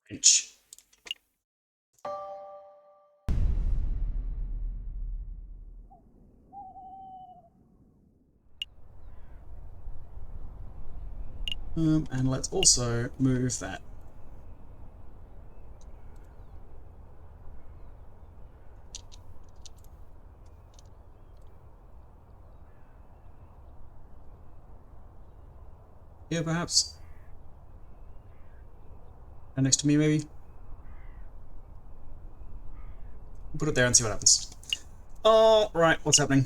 French. And let's also move that. Here, perhaps. And next to me, maybe. Put it there and see what happens. Oh, right. What's happening?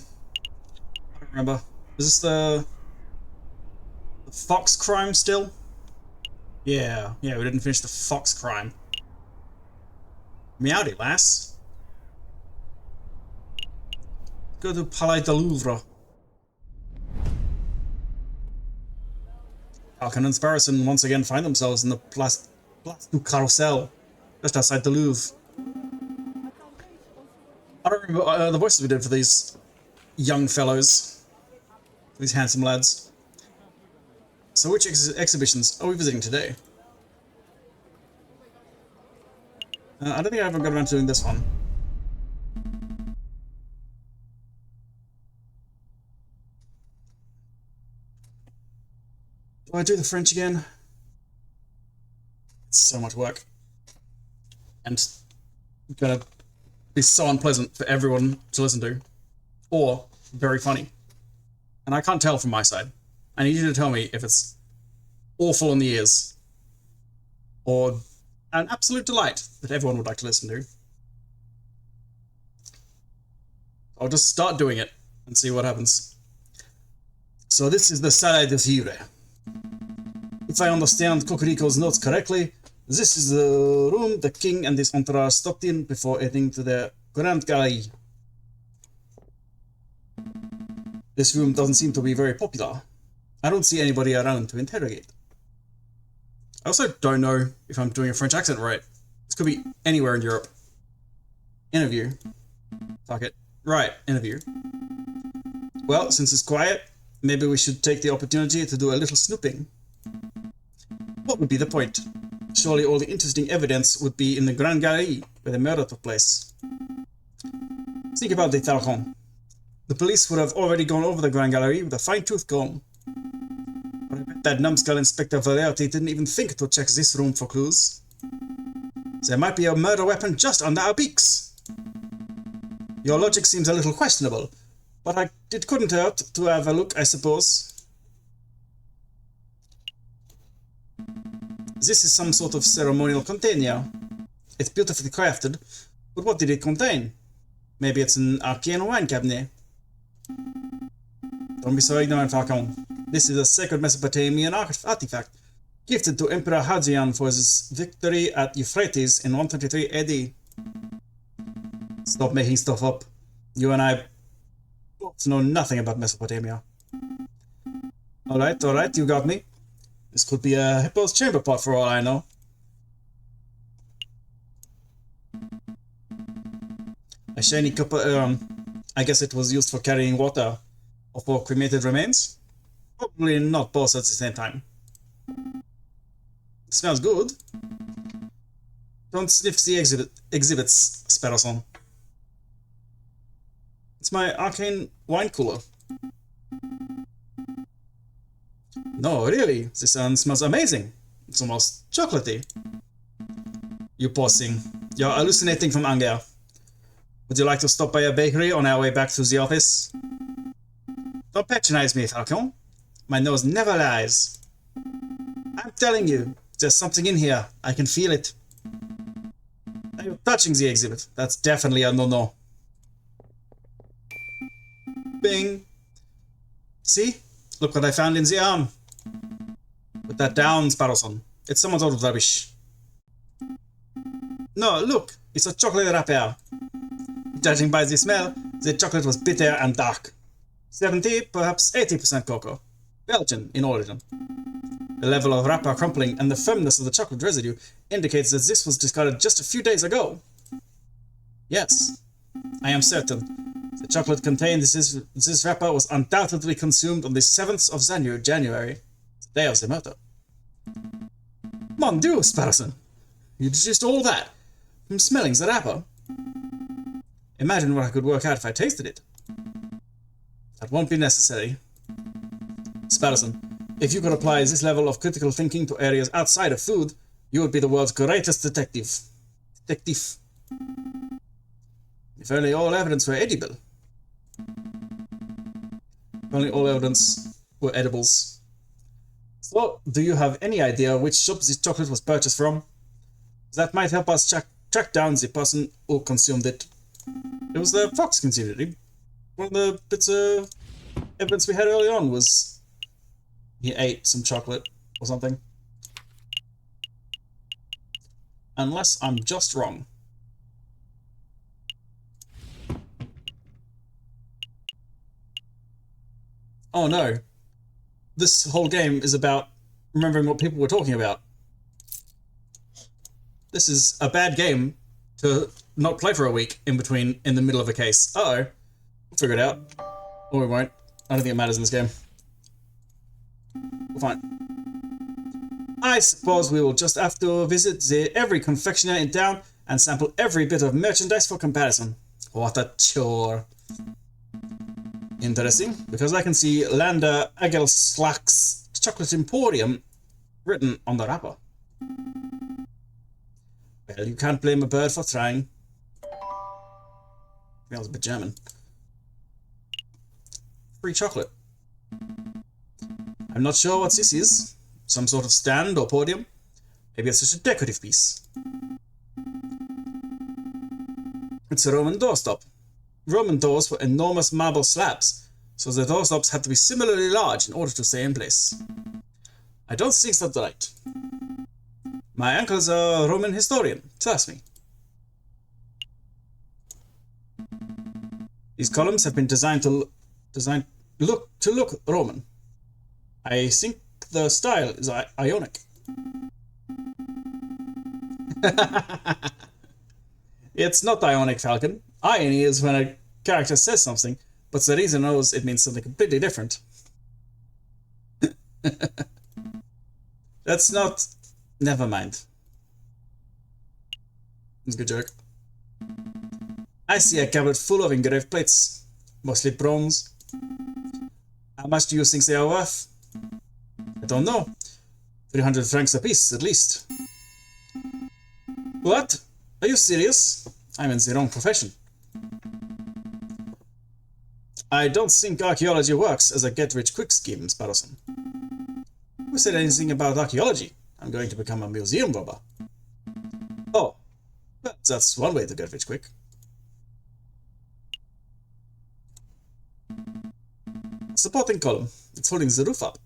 I don't remember. Is this the Fox crime still? Yeah, we didn't finish the Fox crime. Meowdy, lass. Go to Palais de Louvre. Falcon and Sparrowson once again find themselves in the Place du Carrousel, just outside the Louvre. I don't remember the voices we did for these young fellows, these handsome lads. So which exhibitions are we visiting today? I don't think I ever got around to doing this one. Do I do the French again? It's so much work. And gonna be so unpleasant for everyone to listen to. Or very funny. And I can't tell from my side. I need you to tell me if it's awful in the ears. Or an absolute delight that everyone would like to listen to. I'll just start doing it and see what happens. So this is the Salle des Aviary. If I understand Cocorico's notes correctly, this is the room the king and his entourage stopped in before heading to the Grand Galerie. This room doesn't seem to be very popular. I don't see anybody around to interrogate. I also don't know if I'm doing a French accent right. This could be anywhere in Europe. Interview. Fuck it. Right, interview. Well, since it's quiet, maybe we should take the opportunity to do a little snooping. What would be the point? Surely all the interesting evidence would be in the Grand Galerie, where the murder took place. Think about it, Falcon. The police would have already gone over the Grand Galerie with a fine-tooth comb. But I bet that numbskull Inspector Valerti didn't even think to check this room for clues. There might be a murder weapon just under our beaks. Your logic seems a little questionable, but it couldn't hurt to have a look, I suppose. This is some sort of ceremonial container. It's beautifully crafted, but what did it contain? Maybe it's an arcane wine cabinet. Don't be so ignorant, Falcon. This is a sacred Mesopotamian artifact, gifted to Emperor Hadrian for his victory at Euphrates in 123 AD. Stop making stuff up. You and I both know nothing about Mesopotamia. Alright, you got me. This could be a hippo's chamber pot for all I know. A shiny copper urn. I guess it was used for carrying water, or for cremated remains? Probably not both at the same time. It smells good. Don't sniff the exhibits, Sparrowson. It's my arcane wine cooler. No, really, this one smells amazing. It's almost chocolatey. You poor thing. You're hallucinating from anger. Would you like to stop by a bakery on our way back to the office? Don't patronize me, Falcon. My nose never lies. I'm telling you, there's something in here. I can feel it. Are you touching the exhibit? That's definitely a no-no. Bing. See? Look what I found in the arm. Put that down, Sparrowson. It's someone's old rubbish. No, look. It's a chocolate wrapper. Judging by the smell, the chocolate was bitter and dark. 70, perhaps 80% cocoa. Belgian in origin. The level of wrapper crumpling and the firmness of the chocolate residue indicates that this was discarded just a few days ago. Yes, I am certain. The chocolate contained in this wrapper was undoubtedly consumed on the 7th of January, the day of the murder. Mon Dieu, Sparrowson! You just all that from smelling the wrapper. Imagine what I could work out if I tasted it. That won't be necessary. Sparrowson, if you could apply this level of critical thinking to areas outside of food, you would be the world's greatest detective. If only all evidence were edible. If only all evidence were edibles. So, do you have any idea which shop this chocolate was purchased from? That might help us track down the person who consumed it. It was the fox consumed it. One of the bits of evidence we had early on was he ate some chocolate or something. Unless I'm just wrong. Oh no. This whole game is about remembering what people were talking about. This is a bad game to not play for a week in the middle of a case. Uh-oh. We'll figure it out. Or we won't. I don't think it matters in this game. We're fine. I suppose we will just have to visit every confectioner in town and sample every bit of merchandise for comparison. What a chore. Interesting, because I can see Lander Egelslack's Chocolate Emporium written on the wrapper. Well, you can't blame a bird for trying. That was a bit German. Free chocolate. I'm not sure what this is. Some sort of stand or podium. Maybe it's just a decorative piece. It's a Roman doorstop. Roman doors were enormous marble slabs, so the doorstops had to be similarly large in order to stay in place. I don't think that's right. My uncle's a Roman historian, trust me. These columns have been designed to look Roman. I think the style is Ionic. It's not Ionic, Falcon. Irony is when a character says something, but the reader knows it means something completely different. That's not... Never mind. It's a good joke. I see a cabinet full of engraved plates, mostly bronze. How much do you think they are worth? I don't know. 300 francs apiece, at least. What? Are you serious? I'm in the wrong profession. I don't think archaeology works as a get-rich-quick scheme, Sparrowson. Who said anything about archaeology? I'm going to become a museum robber. Oh, well, that's one way to get rich quick. Supporting column. It's holding the roof up.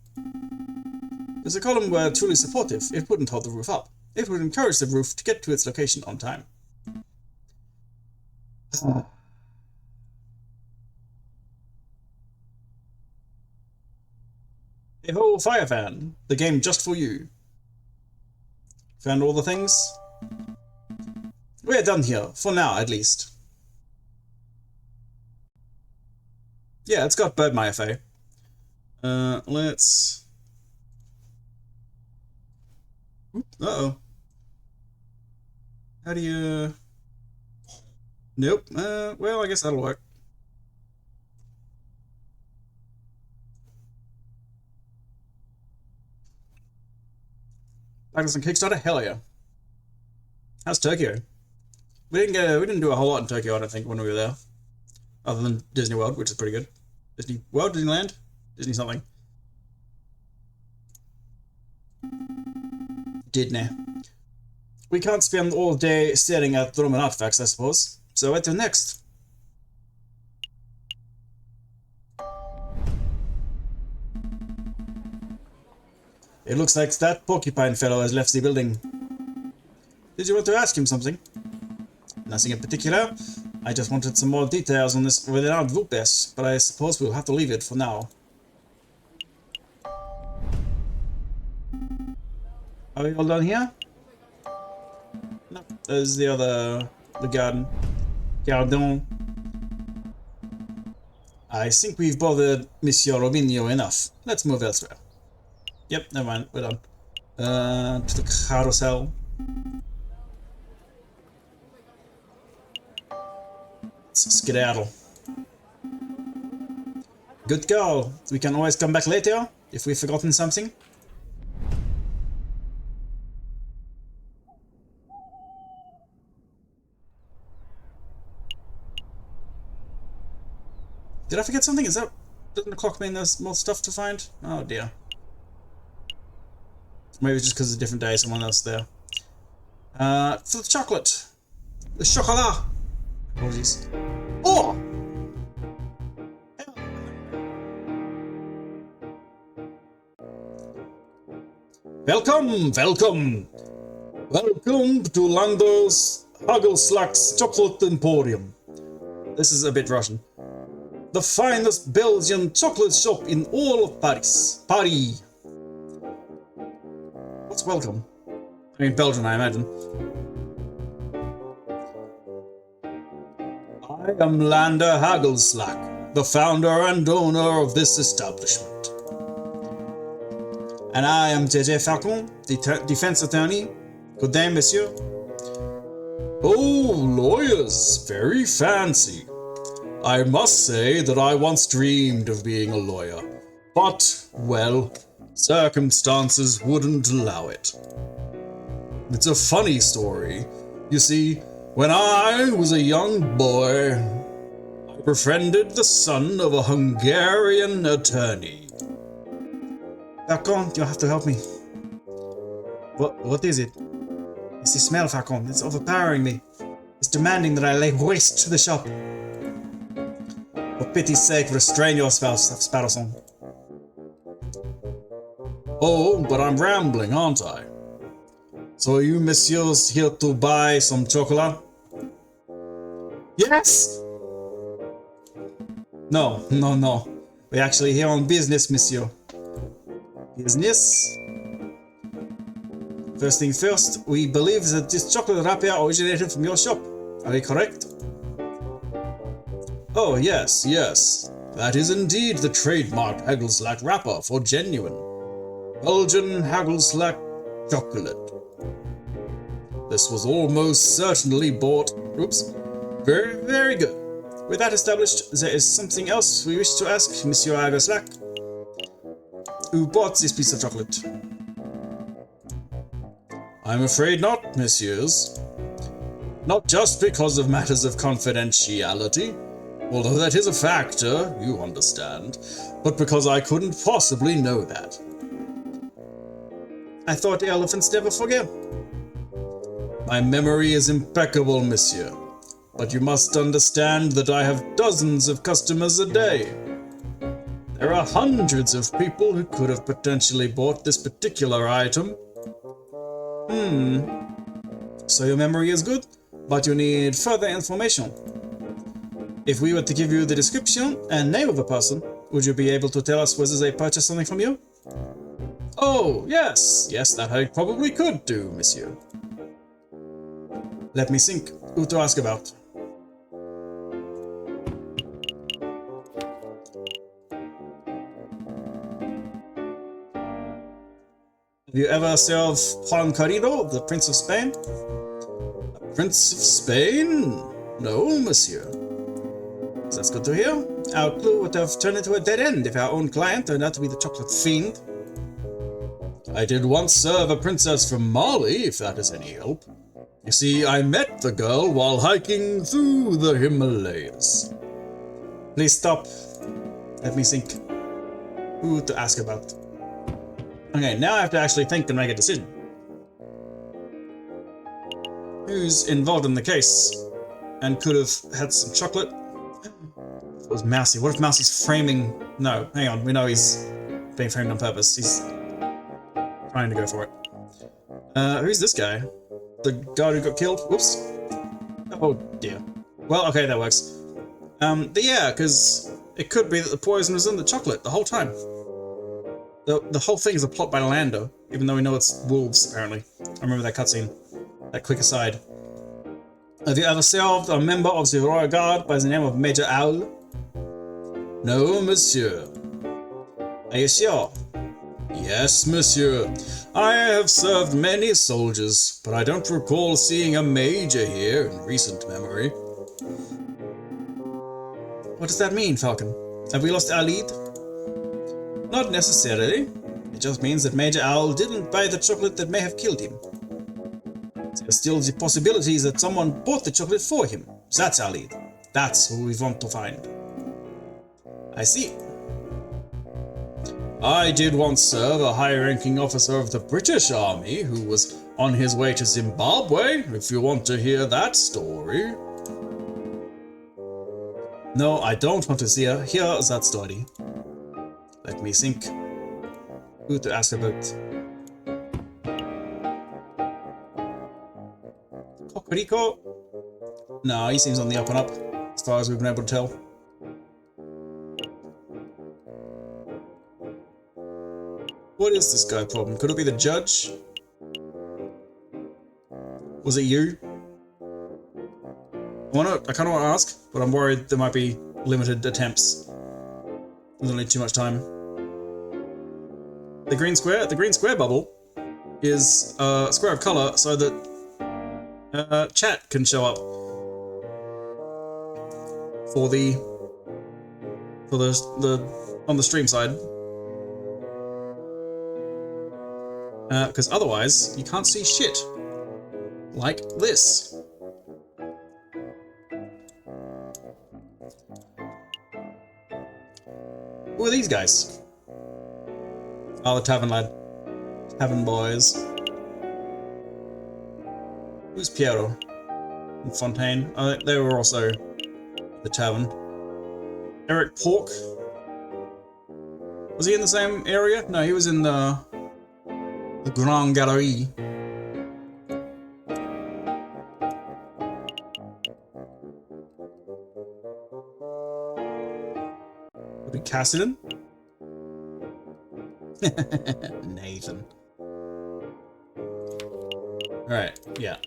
If the column were truly supportive, it wouldn't hold the roof up. It would encourage the roof to get to its location on time. Hey ho, Fire Fan! The game just for you. Found all the things? We're done here, for now at least. Yeah, it's got Bird Faye. Let's... Uh-oh. How do you... Nope. Well, I guess that'll work. Douglas and Kickstarter? Hell yeah. How's Tokyo? We didn't do a whole lot in Tokyo, I don't think, when we were there. Other than Disney World, which is pretty good. Disney World? Disneyland? Disney something. Disney. We can't spend all day staring at Roman artifacts, I suppose. So what to next? It looks like that porcupine fellow has left the building. Did you want to ask him something? Nothing in particular. I just wanted some more details on this without Vulpes, but I suppose we'll have to leave it for now. Are we all done here? No, there's the garden. Gardon. I think we've bothered Monsieur Robinho enough. Let's move elsewhere. Yep, never mind, we're done. To the carousel. Let's skedaddle. Good girl. We can always come back later if we've forgotten something. Did I forget something? Is that... Doesn't the clock mean there's more stuff to find? Oh dear. Maybe it's just because it's a different day, someone else there. For the chocolate! The chocolat! Apologies. Oh! Welcome, welcome! Welcome to Lando's Hagelslag's Chocolate Emporium. This is a bit Russian. The finest Belgian chocolate shop in all of Paris. Partie. What's welcome? I mean Belgian, I imagine. I am Lander Hagelslag, the founder and owner of this establishment. And I am JJ Falcon, the defense attorney. Good day, monsieur. Oh, lawyers, very fancy. I must say that I once dreamed of being a lawyer, but, well, circumstances wouldn't allow it. It's a funny story. You see, when I was a young boy, I befriended the son of a Hungarian attorney. Falcon, you have to help me. What is it? It's the smell, Falcon. It's overpowering me. It's demanding that I lay waste to the shop. For pity's sake, restrain your Sparrowson. Oh, but I'm rambling, aren't I? So are you messieurs here to buy some chocolate? Yes! No. We're actually here on business, monsieur. Business? First thing first, we believe that this chocolate wrapper originated from your shop. Are we correct? Oh, yes. That is indeed the trademark Hagelslag wrapper for genuine Belgian Hagelslag chocolate. This was almost certainly bought... Oops. Very, very good. With that established, there is something else we wish to ask Monsieur Hagelslag. Who bought this piece of chocolate? I'm afraid not, messieurs. Not just because of matters of confidentiality, although that is a factor, you understand, but because I couldn't possibly know that. I thought elephants never forget. My memory is impeccable, monsieur, but you must understand that I have dozens of customers a day. There are hundreds of people who could have potentially bought this particular item. So your memory is good, but you need further information. If we were to give you the description and name of a person, would you be able to tell us whether they purchased something from you? Oh, yes, that I probably could do, monsieur. Let me think. Who to ask about? Have you ever served Juan Carrillo, the Prince of Spain? The Prince of Spain? No, monsieur. That's good to hear. Our clue would have turned into a dead end if our own client turned out to be the chocolate fiend. I did once serve a princess from Mali, if that is any help. You see, I met the girl while hiking through the Himalayas. Please stop. Let me think. Who to ask about? Okay, now I have to actually think and make a decision. Who's involved in the case? And could have had some chocolate? It was Mousy. What if Mousy's framing... No, hang on. We know he's being framed on purpose. He's trying to go for it. Who's this guy? The guy who got killed? Whoops. Oh dear. Well, okay, that works. Yeah, because it could be that the poison was in the chocolate the whole time. The whole thing is a plot by Lando, even though we know it's wolves, apparently. I remember that cutscene. That quick aside. Have you ever served a member of the Royal Guard by the name of Major Owl? No, monsieur. Are you sure? Yes, monsieur. I have served many soldiers, but I don't recall seeing a major here in recent memory. What does that mean, Falcon? Have we lost our lead? Not necessarily. It just means that Major Owl didn't buy the chocolate that may have killed him. There's still the possibility that someone bought the chocolate for him. That's our lead. That's who we want to find. I see. I did once serve a high-ranking officer of the British Army who was on his way to Zimbabwe, if you want to hear that story. No, I don't want to hear that story. Let me think. Who to ask about? Cocorico? No, he seems on the up and up, as far as we've been able to tell. What is this guy problem? Could it be the judge? Was it you? I kind of want to ask, but I'm worried there might be limited attempts. There's only too much time. The green square bubble is a square of color so that chat can show up for the on the stream side. Because otherwise you can't see shit like this. Who are these guys? Oh, the tavern lad. Tavern boys. Who's Piero? And Fontaine? Oh, they were also the tavern. Eric Pork? Was he in the same area? No, he was in the Grand Galerie. Would be Cassidy? Nathan. Alright, yeah.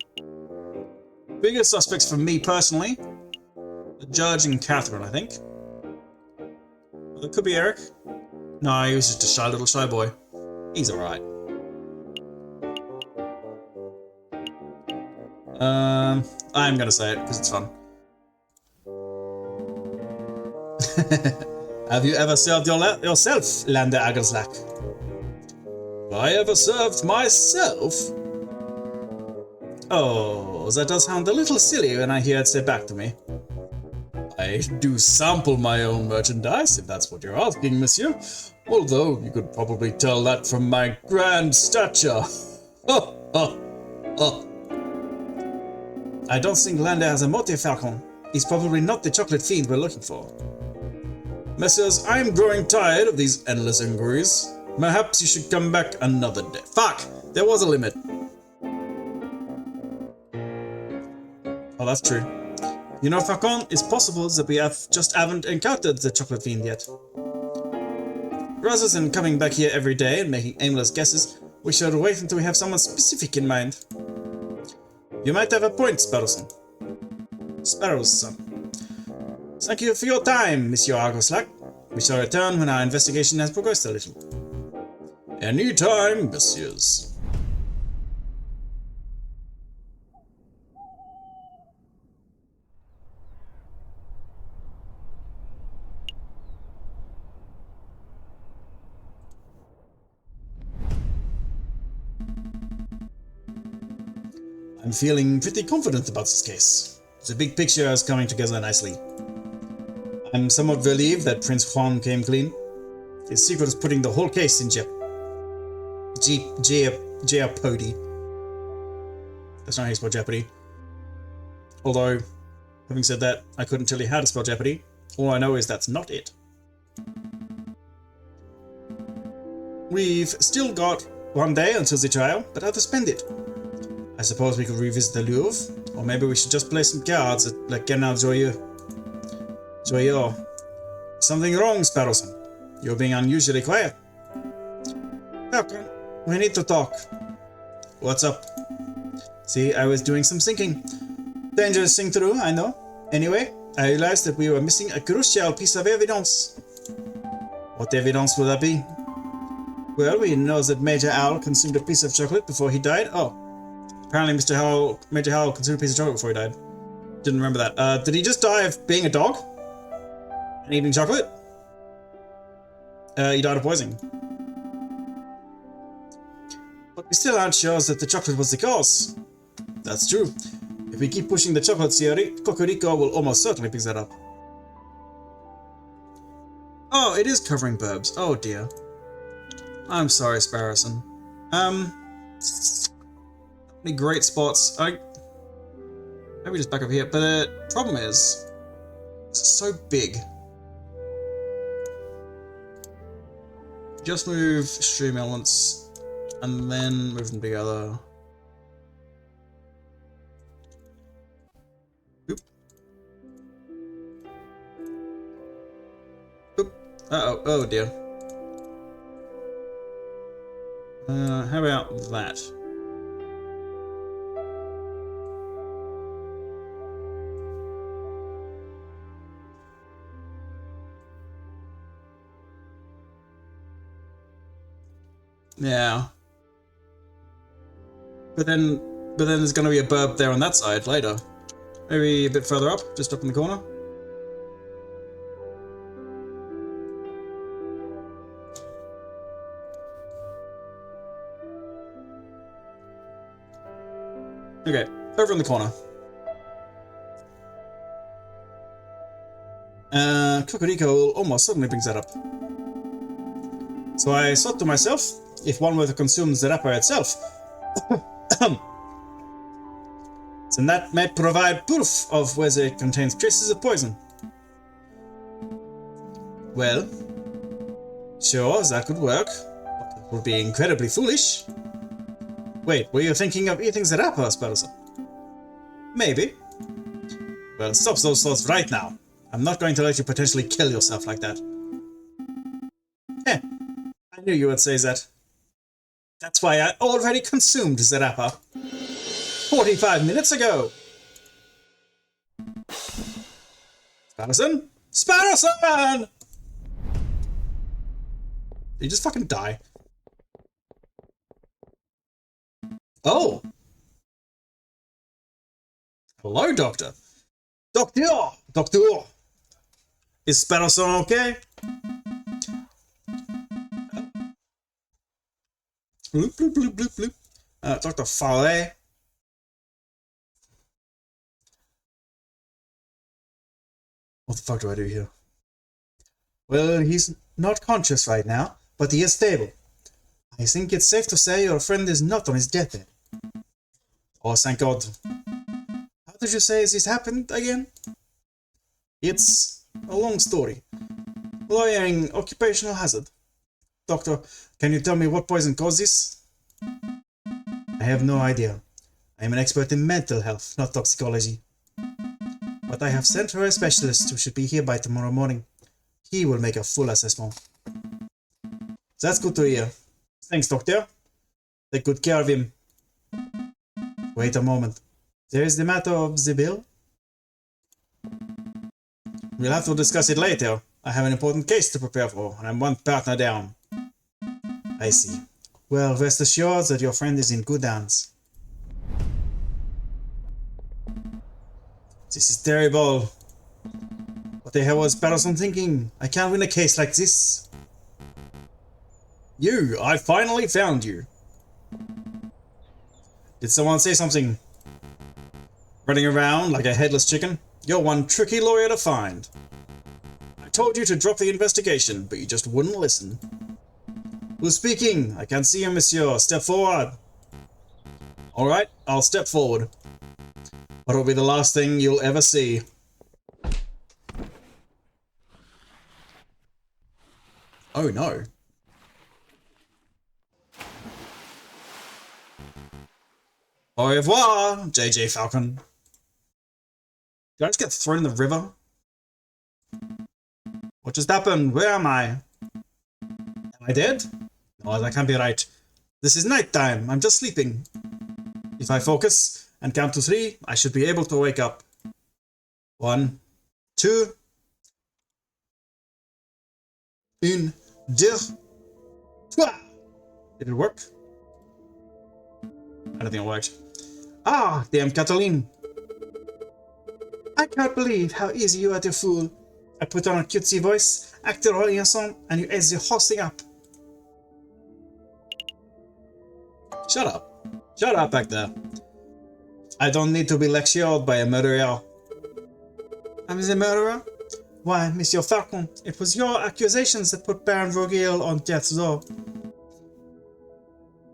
Biggest suspects for me personally, the judge and Catherine, I think. It could be Eric. No, he was just a little shy boy. He's alright. I'm gonna say it because it's fun. Have you ever served yourself, Lander Agerslack? Have I ever served myself? Oh, that does sound a little silly when I hear it said back to me. I do sample my own merchandise, if that's what you're asking, monsieur. Although you could probably tell that from my grand stature. I don't think Lander has a motive, Falcon. He's probably not the chocolate fiend we're looking for. Messieurs, I'm growing tired of these endless inquiries. Perhaps you should come back another day. Fuck! There was a limit. Oh, that's true. You know, Falcon, it's possible that we haven't encountered the chocolate fiend yet. Rather than coming back here every day and making aimless guesses, we should wait until we have someone specific in mind. You might have a point, Sparrowson. Thank you for your time, Monsieur Argoslack. We shall return when our investigation has progressed a little. Any time, messieurs. I'm feeling pretty confident about this case. The big picture is coming together nicely. I'm somewhat relieved that Prince Juan came clean. His secret is putting the whole case in jeopardy. That's not how you spell jeopardy. Although, having said that, I couldn't tell you how to spell jeopardy. All I know is that's not it. We've still got one day until the trial, but how to spend it? I suppose we could revisit the Louvre, or maybe we should just play some cards at Le Canal Joyeux. Something wrong, Sparrowson. You're being unusually quiet. Falcon, we need to talk. What's up? See, I was doing some thinking. Dangerous thing to do, I know. Anyway, I realized that we were missing a crucial piece of evidence. What evidence would that be? Well, we know that Major Owl consumed a piece of chocolate before he died. Oh. Apparently Major Howell consumed a piece of chocolate before he died. Didn't remember that. Did he just die of being a dog? And eating chocolate? You died of poisoning. But we still aren't sure that the chocolate was the cause. That's true. If we keep pushing the chocolate theory, Cocorico will almost certainly pick that up. Oh, it is covering burbs. Oh dear. I'm sorry, Sparrowson. Any great spots? Maybe just back up here. But the problem is, it's so big. Just move stream elements, and then move them together. Oop. Oop. Uh-oh. Oh dear. How about that? Yeah. But then there's gonna be a burb there on that side later. Maybe a bit further up, just up in the corner. Okay, over in the corner. Cocorico will almost certainly brings that up. So I thought to myself, if one were to consume the wrapper itself, then that might provide proof of whether it contains traces of poison. Well, sure, that could work, but it would be incredibly foolish. Wait, were you thinking of eating the wrapper, Sparrowson? Maybe. Well, stop those thoughts right now. I'm not going to let you potentially kill yourself like that. Heh, I knew you would say that. That's why I already consumed the wrapper 45 minutes ago. Sparrowson? Sparrowson! Did he just fucking die? Oh! Hello, Doctor. Doctor! Is Sparrowson okay? Bloop, bloop, bloop, bloop, bloop. Dr. Farley. What the fuck do I do here? Well, he's not conscious right now, but he is stable. I think it's safe to say your friend is not on his deathbed. Oh, thank God. How did you say this happened again? It's a long story. Lawyering occupational hazard. Doctor, can you tell me what poison caused this? I have no idea. I am an expert in mental health, not toxicology. But I have sent for a specialist who should be here by tomorrow morning. He will make a full assessment. That's good to hear. Thanks, Doctor. Take good care of him. Wait a moment. There is the matter of the bill. We'll have to discuss it later. I have an important case to prepare for, and I'm one partner down. I see. Well, rest assured that your friend is in good hands. This is terrible. What the hell was Patterson thinking? I can't win a case like this. You! I finally found you! Did someone say something? Running around like a headless chicken? You're one tricky lawyer to find. I told you to drop the investigation, but you just wouldn't listen. Who's speaking? I can't see you, monsieur. Step forward. Alright, I'll step forward. But it'll be the last thing you'll ever see. Oh no. Au revoir, JJ Falcon. Did I just get thrown in the river? What just happened? Where am I? Am I dead? No, that can't be right. This is night time. I'm just sleeping. If I focus and count to 3, I should be able to wake up. 1, 2, 1, 2, 3. Did it work? I don't think it worked. Ah, damn Cataline. I can't believe how easy you are to fool. I put on a cutesy voice, acted all innocent, and you ate the whole thing up. Shut up. Shut up back there. I don't need to be lectured by a murderer. I'm the murderer? Why, Monsieur Falcon, it was your accusations that put Baron Vogel on death's door.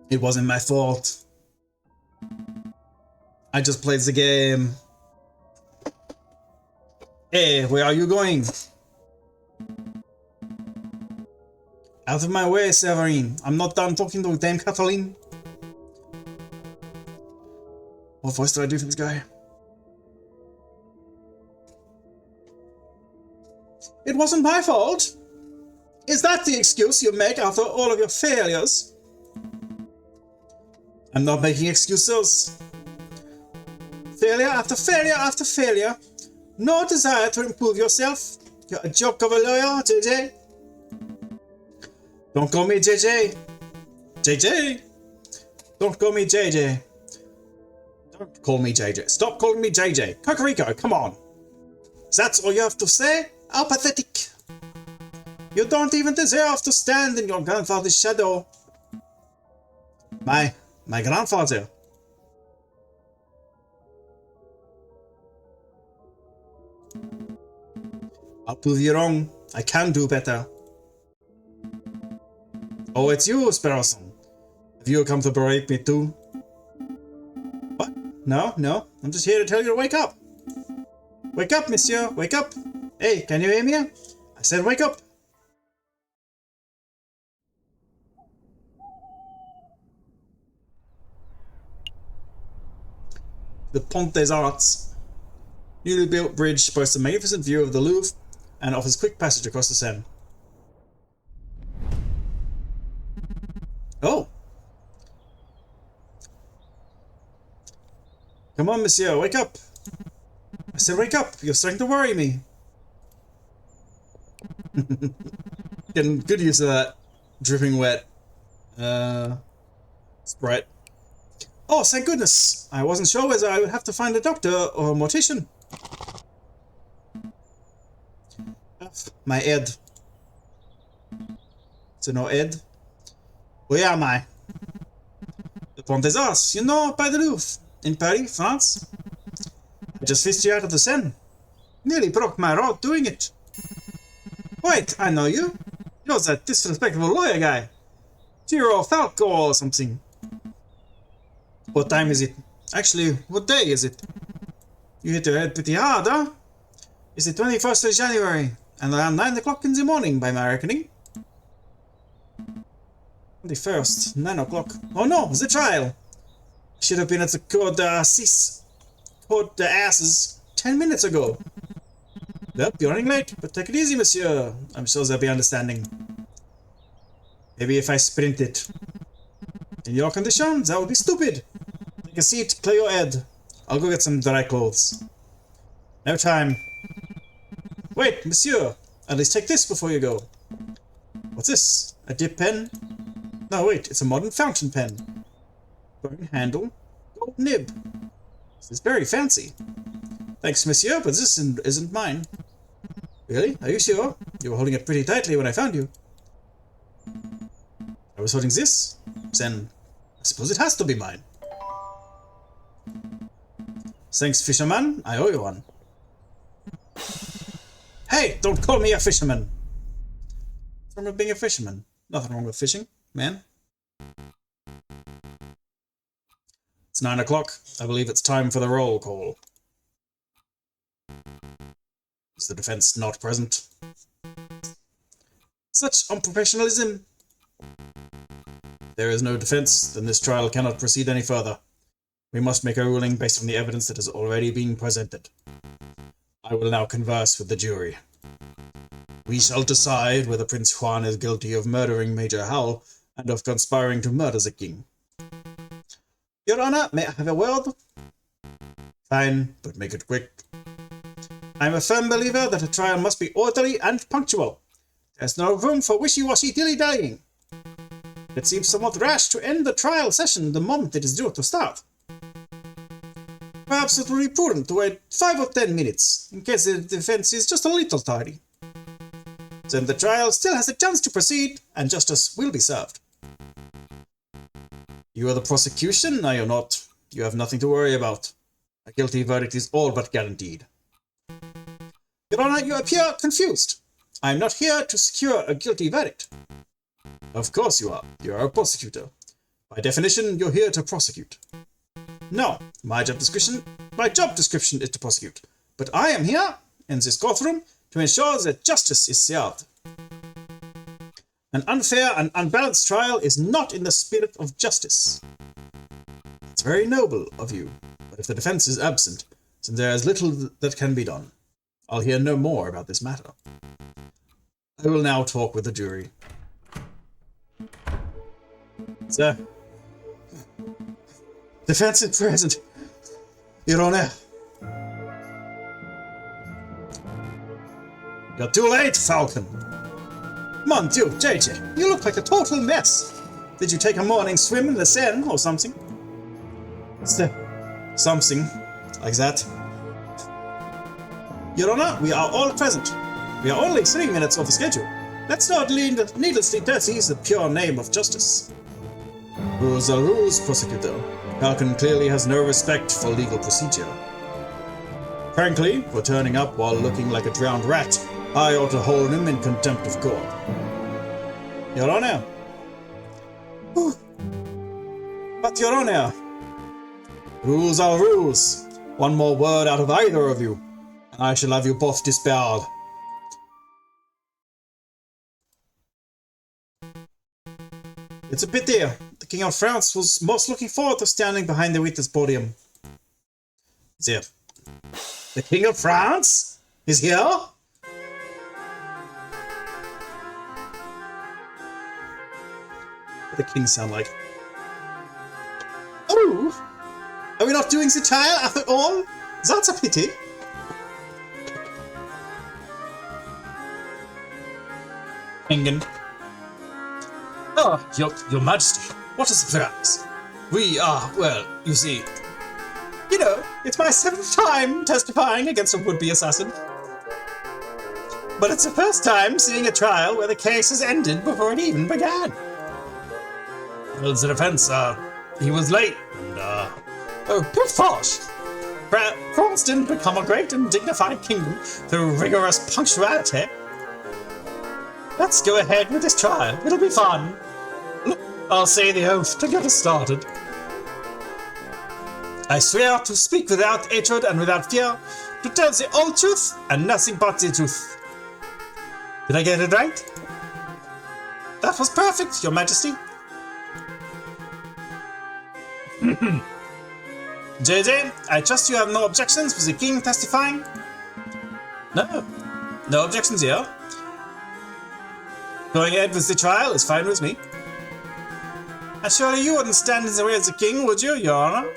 It wasn't my fault. I just played the game. Hey, where are you going? Out of my way, Severine. I'm not done talking to Dame Kathleen. What voice did I do for this guy? It wasn't my fault. Is that the excuse you make after all of your failures? I'm not making excuses. Failure after failure after failure. No desire to improve yourself. You're a joke of a lawyer, JJ. Don't call me JJ. JJ. Don't call me JJ. Don't call me JJ. Stop calling me JJ. Kakariko, come on. That's all you have to say? How pathetic. You don't even deserve to stand in your grandfather's shadow. My grandfather. I'll prove you wrong. I can do better. Oh, it's you, Sparrowson. Have you come to berate me too? What? No. I'm just here to tell you to wake up. Wake up, monsieur. Wake up. Hey, can you hear me? I said wake up. The Pont des Arts. Newly built bridge boasts a magnificent view of the Louvre and offers quick passage across the Seine. Oh! Come on, monsieur, wake up! I said wake up! You're starting to worry me! Getting good use of that dripping wet Sprite. Oh, thank goodness! I wasn't sure whether I would have to find a doctor or a mortician. My head. Is it no head? Where am I? The Pont des Arts, you know, by the Louvre, in Paris, France. I just fished you out of the Seine. Nearly broke my rod doing it. Wait, I know you. You're that disrespectful lawyer guy. Giro Falco or something. What time is it? Actually, what day is it? You hit your head pretty hard, huh? It's the 21st of January, and around 9 o'clock in the morning, by my reckoning. 21st, 9 o'clock. Oh no, the trial! Should have been at the Cour d'Assises. Cour d'Asses 10 minutes ago. Well, you're running late, but take it easy, monsieur. I'm sure they'll be understanding. Maybe if I sprint it. In your condition, that would be stupid. Take a seat, clear your head. I'll go get some dry clothes. No time. Wait, monsieur. At least take this before you go. What's this? A dip pen? No, wait, it's a modern fountain pen. Bone handle, gold nib. This is very fancy. Thanks, monsieur, but this isn't mine. Really? Are you sure? You were holding it pretty tightly when I found you. I was holding this? Then I suppose it has to be mine. Thanks, fisherman. I owe you one. Hey, don't call me a fisherman. What's wrong with being a fisherman? Nothing wrong with fishing, man. It's 9 o'clock. I believe it's time for the roll call. Is the defense not present? Such unprofessionalism. There is no defense, then this trial cannot proceed any further. We must make a ruling based on the evidence that has already been presented. I will now converse with the jury. We shall decide whether Prince Juan is guilty of murdering Major Howell and of conspiring to murder the king. Your Honor, may I have a word? Fine, but make it quick. I am a firm believer that a trial must be orderly and punctual. There's no room for wishy-washy dilly-dallying. It seems somewhat rash to end the trial session the moment it is due to start. Perhaps it would be prudent to wait 5 or 10 minutes, in case the defense is just a little tardy. then the trial still has a chance to proceed, and justice will be served. You are the prosecution, are you not? You have nothing to worry about. A guilty verdict is all but guaranteed. Your Honor, you appear confused. I am not here to secure a guilty verdict. Of course you are. You are a prosecutor. By definition, you're here to prosecute. No, my job description is to prosecute. But I am here, in this courtroom, to ensure that justice is served. An unfair and unbalanced trial is not in the spirit of justice. It's very noble of you, but if the defense is absent, then there is little that can be done. I'll hear no more about this matter. I will now talk with the jury. Sir, defense is present. Your Honor. You're too late, Falcon. Mon Dieu, JJ, you look like a total mess. Did you take a morning swim in the Seine or something? Something like that. Your Honor, we are all present. We are only 3 minutes off the schedule. Let's not needlessly dirty the pure name of justice. Rules are rules, prosecutor. Falcon clearly has no respect for legal procedure. Frankly, for turning up while looking like a drowned rat, I ought to hold him in contempt of court. Your Honor. But Your Honor. Rules are rules. One more word out of either of you, and I shall have you both disbarred. It's a pity. The King of France was most looking forward to standing behind the witness podium. There. The King of France is here? What do the king sound like? Oh! Are we not doing the trial after all? That's a pity. Ingen. Oh, your Majesty, what a surprise. We are, well, you see... You know, it's my 7th time testifying against a would-be assassin. But it's the first time seeing a trial where the case has ended before it even began. Well, the defense, he was late, and, oh, good force. France didn't become a great and dignified kingdom through rigorous punctuality. Let's go ahead with this trial. It'll be fun. I'll say the oath to get us started. I swear to speak without hatred and without fear, to tell the whole truth and nothing but the truth. Did I get it right? That was perfect, Your Majesty. JJ, I trust you have no objections with the king testifying? No. No objections here. Going ahead with the trial is fine with me. And surely you wouldn't stand in the way of the king, would you, Your Honor?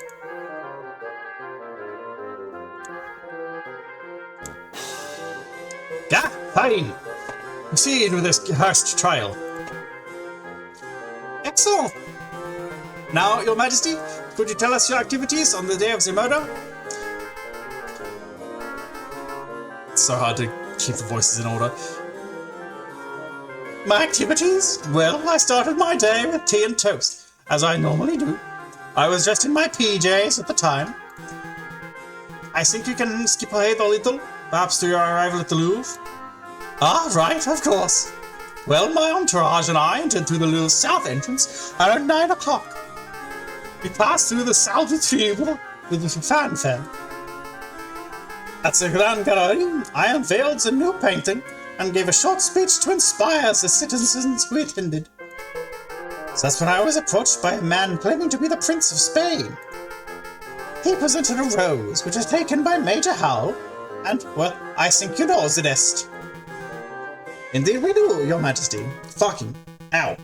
Yeah, fine. Proceed with this rehearsed trial. Excellent. Now, Your Majesty, could you tell us your activities on the day of the murder? It's so hard to keep the voices in order. My activities? Well, I started my day with tea and toast, as I normally do. I was dressed in my PJs at the time. I think you can skip ahead a little, perhaps to your arrival at the Louvre. Ah, right, of course. Well, my entourage and I entered through the Louvre's south entrance around 9 o'clock. We passed through the Salle du Triomphe with a fanfare. At the Grand Gallery, I unveiled the new painting and gave a short speech to inspire the citizens who attended. That's when I was approached by a man claiming to be the Prince of Spain. He presented a rose, which was taken by Major Howell, and, well, I think you know the rest. Indeed we do, Your Majesty. Fucking ow.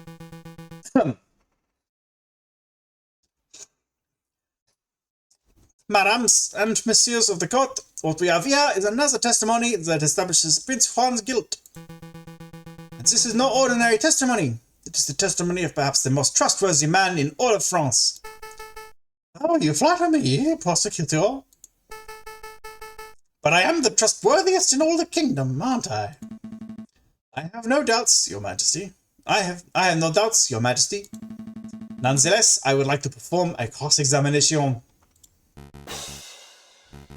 Madams and messieurs of the court, what we have here is another testimony that establishes Prince Juan's guilt. And this is no ordinary testimony. It is the testimony of perhaps the most trustworthy man in all of France. Oh, you flatter me, prosecutor. But I am the trustworthiest in all the kingdom, aren't I? I have no doubts, Your Majesty. I have no doubts, Your Majesty. Nonetheless, I would like to perform a cross-examination.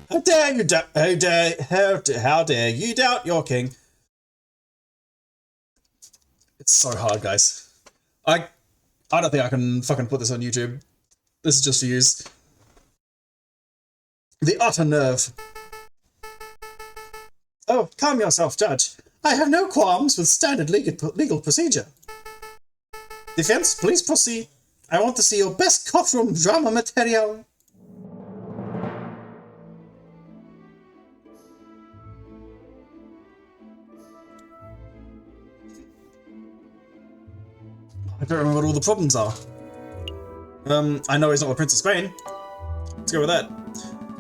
How dare you how dare you doubt your king? It's so hard, guys. I don't think I can fucking put this on YouTube. This is just for use. The utter nerve. Oh, calm yourself, Judge. I have no qualms with standard legal procedure. Defense, please proceed. I want to see your best courtroom drama material. I don't remember what all the problems are. I know he's not the Prince of Spain. Let's go with that.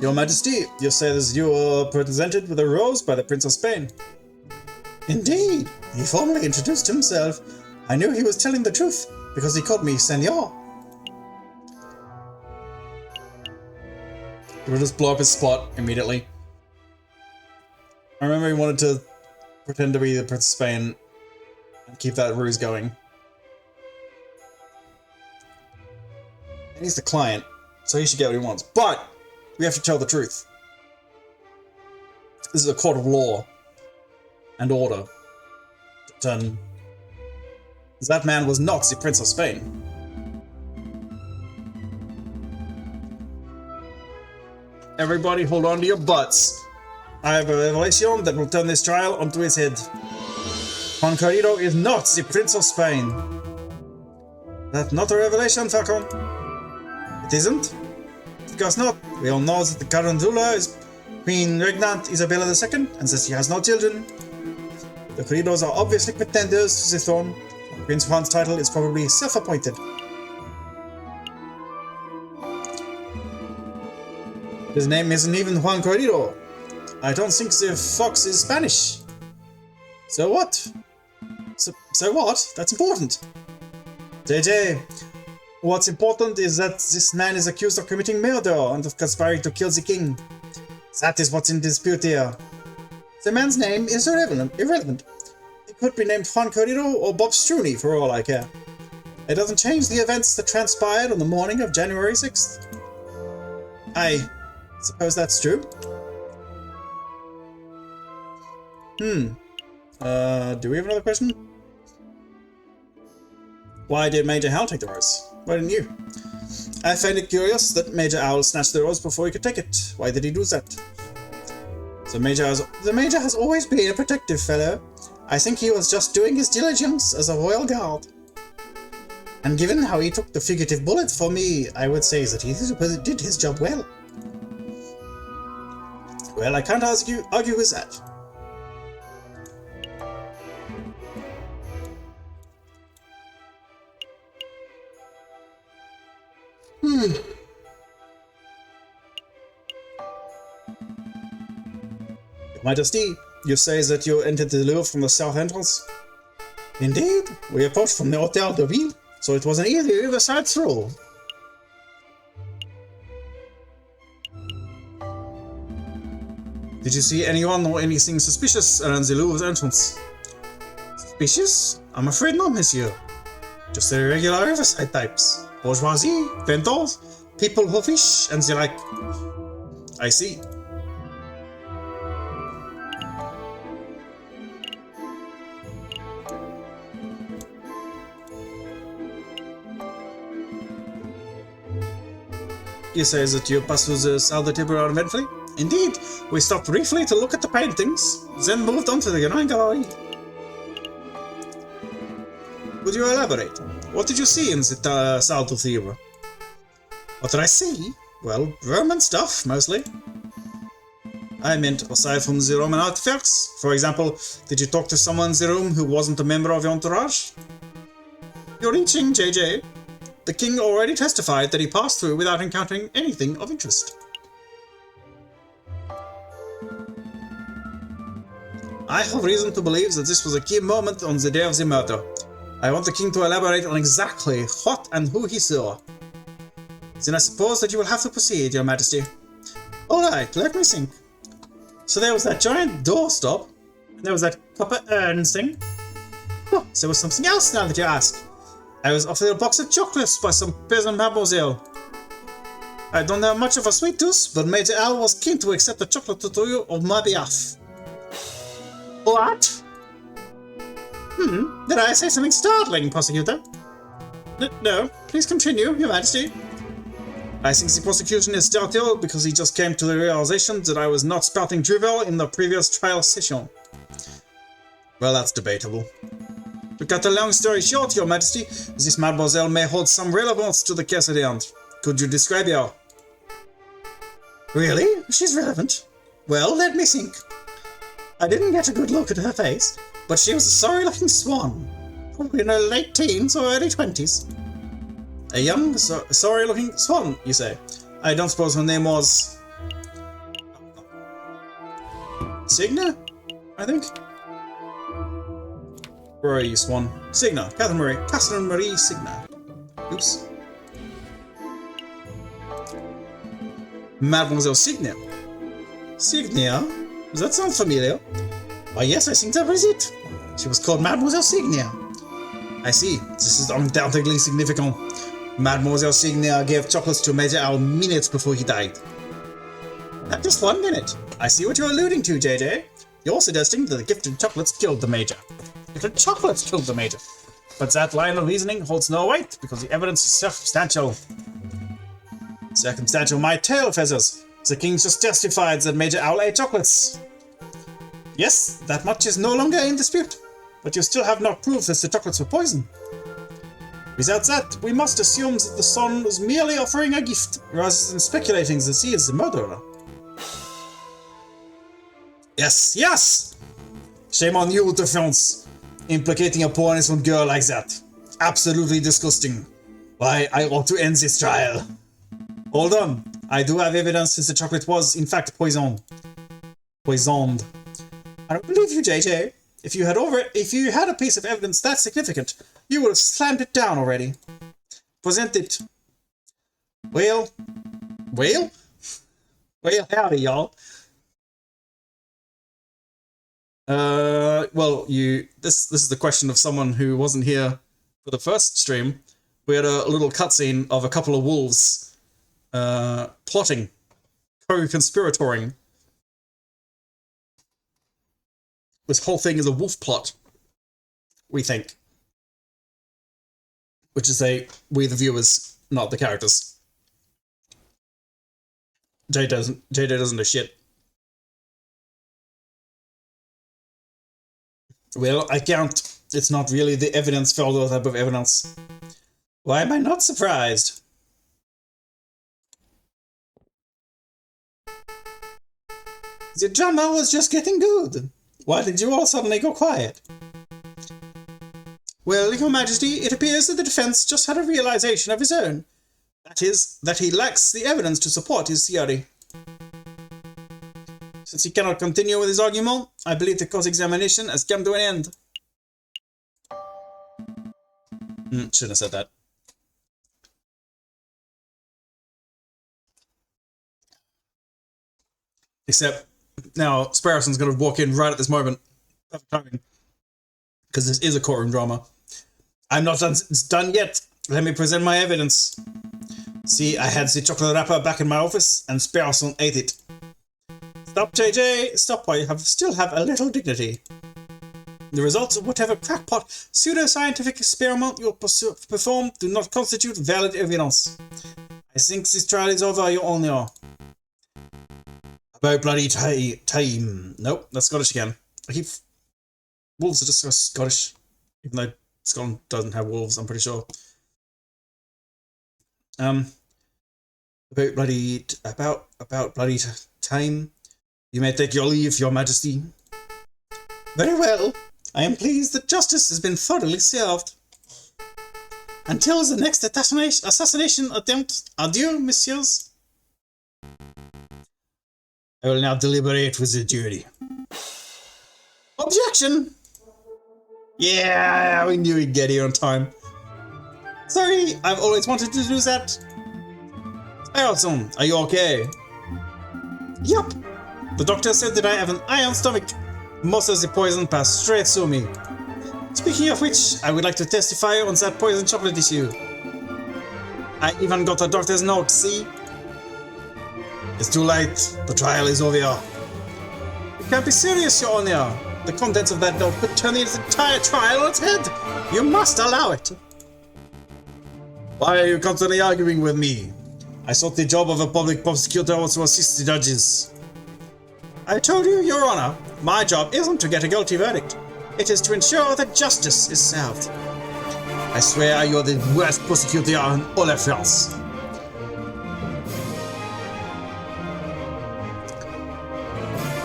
Your Majesty, you say that you were presented with a rose by the Prince of Spain. Indeed, he formally introduced himself. I knew he was telling the truth, because he called me Senor. He would just blow up his spot immediately. I remember he wanted to pretend to be the Prince of Spain and keep that ruse going. And he's the client, so he should get what he wants. But we have to tell the truth. This is a court of law and order. That man was not the Prince of Spain. Everybody hold on to your butts. I have a revelation that will turn this trial onto his head. Juan Carrillo is not the Prince of Spain. That's not a revelation, Falcon. It isn't? Of course not. We all know that the current ruler is Queen Regnant Isabella II, and that she has no children. The Carrillos are obviously pretenders to the throne. Prince Juan's title is probably self-appointed. His name isn't even Juan Carrillo. I don't think the fox is Spanish. So what? So what? That's important. JJ, what's important is that this man is accused of committing murder and of conspiring to kill the king. That is what's in dispute here. The man's name is irrelevant. He could be named Juan Carrillo or Bob Struney for all I care. It doesn't change the events that transpired on the morning of January 6th. I suppose that's true. Do we have another question? Why did Major Owl take the rose? Why didn't you? I find it curious that Major Owl snatched the rose before he could take it. Why did he do that? The Major has always been a protective fellow. I think he was just doing his diligence as a royal guard. And given how he took the fugitive bullet for me, I would say that he did his job well. Well, I can't argue with that. Your Majesty, you say that you entered the Louvre from the south entrance? Indeed, we approached from the Hôtel de Ville, so it was an easy riverside stroll. Did you see anyone or anything suspicious around the Louvre's entrance? Suspicious? I'm afraid not, monsieur. Just the regular riverside types. Bourgeoisie, vendors, people who fish, and the like. I see. You say that you passed through the Salle de Tiburon eventually? Indeed, we stopped briefly to look at the paintings, then moved on to the Grand Gallery. Would you elaborate? What did you see in the Salle de Tiburon? What did I see? Well, Roman stuff, mostly. I meant, aside from the Roman artifacts, for example, did you talk to someone in the room who wasn't a member of your entourage? You're reaching, JJ. The king already testified that he passed through without encountering anything of interest. I have reason to believe that this was a key moment on the day of the murder. I want the king to elaborate on exactly what and who he saw. Then I suppose that you will have to proceed, Your Majesty. Alright, let me think. So there was that giant doorstop, and there was that copper urn thing, there was something else now that you ask. I was offered a box of chocolates by some peasant mademoiselle. I don't have much of a sweet tooth, but Major Al was keen to accept a chocolate tutorial on my behalf. What? Did I say something startling, prosecutor? No, please continue, Your Majesty. I think the prosecution is startled because he just came to the realization that I was not spouting drivel in the previous trial session. Well, that's debatable. To cut a long story short, Your Majesty, this mademoiselle may hold some relevance to the case at hand. Could you describe her? Really? She's relevant? Well, let me think. I didn't get a good look at her face, but she was a sorry-looking swan. Probably in her late teens or early 20s. A young, sorry-looking swan, you say? I don't suppose her name was... Signa? I think? Where are you, Swan? Signa. Catherine Marie Signa. Oops. Mademoiselle Signa. Signa? Does that sound familiar? Why, yes, I think that was it. She was called Mademoiselle Signa. I see. This is undoubtedly significant. Mademoiselle Signa gave chocolates to Major Al minutes before he died. Not just 1 minute. I see what you're alluding to, JJ. You're suggesting that the gifted chocolates killed the Major. Gifted chocolates killed the Major. But that line of reasoning holds no weight because the evidence is circumstantial. Circumstantial my tail feathers. The king just testified that Major Owl ate chocolates. Yes, that much is no longer in dispute, but you still have not proved that the chocolates were poison. Without that, we must assume that the son was merely offering a gift, rather than speculating that he is the murderer. Yes, yes! Shame on you, defense, implicating a poor innocent girl like that. Absolutely disgusting. Why, I ought to end this trial. Hold on, I do have evidence that the chocolate was, in fact, poisoned. I don't believe you, JJ. If you had a piece of evidence that significant, you would have slammed it down already. Present it. Well, howdy, y'all. Well, this is the question of someone who wasn't here for the first stream. We had a little cutscene of a couple of wolves, plotting, co-conspiratoring. This whole thing is a wolf plot, we think. Which is we the viewers, not the characters. JJ doesn't do shit. Well, I can't. It's not really the evidence folder type of evidence. Why am I not surprised? The drama was just getting good. Why did you all suddenly go quiet? Well, Your Majesty, it appears that the defense just had a realization of his own. That is, that he lacks the evidence to support his theory. Since he cannot continue with his argument, I believe the cross-examination has come to an end. Shouldn't have said that. Except, now, Sparrowson's going to walk in right at this moment. Perfect timing. Because this is a courtroom drama. I'm not done yet. Let me present my evidence. See, I had the chocolate wrapper back in my office, and Sparrowson ate it. Stop, JJ! Stop while you still have a little dignity. The results of whatever crackpot pseudo-scientific experiment you perform do not constitute valid evidence. I think this trial is over, Your Honor. About bloody time. Nope, that's Scottish again. Wolves are just Scottish, even though Scotland doesn't have wolves, I'm pretty sure. About bloody time. You may take your leave, Your Majesty. Very well. I am pleased that justice has been thoroughly served. Until the next assassination attempt, adieu, messieurs. I will now deliberate with the jury. Objection! Yeah, we knew he'd get here on time. Sorry, I've always wanted to do that. Sparrowson, are you okay? Yup. The doctor said that I have an iron stomach. Most of the poison passed straight through me. Speaking of which, I would like to testify on that poison chocolate issue. I even got a doctor's note, see? It's too late. The trial is over. You can't be serious, Your Honor. The contents of that note could turn this entire trial on its head. You must allow it. Why are you constantly arguing with me? I thought the job of a public prosecutor was to assist the judges. I told you, Your Honor, my job isn't to get a guilty verdict. It is to ensure that justice is served. I swear you're the worst prosecutor in all of France.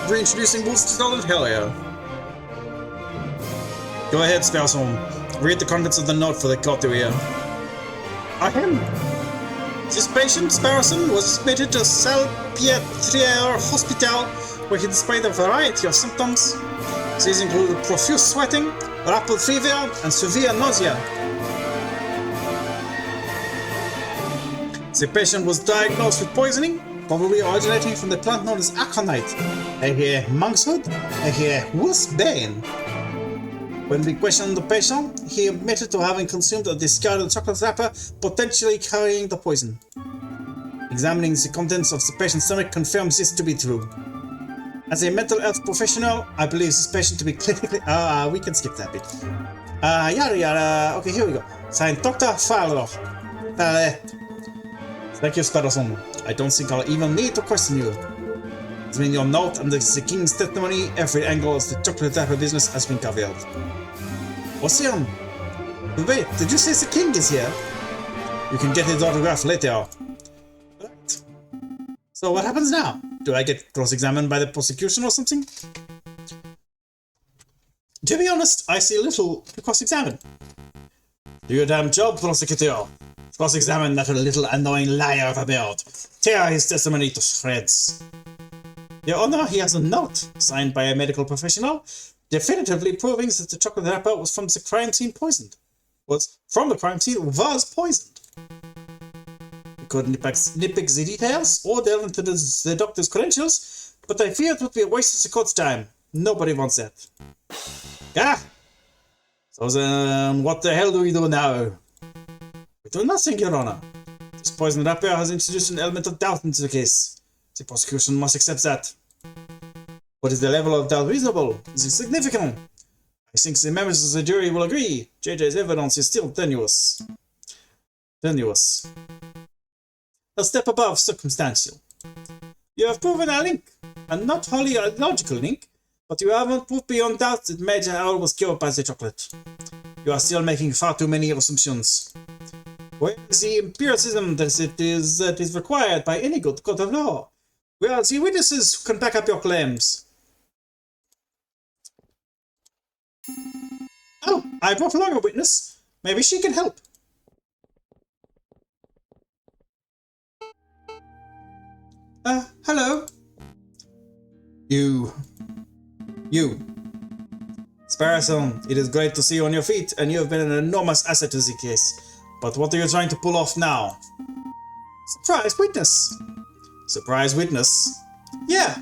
Reintroducing Wolves to Scotland? Hell yeah. Go ahead, Sparson. Read the contents of the note for the court to hear. This patient, Sparson, was admitted to Salpêtrière Hospital, where he displayed a variety of symptoms. These include profuse sweating, rapid fever, and severe nausea. The patient was diagnosed with poisoning, probably originating from the plant known as aconite, aka monkshood, aka wolfsbane. When we questioned the patient, he admitted to having consumed a discarded chocolate wrapper, potentially carrying the poison. Examining the contents of the patient's stomach confirms this to be true. As a mental health professional, I believe this patient to be clinically... we can skip that bit. Yada yada. Okay, here we go. Signed, Dr. Fowler. Thank you, Sparson. I don't think I'll even need to question you. Between your note and the king's testimony, every angle of the chocolate wrapper business has been covered. What's here? Wait, did you say the king is here? You can get his autograph later. Right. So what happens now? Do I get cross-examined by the prosecution or something? To be honest, I see little to cross-examine. Do your damn job, prosecutor. Cross-examine that little annoying liar of a bird. Tear his testimony to shreds. Your Honor, he has a note, signed by a medical professional, definitively proving that the chocolate wrapper was from the crime scene poisoned. Was poisoned. We couldn't nitpick the details or delve into the doctor's credentials, but I fear it would be a waste of the court's time. Nobody wants that. So then, what the hell do we do now? We do nothing, Your Honor. This poisoned wrapper has introduced an element of doubt into the case. The prosecution must accept that. What is the level of doubt reasonable? Is it significant? I think the members of the jury will agree. JJ's evidence is still tenuous. A step above circumstantial. You have proven a link, and not wholly a logical link, but you haven't proved beyond doubt that Major Owl was killed by the chocolate. You are still making far too many assumptions. Where is the empiricism that is required by any good court of law? Where are the witnesses who can back up your claims? Oh, I brought along a witness. Maybe she can help. Hello? You. Sparson, it is great to see you on your feet, and you have been an enormous asset to the case. But what are you trying to pull off now? Surprise witness! Surprise witness? Yeah!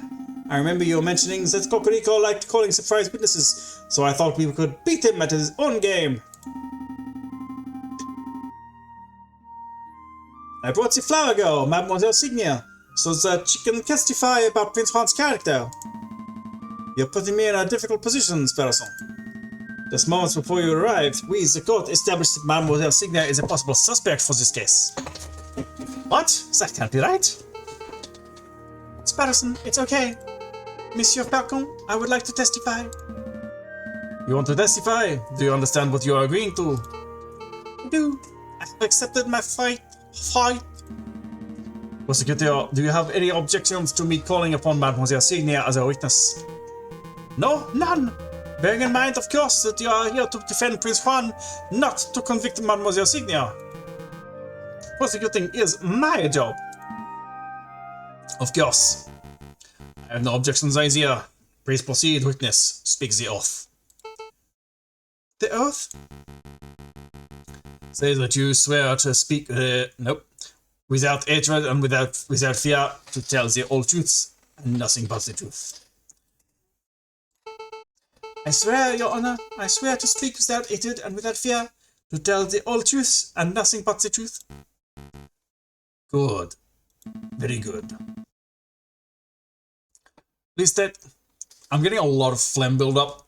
I remember you mentioning that Cocorico liked calling surprise witnesses, so I thought we could beat him at his own game. I brought the flower girl, Mademoiselle Signia, so that she can testify about Prince Juan's character. You're putting me in a difficult position, Sparson. Just moments before you arrived, we, the court, established that Mademoiselle Signia is a possible suspect for this case. What? That can't be right. Sparson, it's okay. Monsieur Falcon, I would like to testify. You want to testify? Do you understand what you are agreeing to? I do. I have accepted my fight. Prosecutor, do you have any objections to me calling upon Mademoiselle Signia as a witness? No, none. Bearing in mind, of course, that you are here to defend Prince Juan, not to convict Mademoiselle Signia. Prosecuting is my job. Of course. I have no objections either. Please proceed, witness. Speak the oath. The oath? Say that you swear to speak, nope. Without hatred and without fear, to tell the whole truth and nothing but the truth. I swear, Your Honor, I swear to speak without hatred and without fear, to tell the whole truth and nothing but the truth. Good. Very good. Please state, I'm getting a lot of phlegm build-up.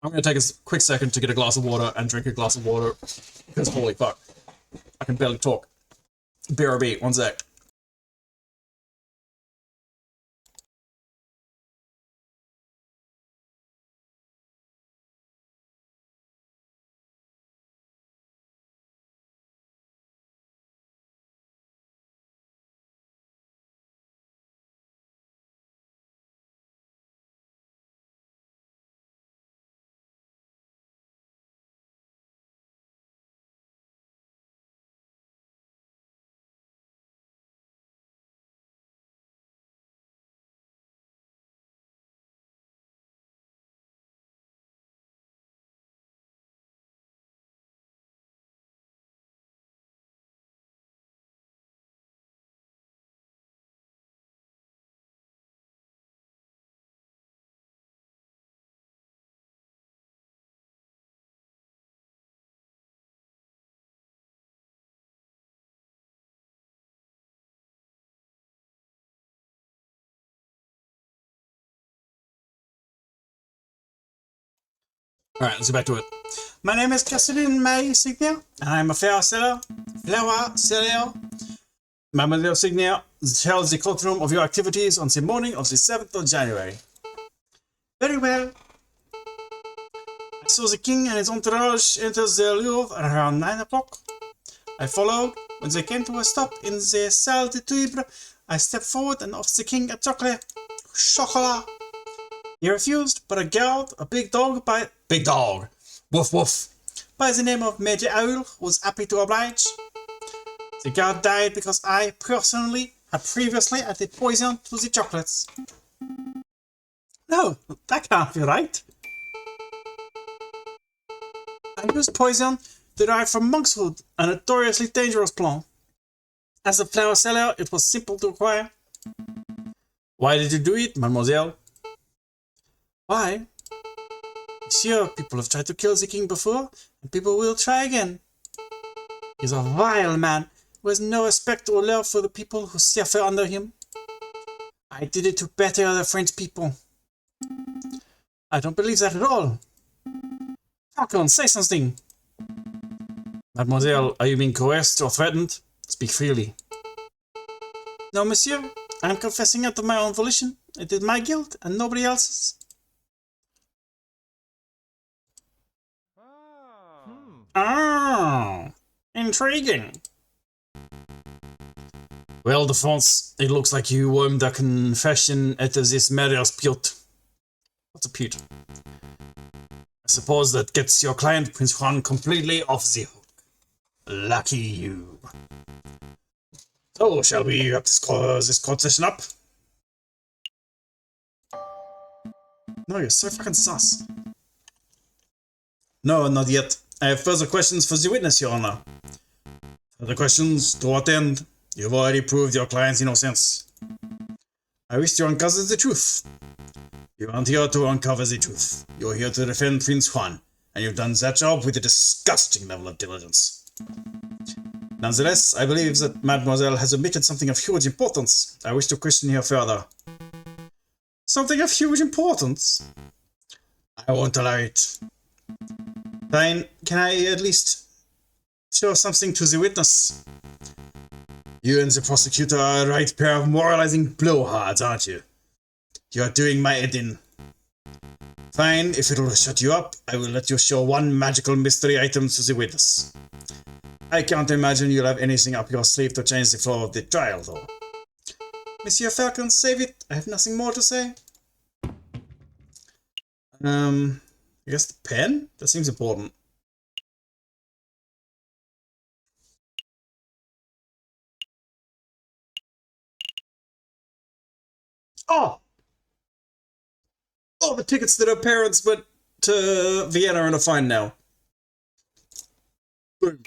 I'm going to take a quick second to get a glass of water and drink a glass of water, because holy fuck, I can barely talk. BRB, one sec. Alright, let's get back to it. My name is Cassidy May Signia, and I'm a flower seller. Mademoiselle Signia tells the courtroom of your activities on the morning of the 7th of January. Very well. I saw the king and his entourage enter the Louvre around 9 o'clock. I followed. When they came to a stop in the Salle de Table, I stepped forward and offered the king a chocolate. Chocolat. He refused, but a guard, a big dog, woof woof, by the name of Major Owl, was happy to oblige. The guard died because I, personally, had previously added poison to the chocolates. No, that can't be right. I used poison derived from monkshood, a notoriously dangerous plant. As a flower seller, it was simple to acquire. Why did you do it, mademoiselle? Why? Monsieur, people have tried to kill the king before, and people will try again. He's a vile man who has no respect or love for the people who suffer under him. I did it to better the French people. I don't believe that at all. Falcon, say something. Mademoiselle, are you being coerced or threatened? Speak freely. No, monsieur. I am confessing it of my own volition. It is my guilt and nobody else's. Ah, intriguing. Well, Defense, it looks like you wormed a confession at this mayor's pute. What's a pute? I suppose that gets your client, Prince Juan, completely off the hook. Lucky you. So, shall we wrap this court session up? No, you're so fucking sus. No, not yet. I have further questions for the witness, Your Honor. Further questions? To what end? You've already proved your client's innocence. I wish to uncover the truth. You aren't here to uncover the truth. You're here to defend Prince Juan, and you've done that job with a disgusting level of diligence. Nonetheless, I believe that Mademoiselle has omitted something of huge importance. I wish to question her further. Something of huge importance? I won't allow it. Fine, can I at least show something to the witness? You and the prosecutor are a right pair of moralizing blowhards, aren't you? You're doing my head in. Fine, if it'll shut you up, I will let you show one magical mystery item to the witness. I can't imagine you'll have anything up your sleeve to change the flow of the trial, though. Monsieur Falcon, save it. I have nothing more to say. I guess the pen? That seems important. Oh! Oh, the tickets that her parents went to Vienna are fine now. Boom.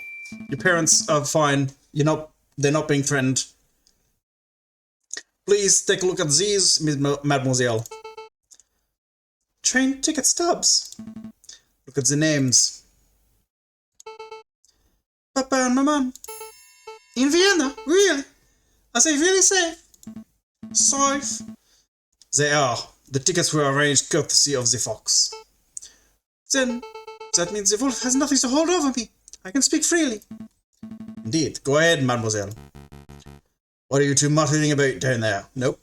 Your parents are fine. They're not being threatened. Please take a look at these, Mademoiselle. train ticket stubs. Look at the names. Papa and Mama. In Vienna? Really? Are they really safe? Safe? They are. The tickets were arranged courtesy of the fox. Then, that means the wolf has nothing to hold over me. I can speak freely. Indeed. Go ahead, mademoiselle. What are you two muttering about down there? Nope.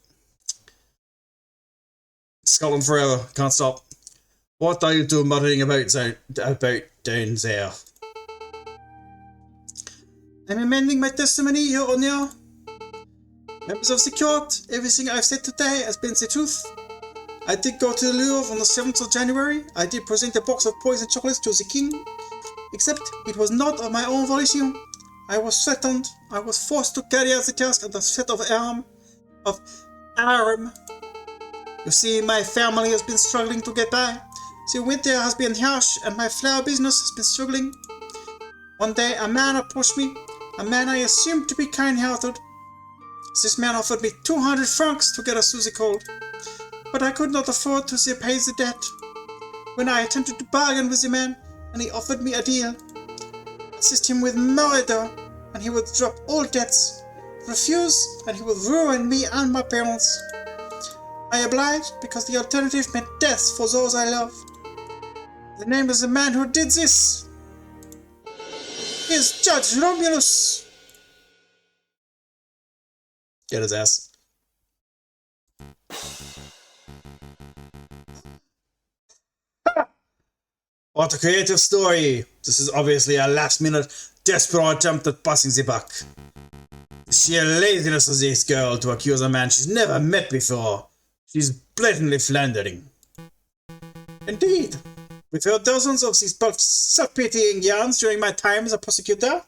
Scotland forever. Can't stop. What are you two muttering about down there? I'm amending my testimony, Your Honour. Members of the court, everything I've said today has been the truth. I did go to the Louvre on the 7th of January. I did present a box of poisoned chocolates to the king. Except it was not of my own volition. I was threatened. I was forced to carry out the task at the threat of arm. You see, my family has been struggling to get by. The winter has been harsh and my flower business has been struggling. One day a man approached me, a man I assumed to be kind-hearted. This man offered me 200 francs to get us through the cold, but I could not afford to repay the debt. When I attempted to bargain with the man, and he offered me a deal, assist him with murder, and he would drop all debts. Refuse, and he would ruin me and my parents. I obliged because the alternative meant death for those I love. The name of the man who did this is Judge Romulus. Get his ass. What a creative story! This is obviously a last-minute, desperate attempt at passing the buck. The sheer laziness of this girl to accuse a man she's never met before. She's blatantly philandering. Indeed. We've heard dozens of these self-pitying yarns during my time as a prosecutor.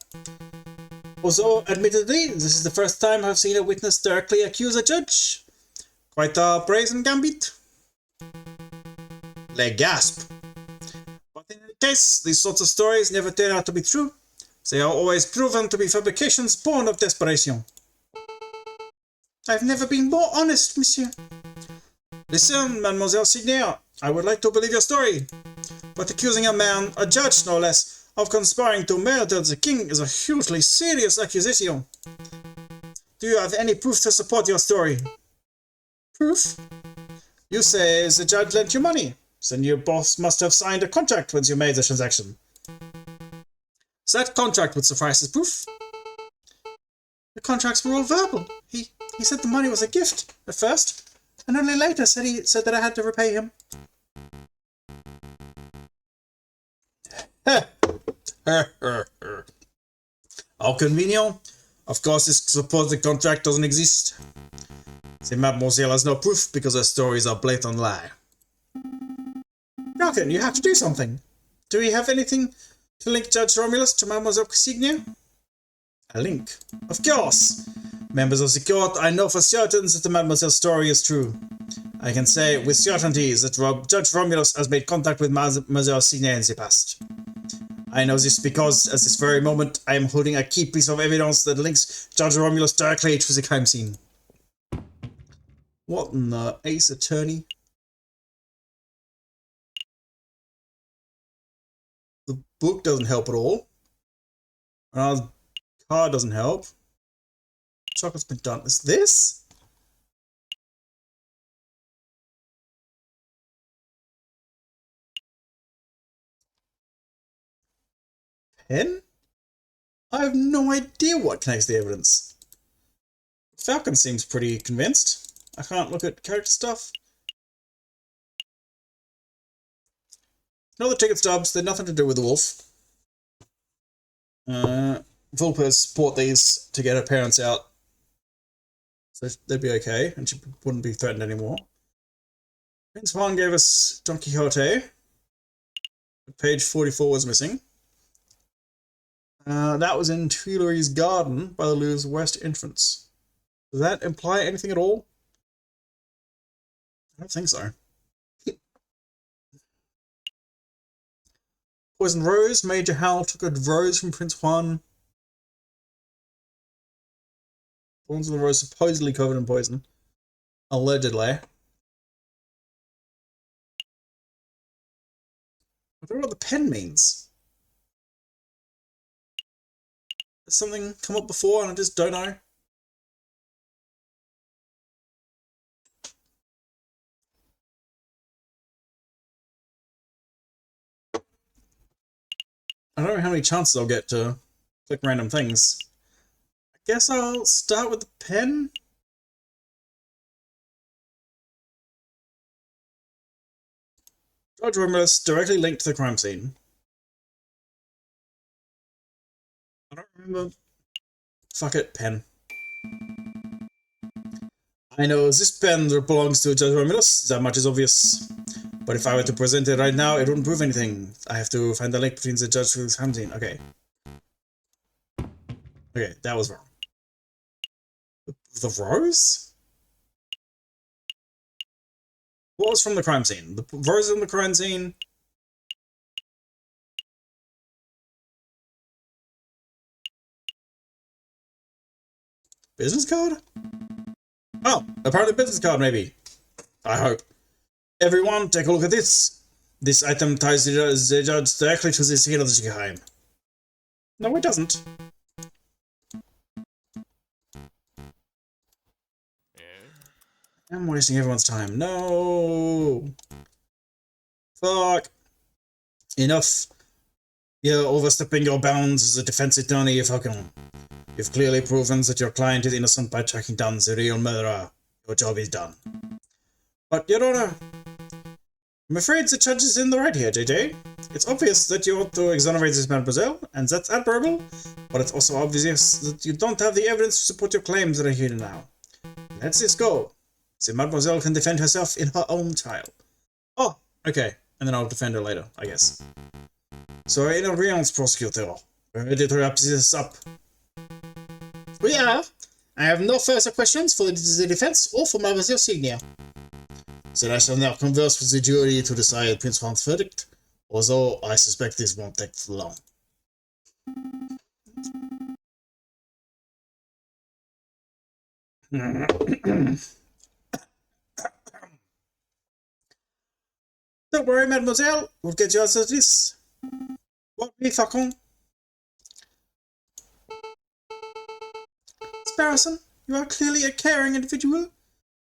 Although, admittedly, this is the first time I've seen a witness directly accuse a judge. Quite a brazen gambit. They gasp. But in any case, these sorts of stories never turn out to be true. They are always proven to be fabrications born of desperation. I've never been more honest, monsieur. Listen, Mademoiselle Signier, I would like to believe your story. But accusing a man, a judge no less, of conspiring to murder the king is a hugely serious accusation. Do you have any proof to support your story? Proof? You say the judge lent you money. Then your boss must have signed a contract when you made the transaction. That contract would suffice as proof. The contracts were all verbal. He said the money was a gift at first, and only later said that I had to repay him. How convenient. Of course, this supposed contract doesn't exist. The mademoiselle has no proof because her stories are blatant lie. Malkin, you have to do something. Do we have anything to link Judge Romulus to Mademoiselle Signier? A link? Of course! Members of the court, I know for certain that the Mademoiselle's story is true. I can say with certainty that Judge Romulus has made contact with Mademoiselle Signier in the past. I know this because, at this very moment, I am holding a key piece of evidence that links Judge Romulus directly to the crime scene. What in the ace attorney? The book doesn't help at all. The card doesn't help. Chocolate's been done. Is this? Pen? I have no idea what connects the evidence. Falcon seems pretty convinced. I can't look at character stuff. No, the ticket stubs, they're nothing to do with the wolf. Vulpes bought these to get her parents out. So they'd be okay, and she wouldn't be threatened anymore. Prince Juan gave us Don Quixote. Page 44 was missing. That was in Tuileries Garden by the Louvre's west entrance. Does that imply anything at all? I don't think so. Poison Rose. Major Hal took a rose from Prince Juan. Thorns of the rose supposedly covered in poison. Allegedly. I don't know what the pen means. Has something come up before and I just don't know? I don't know how many chances I'll get to click random things. I guess I'll start with the pen? Judge Romulus directly linked to the crime scene. I don't remember. Fuck it, pen. I know this pen belongs to Judge Romulus, that much is obvious. But if I were to present it right now, it wouldn't prove anything. I have to find the link between the judge and the crime scene. Okay. Okay, that was wrong. The rose? What was from the crime scene? The rose in the crime scene? Business card? Oh, apparently business card maybe. I hope. Everyone, take a look at this. This item ties the judge directly to the scene of the crime. No, it doesn't. I'm wasting everyone's time. No! Fuck! Enough! You're overstepping your bounds as a defense attorney, Falcon. You've clearly proven that your client is innocent by tracking down the real murderer. Your job is done. But, Your Honor, I'm afraid the judge is in the right here, JJ. It's obvious that you want to exonerate this mademoiselle, and that's admirable, but it's also obvious that you don't have the evidence to support your claims right here and now. Let's just go. The mademoiselle can defend herself in her own trial. Oh, okay. And then I'll defend her later, I guess. So, in agreement, prosecutor. We're ready to wrap this up. We are. I have no further questions for the defense or for Mademoiselle Signia. So I shall now converse with the jury to decide Prince Juan's verdict, although I suspect this won't take long. Don't worry, mademoiselle. We'll get you out of this. What we Falcon? Sparrowson, you are clearly a caring individual,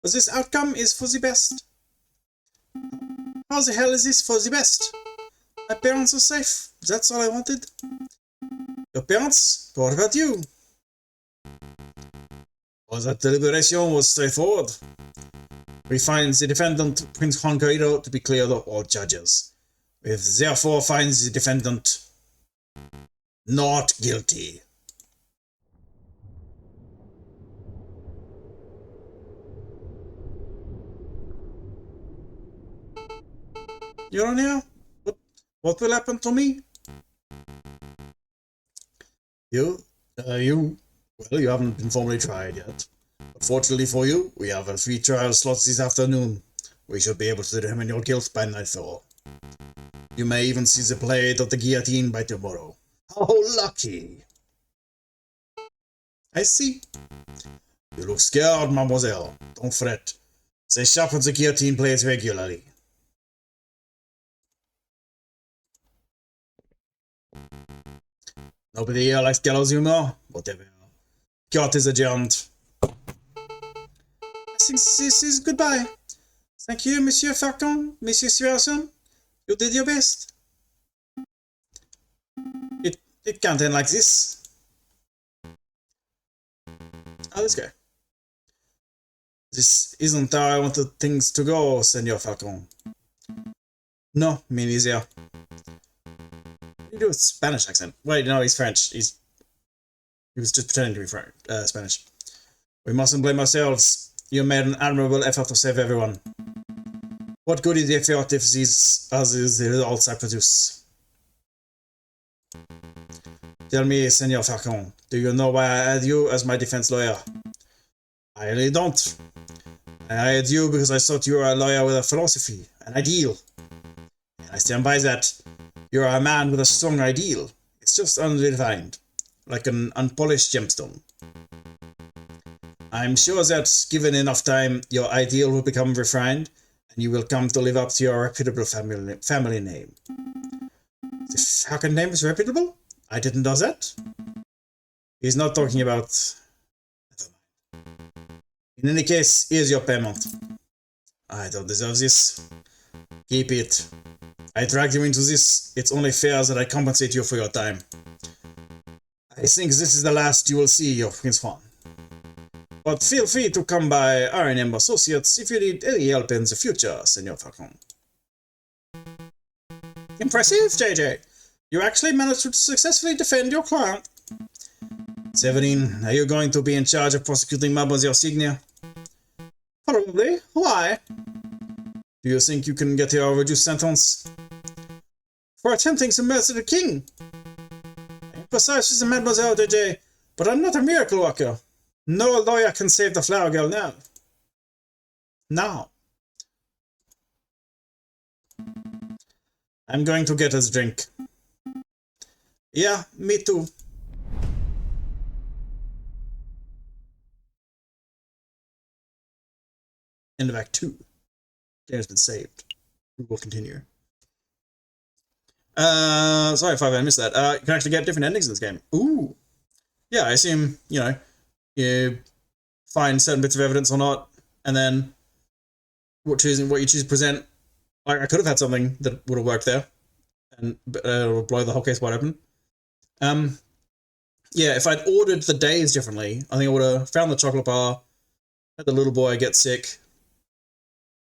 but this outcome is for the best. How the hell is this for the best? My parents are safe. That's all I wanted. Your parents? But what about you? Well, that deliberation was straightforward. We find the defendant, Prince Juan Corrido, to be cleared of all charges. We therefore find the defendant not guilty. Your Honor, what will happen to me? You haven't been formally tried yet. But fortunately for you, we have a 3 trial slots this afternoon. We should be able to determine your guilt by nightfall. You may even see the blade of the guillotine by tomorrow. How lucky! I see. You look scared, mademoiselle. Don't fret. They sharpen the guillotine blades regularly. Nobody here likes gallows humor? Whatever. Court is adjourned. I think this is goodbye. Thank you, Monsieur Falcon, Monsieur Sparrowson. You did your best. It can't end like this. Oh, let's go. This isn't how I wanted things to go, Senor Falcon. No, me neither. You do a Spanish accent. Wait, no, he's French. He was just pretending to be Spanish. We mustn't blame ourselves. You made an admirable effort to save everyone. What good is the effort if these are the results I produce? Tell me, Senor Falcon, do you know why I hired you as my defense lawyer? I really don't. I hired you because I thought you were a lawyer with a philosophy, an ideal. And I stand by that. You're a man with a strong ideal. It's just undefined, like an unpolished gemstone. I'm sure that, given enough time, your ideal will become refined, and you will come to live up to your reputable family name. Falcon name is reputable? I didn't know that. He's not talking about... In any case, here's your payment. I don't deserve this. Keep it. I dragged you into this. It's only fair that I compensate you for your time. I think this is the last you will see of Prince Juan. But feel free to come by R&M Associates if you need any help in the future, Senor Falcon. Impressive, JJ. You actually managed to successfully defend your client. Severin, are you going to be in charge of prosecuting Mademoiselle Signia? Probably. Why? Do you think you can get your reduced sentence? For attempting to murder the king. I emphasize she's a Mademoiselle JJ, but I'm not a miracle worker. No lawyer can save the flower girl now. Now. I'm going to get us a drink. Yeah, me too. End of Act 2. Game has been saved. We will continue. Sorry if I missed that. You can actually get different endings in this game. Ooh. Yeah, I assume, you know, you find certain bits of evidence or not, and then what you choose to present. I could have had something that would have worked there, and would blow the whole case wide open. Yeah, if I'd ordered the days differently, I think I would have found the chocolate bar, had the little boy get sick,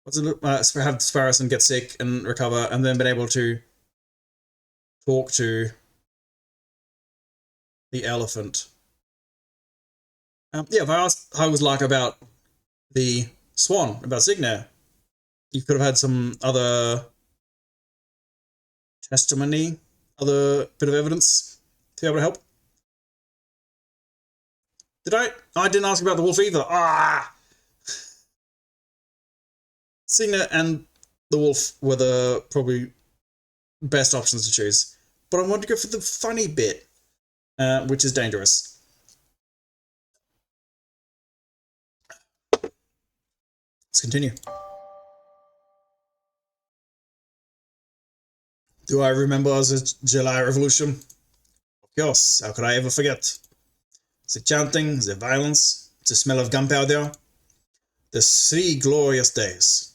have Sparrowson get sick and recover, and then been able to talk to the elephant. Yeah, if I asked how it was like about the swan, about Signia, you could have had some other testimony, other bit of evidence to be able to help. Did I? I didn't ask about the wolf either. Ah! Signia and the wolf were the probably best options to choose. But I wanted to go for the funny bit, which is dangerous. Let's continue. Do I remember the July Revolution? Of course, how could I ever forget? The chanting, the violence, the smell of gunpowder, the 3 glorious days.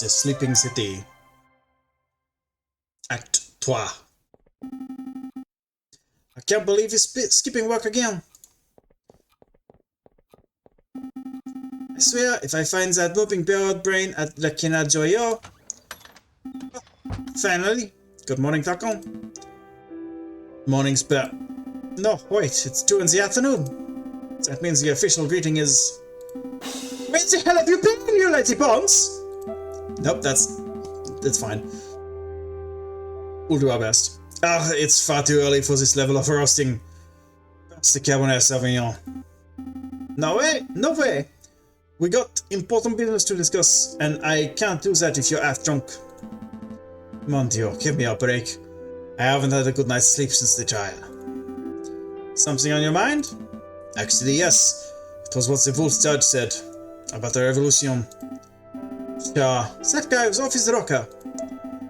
The Sleeping City. Act 3. I can't believe he's skipping work again. I swear, if I find that whooping bird brain at the Kina Joyo... Finally. Good morning, Falcon. Morning, Spur. No, wait, it's 2 in the afternoon. That means the official greeting is... Where the hell have you been, you lazy bones? Nope, that's fine. We'll do our best. Ah, it's far too early for this level of roasting. That's the Cabernet Sauvignon. No way, no way. We got important business to discuss, and I can't do that if you're half drunk. Mon Dieu, give me a break. I haven't had a good night's sleep since the trial. Something on your mind? Actually, yes. It was what the Wolf judge said about the revolution. Sure, that guy was off his rocker.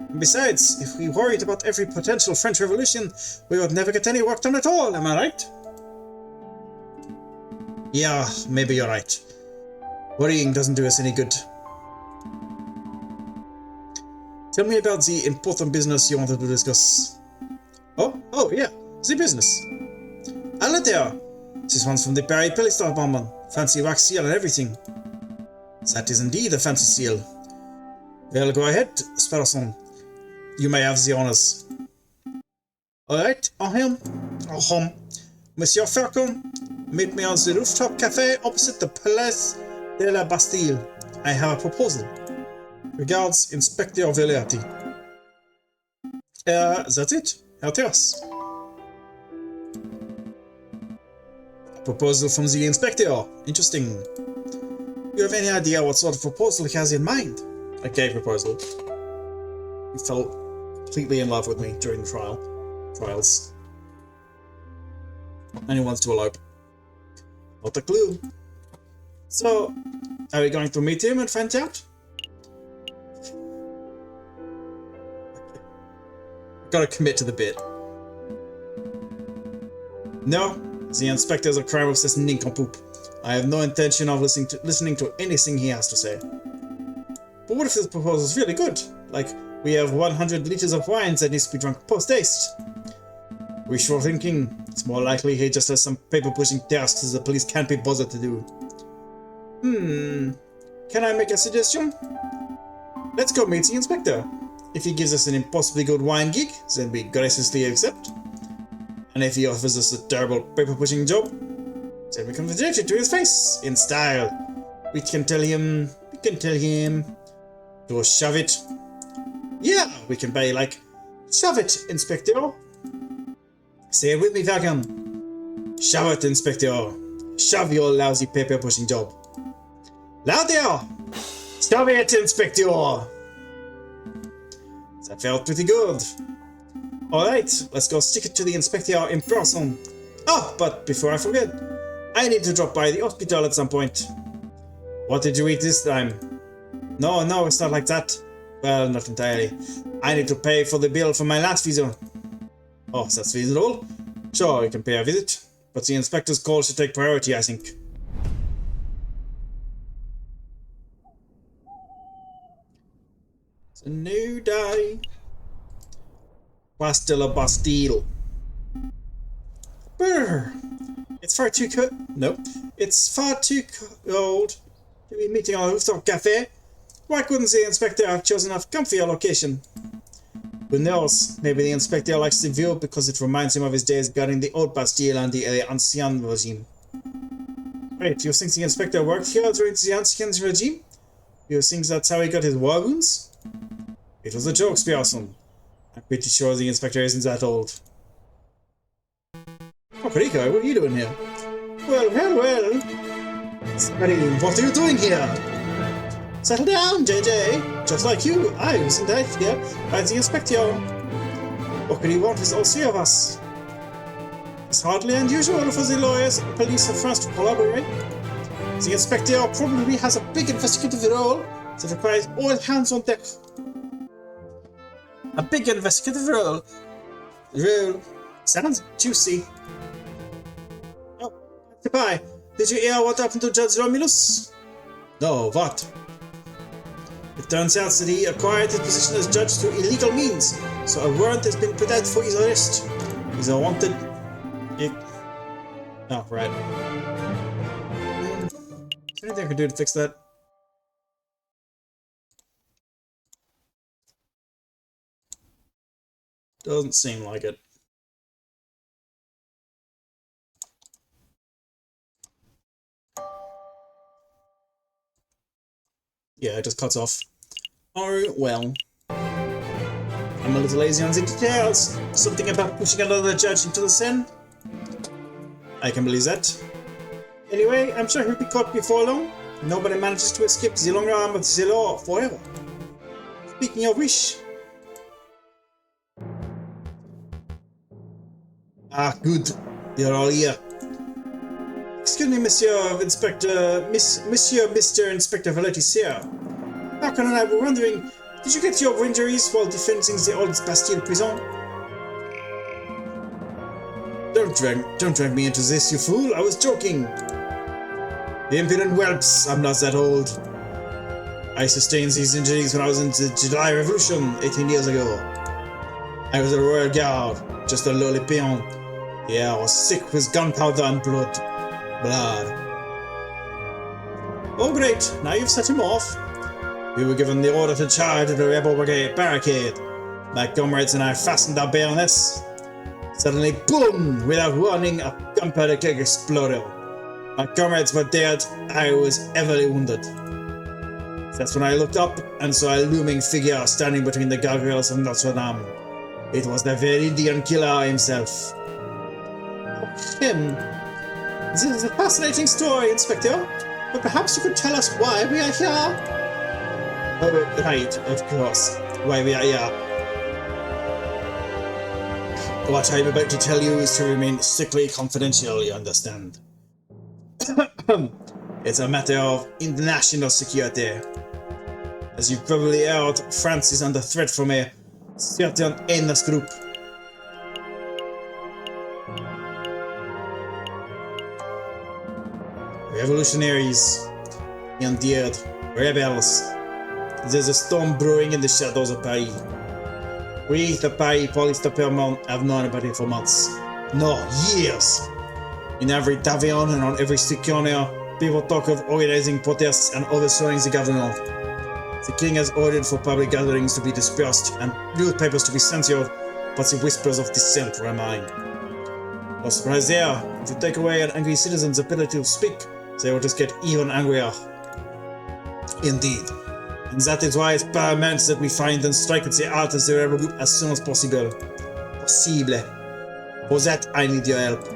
And besides, if we worried about every potential French Revolution, we would never get any work done at all, am I right? Yeah, maybe you're right. Worrying doesn't do us any good. Tell me about the important business you wanted to discuss. Oh yeah, the business. Hello there. This one's from the Paris Police Department. Fancy wax seal and everything. That is indeed a fancy seal. Well, go ahead, Sparrowson. You may have the honors. Alright, Monsieur Falcon, meet me on the rooftop cafe opposite the Place de la Bastille. I have a proposal. Regards, Inspector Veliati. That's it. How tell us. Proposal from the Inspector. Interesting. You have any idea what sort of proposal he has in mind? A gay proposal. He fell completely in love with me during the trials. And he wants to elope. Not a clue. So, are we going to meet him and find out? Gotta commit to the bit. No, the inspector's a crime-obsessed nincompoop. I have no intention of listening to anything he has to say. But what if this proposal is really good? Like, we have 100 liters of wine that needs to be drunk post-haste. Wishful thinking. It's more likely he just has some paper-pushing tasks the police can't be bothered to do. Can I make a suggestion? Let's go meet the inspector. If he gives us an impossibly good wine gig, then we graciously accept. And if he offers us a terrible paper-pushing job, then we can reject it to his face, in style. We can tell him to shove it. Yeah, we can be like, shove it, Inspector. Say it with me, Falcon. Shove it, Inspector. Shove your lousy paper-pushing job. Louder! Shove it, Inspector! That felt pretty good. Alright, let's go stick it to the Inspector in person. Oh, but before I forget, I need to drop by the hospital at some point. What did you eat this time? No, it's not like that. Well, not entirely. I need to pay for the bill for my last visit. Oh, that's reasonable. Sure, you can pay a visit, but the inspector's call should take priority, I think. It's a new day. Place de la Bastille. Brr. It's far too cold to be meeting on a rooftop cafe. Why couldn't the inspector have chosen a comfier location? Who knows? Maybe the inspector likes the view because it reminds him of his days guarding the old Bastille and the Ancien regime. Wait, you think the inspector worked here during the Ancien regime? You think that's how he got his war wounds? It was a joke, Spearson. I'm pretty sure the inspector isn't that old. Oh, Perico, what are you doing here? Well. Somebody, what are you doing here? Settle down, JJ. Just like you, I was indicted here by the inspector. What could he want with all three of us? It's hardly unusual for the lawyers and police and France to collaborate. The inspector probably has a big investigative role that requires all hands on deck. A big investigative role. Sounds juicy. Oh, goodbye. Did you hear what happened to Judge Romulus? No, what? It turns out that he acquired his position as judge through illegal means, so a warrant has been put out for his arrest. He's a wanted... Oh, right. Is there anything I can do to fix that? Doesn't seem like it. Yeah, it just cuts off. Oh, well. I'm a little lazy on the details. Something about pushing another judge into the Seine. I can believe that. Anyway, I'm sure he'll be caught before long. Nobody manages to escape the long arm of the law forever. Speaking of which... Ah, good. You're all here. Excuse me, Mr. Inspector Valetti, sir. Falcon and I were wondering, did you get your injuries while defending the old Bastille prison? Don't drag me into this, you fool. I was joking. The impudent whelps. I'm not that old. I sustained these injuries when I was in the July Revolution 18 years ago. I was a Royal Guard, just a lowly peon. Yeah, I was sick with gunpowder and blood. Oh great, now you've set him off. We were given the order to charge at the rebel barricade. My comrades and I fastened our bayonets. Suddenly, boom! Without warning, a gunpowder keg exploded. My comrades were dead, I was heavily wounded. That's when I looked up and saw a looming figure standing between the gargoyles of Notre Dame. It was the very Indian killer himself. Him. This is a fascinating story, Inspector, but perhaps you could tell us why we are here? Oh, right, of course. Why we are here. What I'm about to tell you is to remain strictly confidential, you understand? It's a matter of international security. As you've probably heard, France is under threat from a certain heinous group. Revolutionaries, indeed, rebels. There's a storm brewing in the shadows of Paris. We, the Paris police department, have known about it for months. No, years. In every tavern and on every street corner, people talk of organizing protests and overthrowing the government. The king has ordered for public gatherings to be dispersed and newspapers to be censored, but the whispers of dissent remain. No surprise there, if you take away an angry citizen's ability to speak, they will just get even angrier. Indeed. And that is why it's paramount that we find and strike at the heart of the rebel group as soon as possible. For that, I need your help.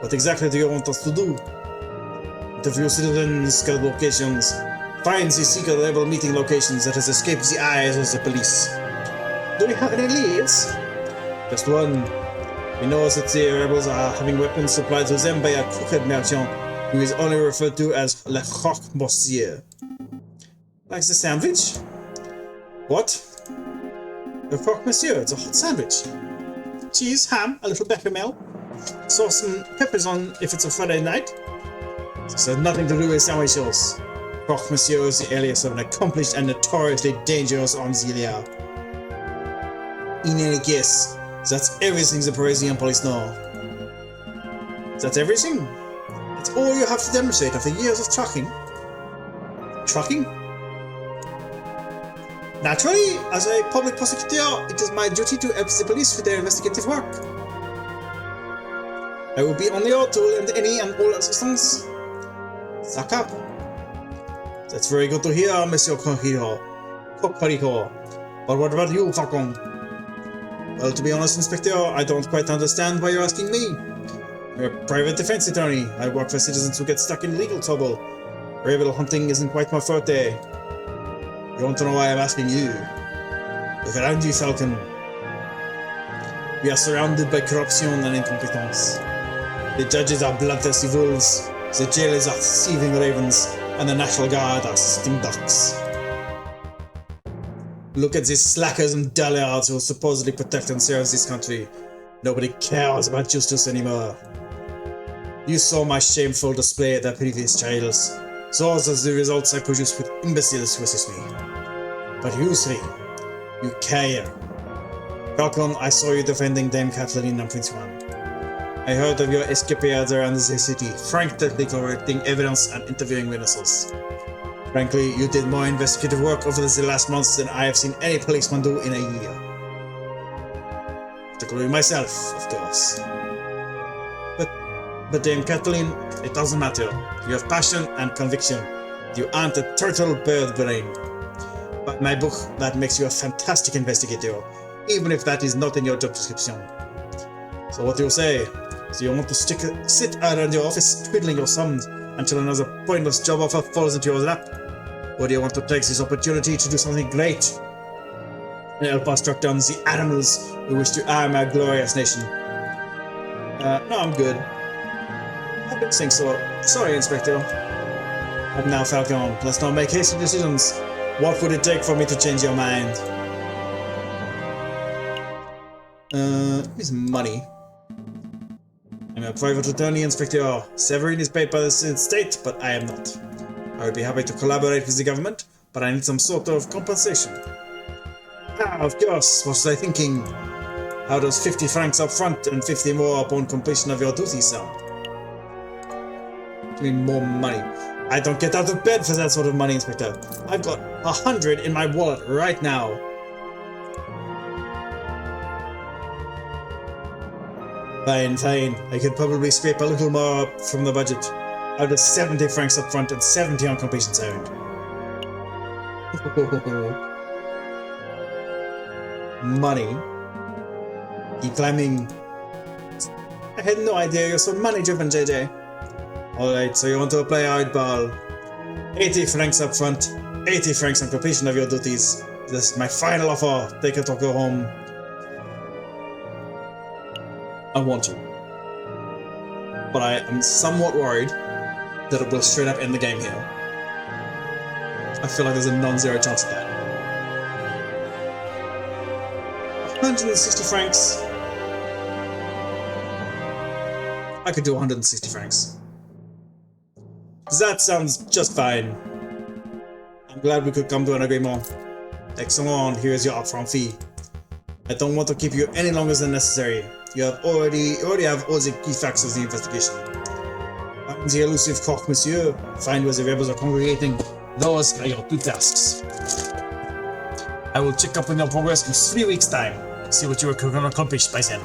What exactly do you want us to do? Interview citizens, scout locations, find the secret rebel meeting locations that has escaped the eyes of the police. Do we have any leads? Just one. We know that the rebels are having weapons supplied to them by a crooked merchant who is only referred to as Le Croque Monsieur. Like the sandwich? What? Le Croque Monsieur, it's a hot sandwich. Cheese, ham, a little bechamel, sauce and peppers on if it's a Friday night. This has nothing to do with sandwiches. Croque Monsieur is the alias of an accomplished and notoriously dangerous auxiliary. In any case, that's everything the Parisian police know. That's everything? It's all you have to demonstrate after years of tracking. Tracking? Naturally, as a public prosecutor, it is my duty to help the police with their investigative work. I will be on your to lend any and all assistance. Suck up. That's very good to hear, Monsieur Corrijo. But what about you, Falcon? Well, to be honest, Inspector, I don't quite understand why you're asking me. I'm a private defense attorney. I work for citizens who get stuck in legal trouble. Rebel hunting isn't quite my forte. You want to know why I'm asking you? Look around you, Falcon. We are surrounded by corruption and incompetence. The judges are bloodthirsty wolves, the jailers are thieving ravens, and the National Guard are sitting ducks. Look at these slackers and dullards who supposedly protect and serve this country. Nobody cares about justice anymore. You saw my shameful display at the previous trials. Those are the results I produce with imbeciles who assist me. But you three, you care. Falcon, I saw you defending Dame Kathleen and Prince Juan. I heard of your escapades around the city, frankly collecting evidence and interviewing witnesses. Frankly, you did more investigative work over the last months than I have seen any policeman do in a year. Particularly myself, of course. But Dame Kathleen, it doesn't matter. You have passion and conviction. You aren't a turtle bird brain. But my book, that makes you a fantastic investigator, even if that is not in your job description. So what do you say? Do you want to sit around your office twiddling your thumbs until another pointless job offer falls into your lap? Or do you want to take this opportunity to do something great and help us track down the animals who wish to harm our glorious nation? No, I'm good. I don't think so. Sorry, Inspector. But now, Falcon, let's not make hasty decisions. What would it take for me to change your mind? Here's money. I'm a private attorney, Inspector. Severin is paid by the state, but I am not. I would be happy to collaborate with the government, but I need some sort of compensation. Ah, of course, what was I thinking? How does 50 francs up front and 50 more upon completion of your duty sound? Give me more money. I don't get out of bed for that sort of money, Inspector. I've got 100 in my wallet right now. Fine, fine. I could probably scrape a little more up from the budget. Out of 70 francs up front and 70 on completion sound. Money. Keep climbing. I had no idea you're so money driven, JJ. Alright, so you want to apply oddball. 80 francs up front, 80 francs on completion of your duties. This is my final offer. Take it or go home. I want to. But I am somewhat worried that it will straight up end the game here. I feel like there's a non-zero chance of that. 160 francs. I could do 160 francs. That sounds just fine. I'm glad we could come to an agreement. Excellent, here is your upfront fee. I don't want to keep you any longer than necessary. You already have all the key facts of the investigation. Find the elusive cock, monsieur. Find where the rebels are congregating. Those are your 2 tasks. I will check up on your progress in 3 weeks' time. See what you are going to accomplish by then.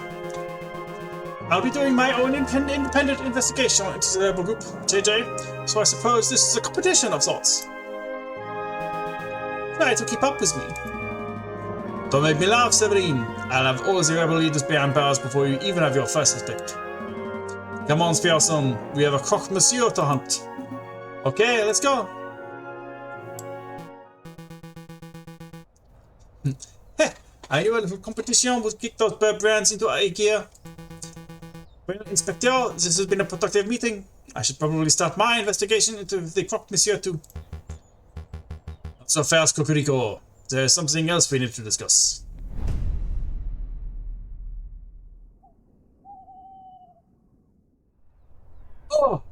I'll be doing my own independent investigation into the rebel group, JJ, so I suppose this is a competition of sorts. Try to keep up with me. Don't make me laugh, Severine. I'll have all the rebel leaders behind bars before you even have your first suspect. Come on, Spearson, we have a croque monsieur to hunt. Okay, let's go. Heh, I knew a little competition would kick those bird brands into high gear. Well, Inspector, this has been a productive meeting. I should probably start my investigation into the croque monsieur too. Not so fast, Cocorico. There's something else we need to discuss. Oh!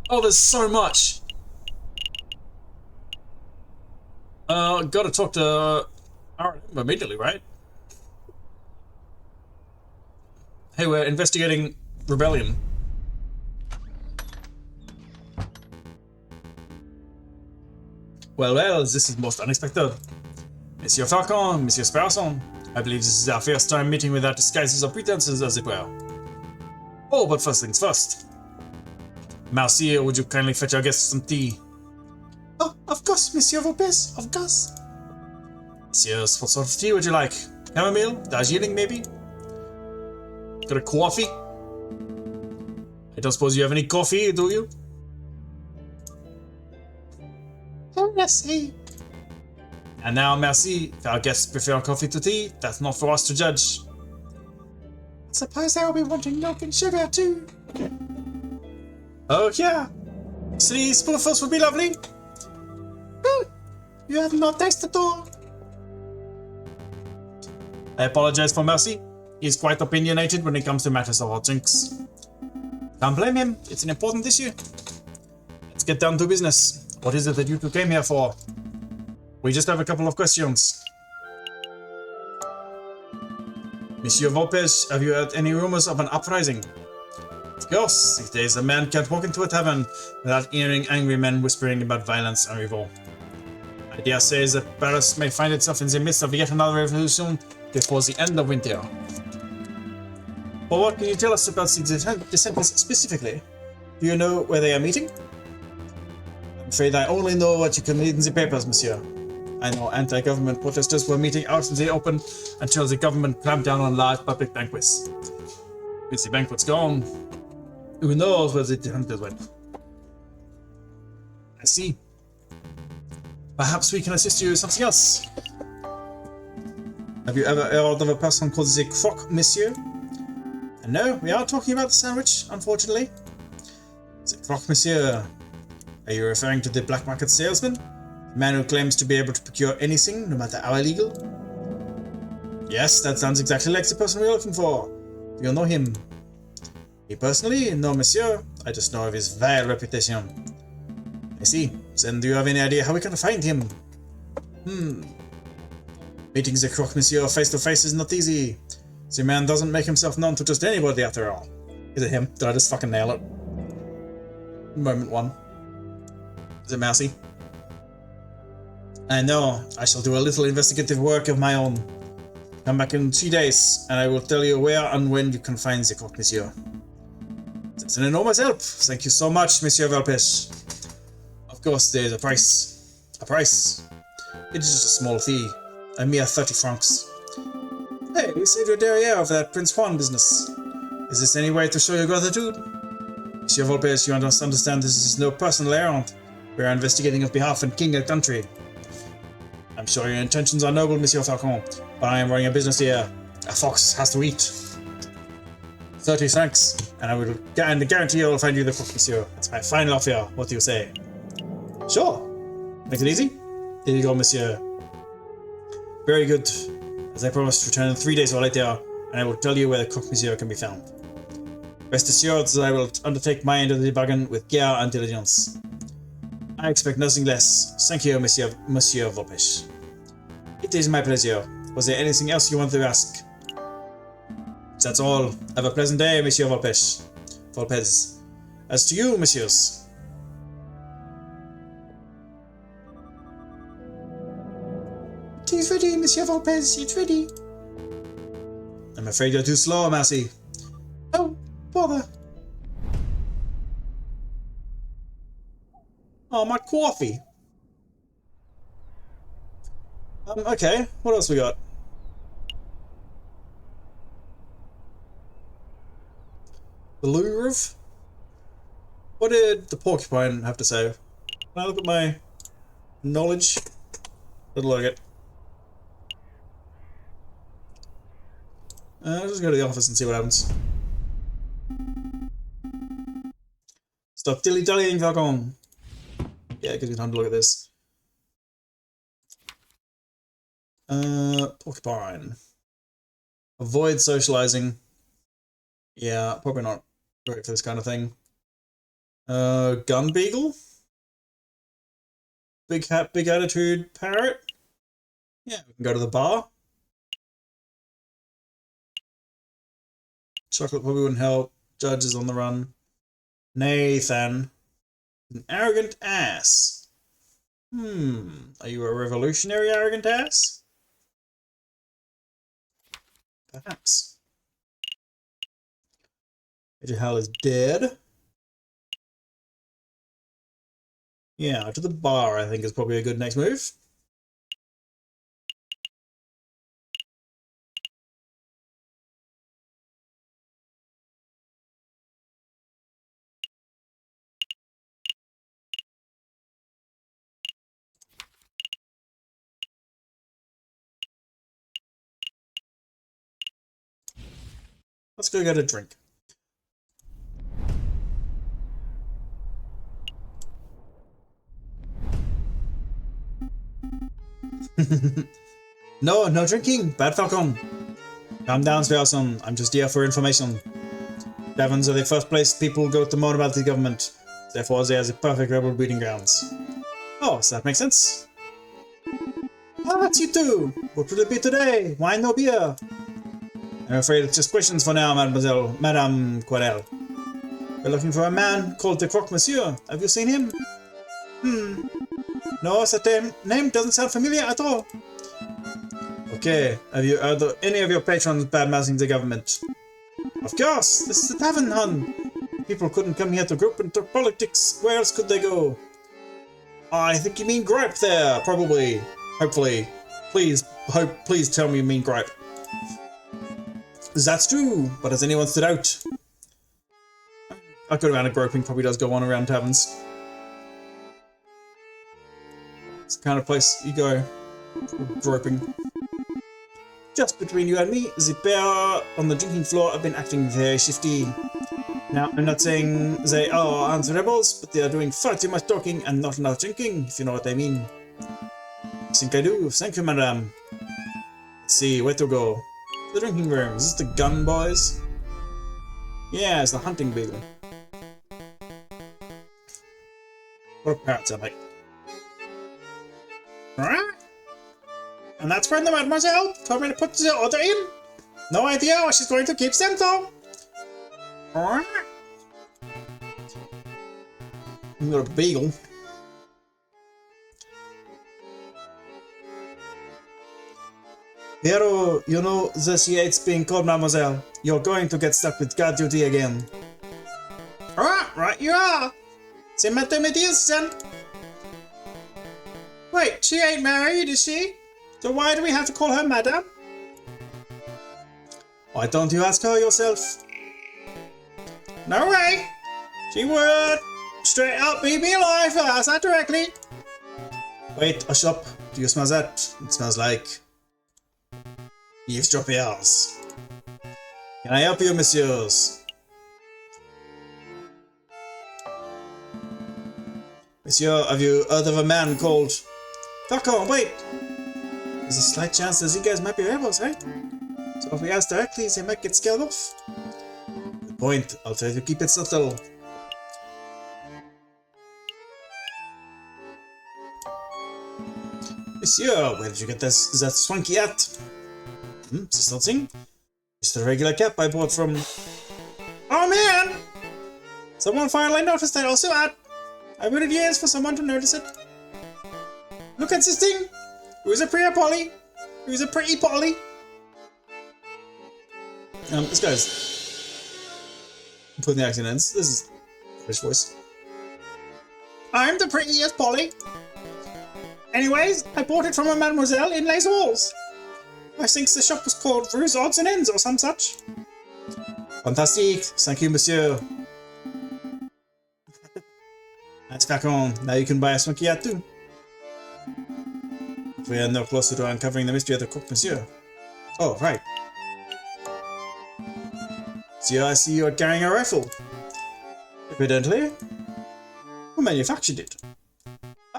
Oh, there's so much! Gotta talk to RM immediately, right? Hey, we're investigating rebellion. Well, this is most unexpected. Monsieur Falcon, Monsieur Sparson, I believe this is our first time meeting without disguises or pretenses, as it were. Oh, but first things first. Marcia, would you kindly fetch our guests some tea? Oh, of course, Monsieur Lopez, of course. Messieurs, what sort of tea would you like? Chamomile? Darjeeling, maybe? Got a coffee? I don't suppose you have any coffee, do you? Merci. And now, merci. If our guests prefer coffee to tea, that's not for us to judge. Suppose they will be wanting milk and sugar too. Oh yeah. 3 spoonfuls would be lovely. You have no taste at all. I apologize for Mercy. He is quite opinionated when it comes to matters of hot drinks. Can't blame him. It's an important issue. Let's get down to business. What is it that you two came here for? We just have a couple of questions. Monsieur Lopez, have you heard any rumors of an uprising? Of course, these days a man can't walk into a tavern without hearing angry men whispering about violence and revolt. I dare say that Paris may find itself in the midst of yet another revolution before the end of winter. But what can you tell us about the dissenters specifically? Do you know where they are meeting? I'm afraid I only know what you can read in the papers, monsieur. I know anti-government protesters were meeting out in the open until the government clamped down on large public banquets. With the banquets gone, who knows where the dissenters went? I see. Perhaps we can assist you with something else. Have you ever heard of a person called the Croque Monsieur? And no, we are talking about the sandwich, unfortunately. The Croque Monsieur. Are you referring to the black market salesman? The man who claims to be able to procure anything, no matter how illegal? Yes, that sounds exactly like the person we're looking for. Do you know him? Me personally? No, monsieur. I just know of his vile reputation. I see. Then do you have any idea how we can find him? Meeting the Croque Monsieur face to face is not easy. The man doesn't make himself known to just anybody after all. Is it him? Did I just fucking nail it? Moment 1. Is it Marcy? I know. I shall do a little investigative work of my own. Come back in 3 days, and I will tell you where and when you can find the cock, monsieur. That's an enormous help. Thank you so much, Monsieur Valpes. Of course, there's a price. A price. It is just a small fee. A mere 30 francs. Hey, we saved your derriere of that Prince Juan business. Is this any way to show your gratitude? Monsieur Valpes, you must understand this is no personal errand. We are investigating on behalf of king and country. I'm sure your intentions are noble, Monsieur Falcon, but I am running a business here. A fox has to eat. 30 francs, and I will guarantee I will find you the cook, monsieur. That's my final offer. What do you say? Sure. Makes it easy. Here you go, monsieur. Very good. As I promised, return in 3 days or later, and I will tell you where the cook, monsieur, can be found. Rest assured that I will undertake my end of the bargain with care and diligence. I expect nothing less. Thank you, Monsieur Valpes. It is my pleasure. Was there anything else you want to ask? That's all. Have a pleasant day, Monsieur Valpes. As to you, messieurs. It is ready, Monsieur Valpes. It's ready. I'm afraid you're too slow, Massey. Oh, bother. Oh, my coffee. Okay. What else we got? The Louvre? What did the porcupine have to say? Can I look at my knowledge? Let's look at it. I'll just go to the office and see what happens. Stop dilly-dallying, Falcon. Yeah, it gives me time to look at this. Porcupine. Avoid socializing. Yeah, probably not great for this kind of thing. Gun beagle? Big hat, big attitude, parrot? Yeah, we can go to the bar. Chocolate probably wouldn't help. Judge is on the run. Nathan. An arrogant ass. Are you a revolutionary arrogant ass? Perhaps. Major Hal is dead. Yeah, to the bar I think is probably a good next move. Let's go get a drink. No drinking. Bad Falcon. Calm down, Sparson. I'm just here for information. Taverns are the first place people go to moan about the government. Therefore, they are the perfect rebel breeding grounds. Oh, does that make sense? Ah, it's you two. What will it be today? Wine or beer? I'm afraid it's just questions for now, Madame Quadel. We're looking for a man called the Croque Monsieur. Have you seen him? No, that name doesn't sound familiar at all. Okay, have you heard of any of your patrons bad-mouthing the government? Of course, this is the tavern, hun. People couldn't come here to group and talk politics. Where else could they go? I think you mean gripe there, probably. Hopefully. Please tell me you mean gripe. That's true, but has anyone stood out? A good amount of groping probably does go on around taverns. It's the kind of place you go groping. Just between you and me, the pair on the drinking floor have been acting very shifty. Now, I'm not saying they are answerables, but they are doing far too much talking and not enough drinking, if you know what I mean. I think I do. Thank you, madame. Let's see, where to go? The drinking room. Is this the gun boys? Yeah, it's the hunting beagle. What do parrots sound like? And that's when the mademoiselle told me to put the order in. No idea how she's going to keep them though. You got a beagle. Piero, you know that she hates being called mademoiselle. You're going to get stuck with guard duty again. Right you are. C'est matin it is, then. Wait, she ain't married, is she? So why do we have to call her madame? Why don't you ask her yourself? No way! She would straight up beat me alive if I asked that directly. Wait, hush up. Do you smell that? It smells like eavesdroppers. Can I help you, messieurs? Monsieur, have you heard of a man called... Fuck on, wait! There's a slight chance that these guys might be rebels, right? So if we ask directly, they might get scared off. Good point. I'll try to keep it subtle. Monsieur, where did you get that swanky hat? Is this nothing? It's the regular cap I bought from... Oh man! Someone finally noticed that also hat. I waited years for someone to notice it. Look at this thing! It was a pretty Polly. It was a pretty Polly. This guy's putting the accent in. This is British voice. I'm the prettiest Polly. Anyways, I bought it from a mademoiselle in Les Halls. I think the shop was called Ruse Odds and Ends or some such. Fantastique. Thank you, monsieur. That's back on. Now you can buy a swanky hat too. We are now closer to uncovering the mystery of the cook, monsieur. Oh, right. So I see you are carrying a rifle. Evidently. Who manufactured it?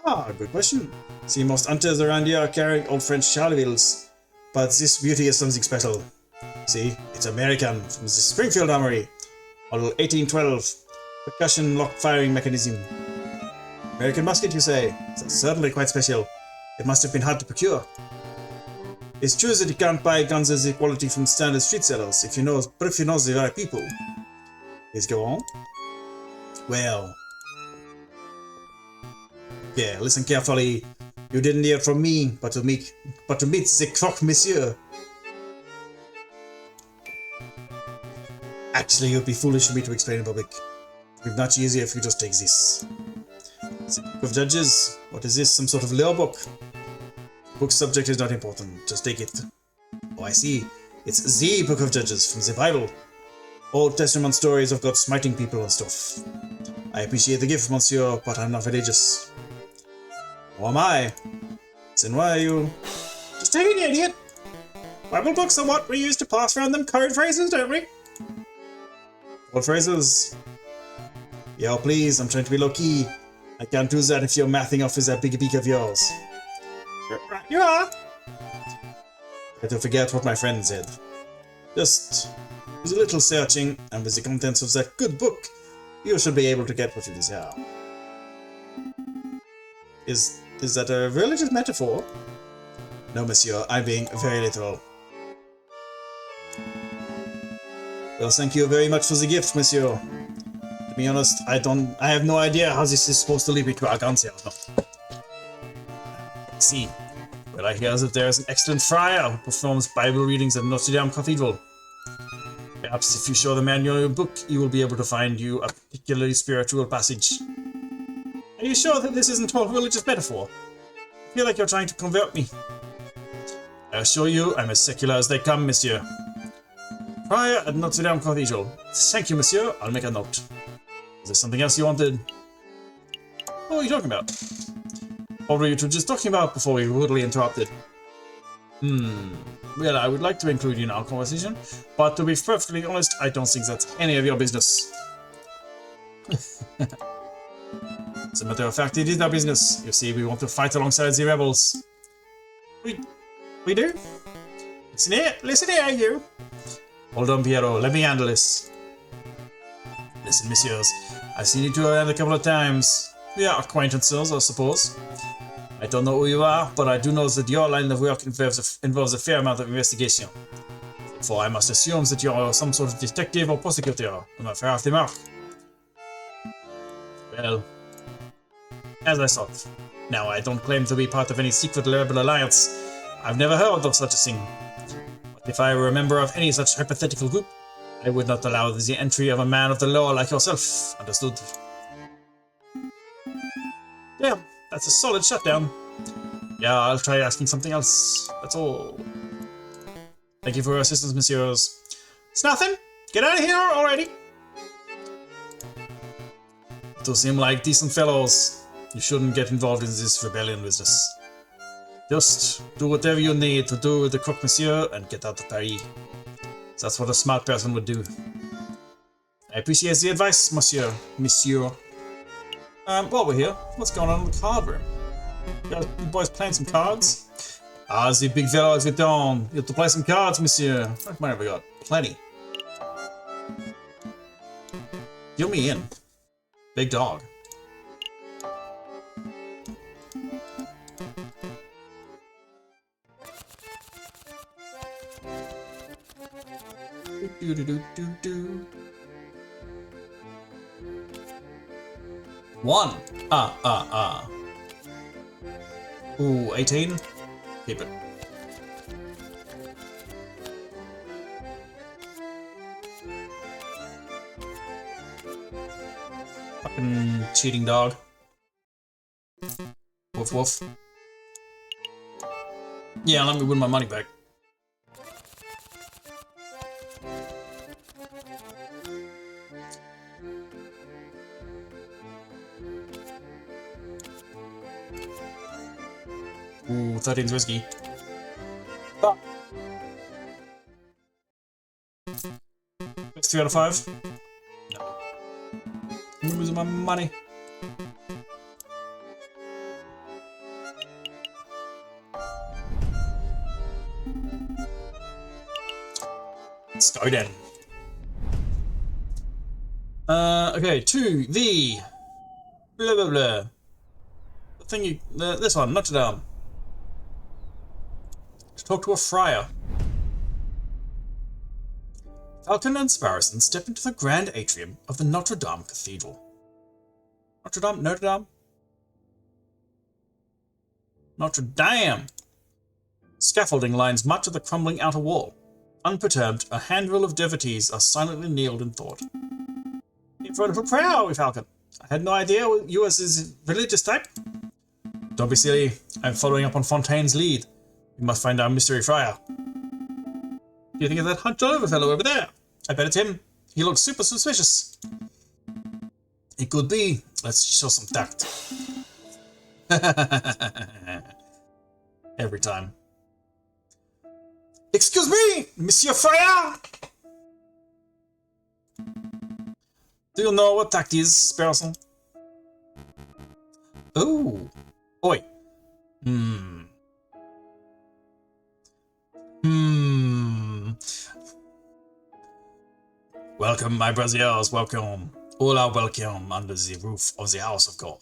Ah, good question. See, most hunters around here are carrying old French Charlevilles, but this beauty is something special. See, it's American, from the Springfield Armory, model 1812, percussion lock firing mechanism. American musket, you say? That's certainly quite special. It must have been hard to procure. It's true that you can't buy guns of the quality from standard street sellers, but if you know the right people. Please go on. Well... Yeah, listen carefully. You didn't hear from me, but to meet the croque monsieur. Actually, it would be foolish for me to explain in public. It would be much easier if you just take this. The Book of Judges? What is this? Some sort of law book? The book's subject is not important. Just take it. Oh, I see. It's the Book of Judges from the Bible. Old Testament stories of God smiting people and stuff. I appreciate the gift, monsieur, but I'm not religious. Or am I? Then why are you... Just take it, you idiot! Bible books are what we use to pass around them code phrases, don't we? Code phrases? Yeah, please, I'm trying to be low-key. I can't do that if you're mathing off with that big beak of yours. Right, you are! Try to forget what my friend said. Just with a little searching, and with the contents of that good book, you should be able to get what you desire. Is that a religious metaphor? No, monsieur, I'm being very literal. Well, thank you very much for the gift, monsieur. To be honest, I have no idea how this is supposed to lead me to our guns here. See, well, I hear that there is an excellent friar who performs Bible readings at Deuxième Cathedral. Perhaps if you show the man your book, you will be able to find you a particularly spiritual passage. Are you sure that this isn't a religious metaphor? I feel like you're trying to convert me. I assure you, I'm as secular as they come, monsieur. Friar at Deuxième Cathedral. Thank you, monsieur. I'll make a note. Is there something else you wanted? What were you talking about? What were you two just talking about before we were rudely interrupted? Well, I would like to include you in our conversation, but to be perfectly honest, I don't think that's any of your business. As a matter of fact, it is our business. You see, we want to fight alongside the rebels. We do? Listen here, you. Hold on, Piero, let me handle this. Listen, messieurs, I've seen you two around a couple of times. We are acquaintances, I suppose. I don't know who you are, but I do know that your line of work involves a fair amount of investigation. For I must assume that you are some sort of detective or prosecutor. Am I fair off the mark? Well, as I thought. Now, I don't claim to be part of any secret rebel alliance. I've never heard of such a thing. If I were a member of any such hypothetical group, I would not allow the entry of a man of the law like yourself. Understood? Damn, that's a solid shutdown. Yeah, I'll try asking something else. That's all. Thank you for your assistance, messieurs. It's nothing. Get out of here already. You seem like decent fellows. You shouldn't get involved in this rebellion business. Just do whatever you need to do with the croque monsieur and get out of Paris. That's what a smart person would do. I appreciate the advice, monsieur. While we're here, what's going on in the card room? You boys playing some cards? Ah, the big fellow has returned. You have to play some cards, monsieur. How much money have we got? Plenty. Deal me in. Big dog. One. Ooh, 18. Keep it. Fucking cheating dog. Woof woof. Yeah, let me win my money back. Ooh, 13's risky. Ah. It's 3 out of 5. No. I'm losing my money. Let's go then. Okay, to the blah blah blah. The thing you, this one, Notre Dame. To talk to a friar. Falcon and Sparrowson step into the grand atrium of the Notre Dame Cathedral. Notre Dame? Notre Dame? Notre Dame! Scaffolding lines much of the crumbling outer wall. Unperturbed, a handful of devotees are silently kneeled in thought. In for a little prayer, Falcon. I had no idea you was his religious type. Don't be silly. I'm following up on Fontaine's lead. We must find our mystery friar. Do you think of that hunched over fellow over there? I bet it's him. He looks super suspicious. It could be. Let's show some tact. Every time. Excuse me, Monsieur Friar! Do you know what tact is, Sparrowson? Oh. Oi. Welcome, my brothers, welcome. All are welcome under the roof of the house of God.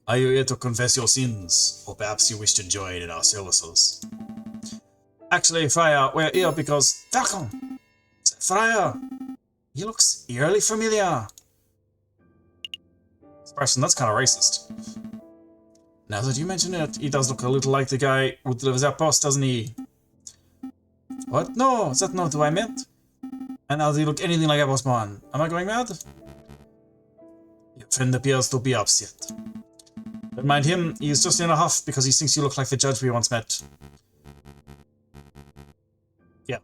Are you here to confess your sins, or perhaps you wish to join in our services? Actually, Friar, we're here because Falcon! Friar! He looks eerily familiar. Person, that's kind of racist. Now that you mention it, he does look a little like the guy who delivers our post, doesn't he? What? No, that's not who I meant. And now they look anything like a postman. Am I going mad? Your friend appears to be upset. But mind him, he is just in a huff because he thinks you look like the judge we once met. Yeah.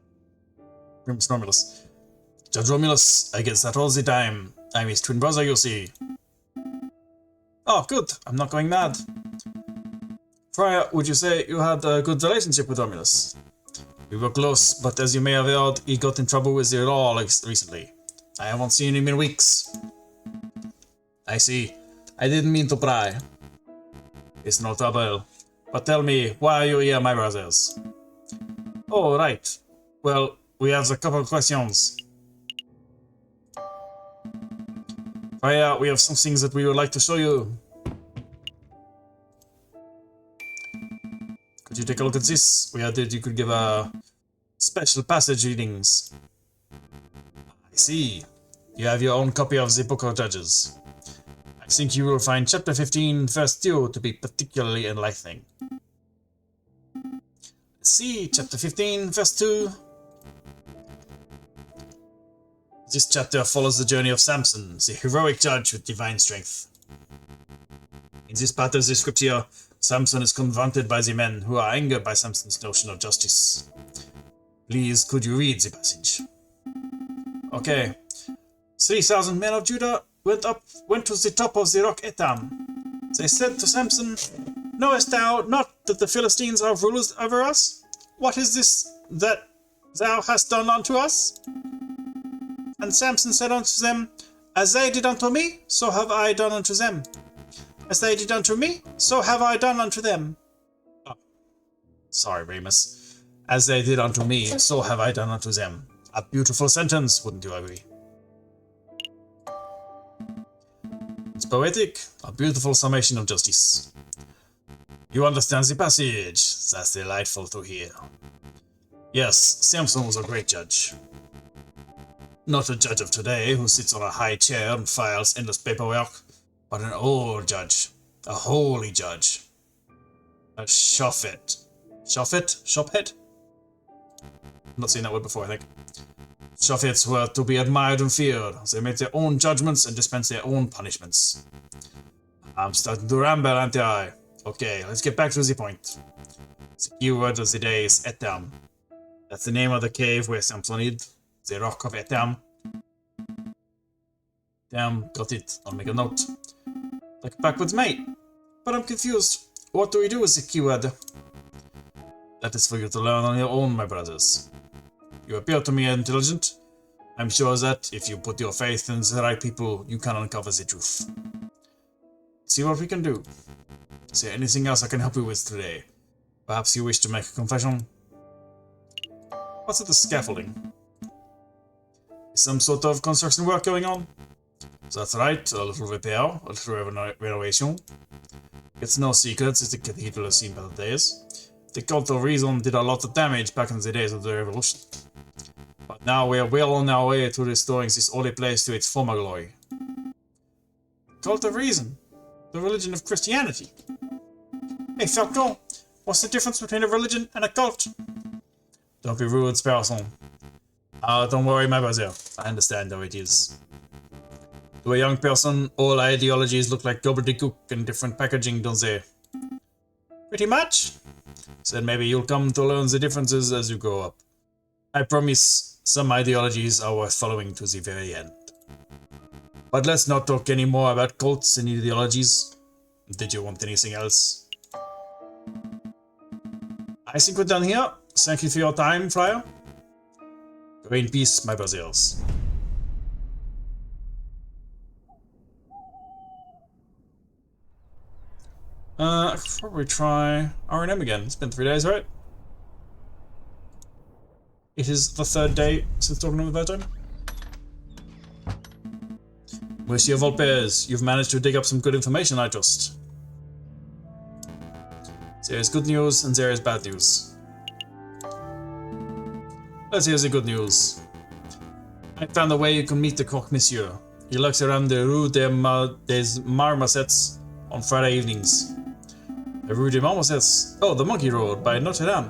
Remus Romulus. Judge Romulus, I guess that all the time. I'm his twin brother, you see. Oh, good. I'm not going mad. Friar, would you say you had a good relationship with Romulus? We were close, but as you may have heard, he got in trouble with the law recently. I haven't seen him in weeks. I see. I didn't mean to pry. It's no trouble. But tell me, why are you here, my brothers? Oh, right. Well, we have a couple of questions. Friar, we have some things that we would like to show you. Could you take a look at this? We heard that you could give a special passage readings. I see. You have your own copy of the Book of Judges. I think you will find chapter 15, verse 2 to be particularly enlightening. Partie, chapter 15, verse 2. This chapter follows the journey of Samson, the heroic judge with divine strength. In this part of the scripture, Samson is confronted by the men who are angered by Samson's notion of justice. Please, could you read the passage? Okay. 3,000 men of Judah went to the top of the rock Etam. They said to Samson, "Knowest thou not that the Philistines are rulers over us? What is this that thou hast done unto us?" And Samson said unto them, "As they did unto me, so have I done unto them. As they did unto me, so have I done unto them." Oh, sorry, Remus. As they did unto me, so have I done unto them. A beautiful sentence, wouldn't you agree? It's poetic, a beautiful summation of justice. You understand the passage. That's delightful to hear. Yes, Samson was a great judge. Not a judge of today who sits on a high chair and files endless paperwork, but an old judge, a holy judge, a shofet. Shophead? I've not seen that word before, I think. Shophets were to be admired and feared. They made their own judgments and dispensed their own punishments. I'm starting to ramble, aren't I? Okay, let's get back to the point. The keyword of the day is Etam. That's the name of the cave where Samson hid, the rock of Etam. Damn, got it. I'll make a note. Like a backwards mate. But I'm confused. What do we do with the keyword? That is for you to learn on your own, my brothers. You appear to me intelligent. I'm sure that if you put your faith in the right people, you can uncover the truth. See what we can do. Is there anything else I can help you with today? Perhaps you wish to make a confession? What's at the scaffolding? Is some sort of construction work going on? That's right, a little repair, a little renovation. It's no secret that the cathedral has seen better days. The cult of reason did a lot of damage back in the days of the revolution. But now we are well on our way to restoring this holy place to its former glory. Cult of reason? The religion of Christianity? Hey Falcon, what's the difference between a religion and a cult? Don't be rude, Sparrowson. Don't worry, my brother. I understand how it is. To a young person, all ideologies look like gobbledygook in different packaging, don't they? Pretty much. So then maybe you'll come to learn the differences as you grow up. I promise, some ideologies are worth following to the very end. But let's not talk any more about cults and ideologies. Did you want anything else? I think we're done here. Thank you for your time, Friar. Go in peace, my brothers. I could probably try R&M again. It's been 3 days, right? It is the 3rd day since talking to him the 3rd time. Monsieur Volpez, you've managed to dig up some good information, I trust. There is good news and there is bad news. Let's hear the good news. I found a way you can meet the Croque Monsieur. He lurks around the Rue des Marmosettes on Friday evenings. The Rue des Marmosettes? Oh, the Monkey Road by Notre Dame.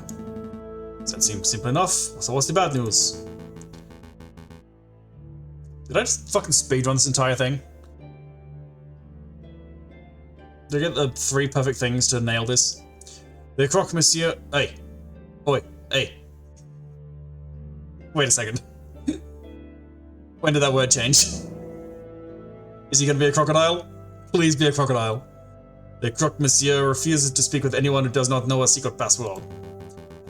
That seems simple enough. So what's the bad news? Did I just fucking speedrun this entire thing? Did I get the 3 perfect things to nail this? The Croque Monsieur... Hey. Oi. Hey. Wait a second. When did that word change? Is he gonna be a crocodile? Please be a crocodile. The Croque Monsieur refuses to speak with anyone who does not know a secret password.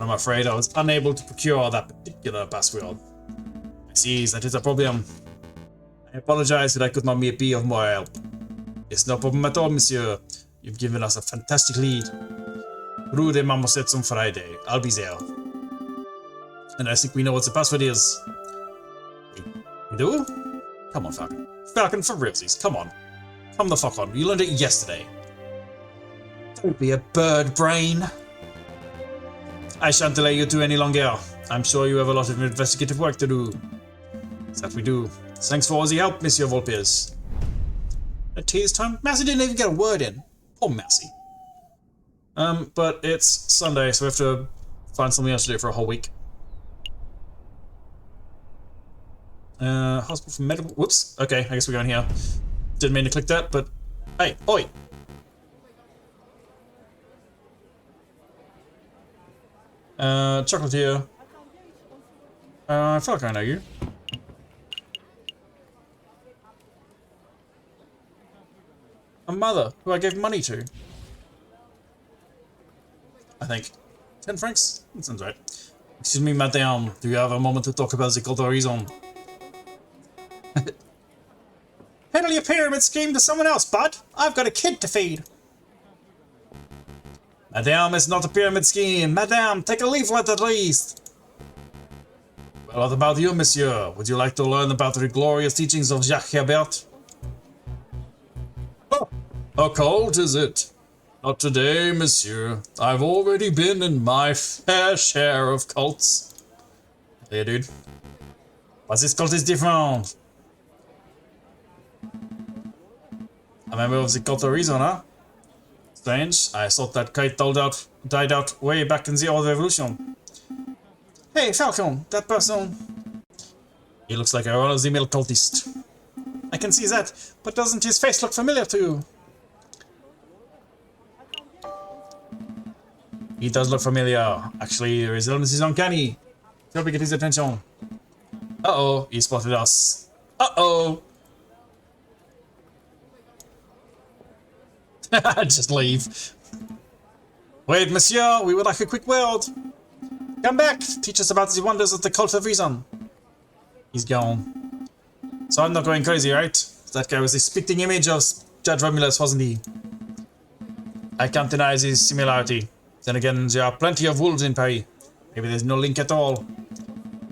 I'm afraid I was unable to procure that particular password. I see that is a problem. I apologize that I could not be of more help. It's no problem at all, monsieur. You've given us a fantastic lead. Rue des Marmosettes on Friday. I'll be there. And I think we know what the password is. We do? Come on, Falcon. Falcon, for realsies, come on. Come the fuck on. You learned it yesterday. Don't be a bird brain. I shan't delay you two any longer. I'm sure you have a lot of investigative work to do. That we do. Thanks for all the help, Monsieur Volpez. At tease time? Massey didn't even get a word in. Poor Massey. But it's Sunday, so we have to find something else to do for a whole week. Hospital for medical. Whoops. Okay, I guess we're going here. Didn't mean to click that, but hey, oi. Chocolate here. I feel like I know you. A mother who I gave money to. I think. 10 francs? That sounds right. Excuse me, madame. Do you have a moment to talk about the cult of reason? Peddle your pyramid scheme to someone else, bud. I've got a kid to feed. Madame, it's not a pyramid scheme. Madame, take a leaflet at least. Well, what about you, monsieur? Would you like to learn about the glorious teachings of Jacques Herbert? Oh, how cold is it? Not today, monsieur. I've already been in my fair share of cults. Hey, dude. But this cult is different. A member of the cult of reason, huh? Strange. I thought that kite died out way back in the old revolution. Hey, Falcon, that person. He looks like a run-of-the-mill cultist. I can see that, but doesn't his face look familiar to you? He does look familiar. Actually, his illness is uncanny. Help me get his attention. Uh-oh, he spotted us. Uh-oh. Just leave. Wait, monsieur, we would like a quick word. Come back, teach us about the wonders of the cult of reason. He's gone. So I'm not going crazy, right? That guy was the spitting image of Judge Romulus, wasn't he? I can't deny the similarity. Then again, there are plenty of wolves in Paris. Maybe there's no link at all.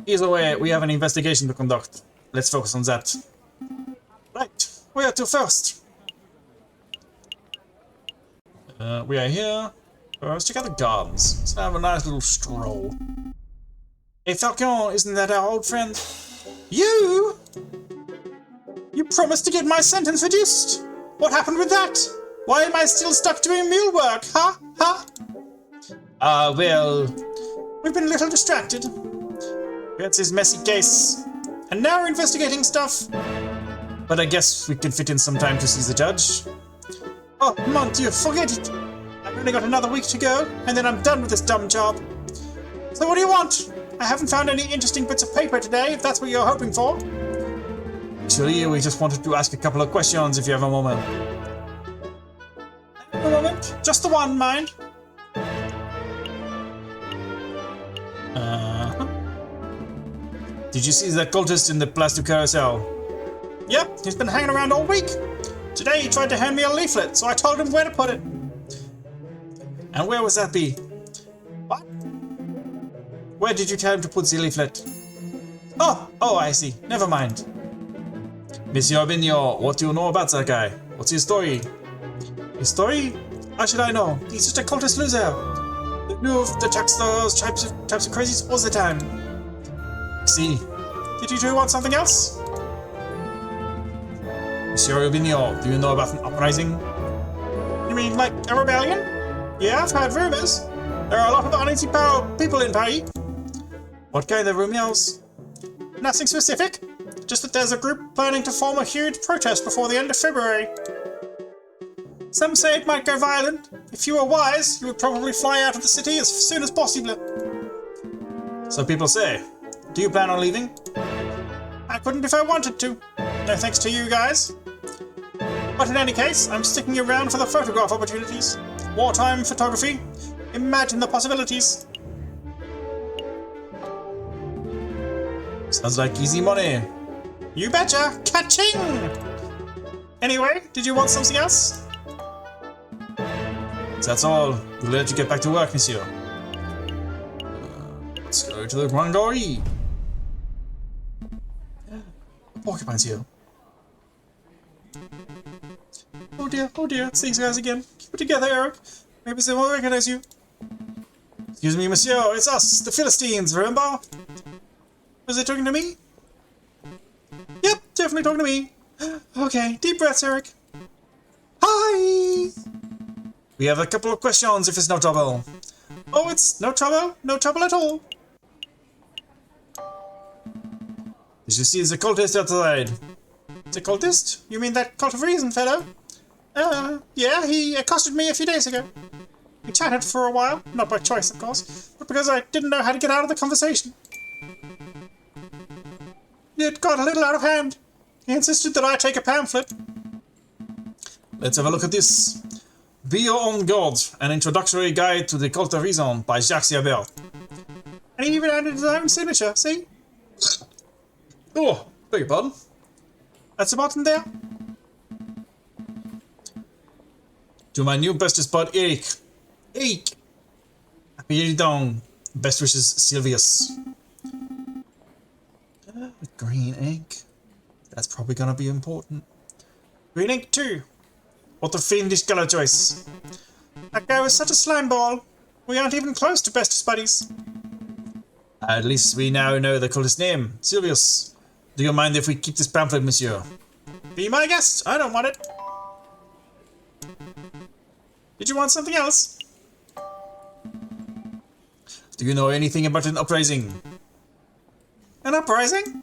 Either way, we have an investigation to conduct. Let's focus on that. Right, where to first? We are here. Let's check out the gardens. Let's have a nice little stroll. Hey Falcon, isn't that our old friend? You? You promised to get my sentence reduced. What happened with that? Why am I still stuck doing mule work, huh? Well, we've been a little distracted. We had this messy case, and now we're investigating stuff. But I guess we can fit in some time to see the judge. Oh, mon Dieu, forget it. I've only got another week to go, and then I'm done with this dumb job. So what do you want? I haven't found any interesting bits of paper today, if that's what you're hoping for. Actually, we just wanted to ask a couple of questions, if you have a moment. A moment? Just the one, mind. Did you see that cultist in the plastic carousel? Yep, he's been hanging around all week. Today he tried to hand me a leaflet, so I told him where to put it. And where was that be? What? Where did you tell him to put the leaflet? Oh, I see. Never mind. Monsieur Vigneault, what do you know about that guy? What's his story? His story? How should I know? He's just a cultist loser. They knew of the Chucksters, types of crazies all the time. See. Did you two want something else? Monsieur Vigneault, do you know about an uprising? You mean like a rebellion? Yeah, I've heard rumors. There are a lot of uneasy people in Paris. What kind of rumors? Nothing specific. Just that there's a group planning to form a huge protest before the end of February. Some say it might go violent. If you were wise, you would probably fly out of the city as soon as possible. So people say. Do you plan on leaving? I couldn't if I wanted to. No thanks to you guys. But in any case, I'm sticking around for the photograph opportunities. Wartime photography. Imagine the possibilities. Sounds like easy money. You betcha! Catching! Anyway, did you want something else? That's all. We'll let you get back to work, monsieur. Let's go to the Grand Gori. Porcupine's here. Oh dear, it's these guys again. Keep it together, Eric. Maybe they won't recognize you. Excuse me, monsieur, it's us, the Philistines, remember? Was it talking to me? Yep, definitely talking to me. Okay, deep breaths, Eric. Hi! We have a couple of questions if it's no trouble. Oh, it's no trouble at all. Did you see the cultist outside? The cultist? You mean that cult of reason fellow? Yeah, he accosted me a few days ago. We chatted for a while, not by choice, of course, but because I didn't know how to get out of the conversation. It got a little out of hand. He insisted that I take a pamphlet. Let's have a look at this. Be Your Own God, an introductory guide to the cult of reason by Jacques Hebert. And he even added his own signature, see? Oh, beg your pardon. That's the button there. To my new bestest bud, Eric. Eric! Happy down. Best wishes, Silvius. Green ink. That's probably gonna be important. Green ink too. What a fiendish colour choice. That guy was such a slime ball. We aren't even close to bestest buddies. At least we now know the cultist's name, Silvius. Do you mind if we keep this pamphlet, monsieur? Be my guest. I don't want it. Did you want something else? Do you know anything about an uprising? An uprising?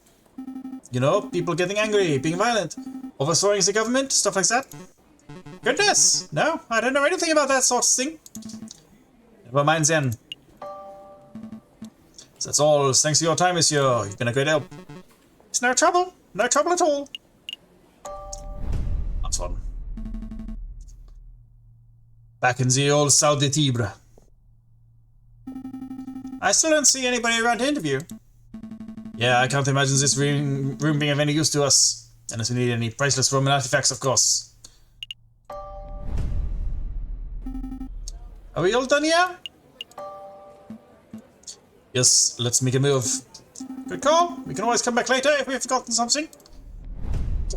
You know, people getting angry, being violent, overthrowing the government, stuff like that. Goodness! No, I don't know anything about that sort of thing. Never mind then. So that's all. Thanks for your time, monsieur. You've been a great help. It's no trouble. No trouble at all. That's fun. Back in the old Salle de Tibre. I still don't see anybody around to interview. Yeah, I can't imagine this room being of any use to us. Unless we need any priceless Roman artifacts, of course. Are we all done here? Yes, let's make a move. Good call. We can always come back later if we've forgotten something.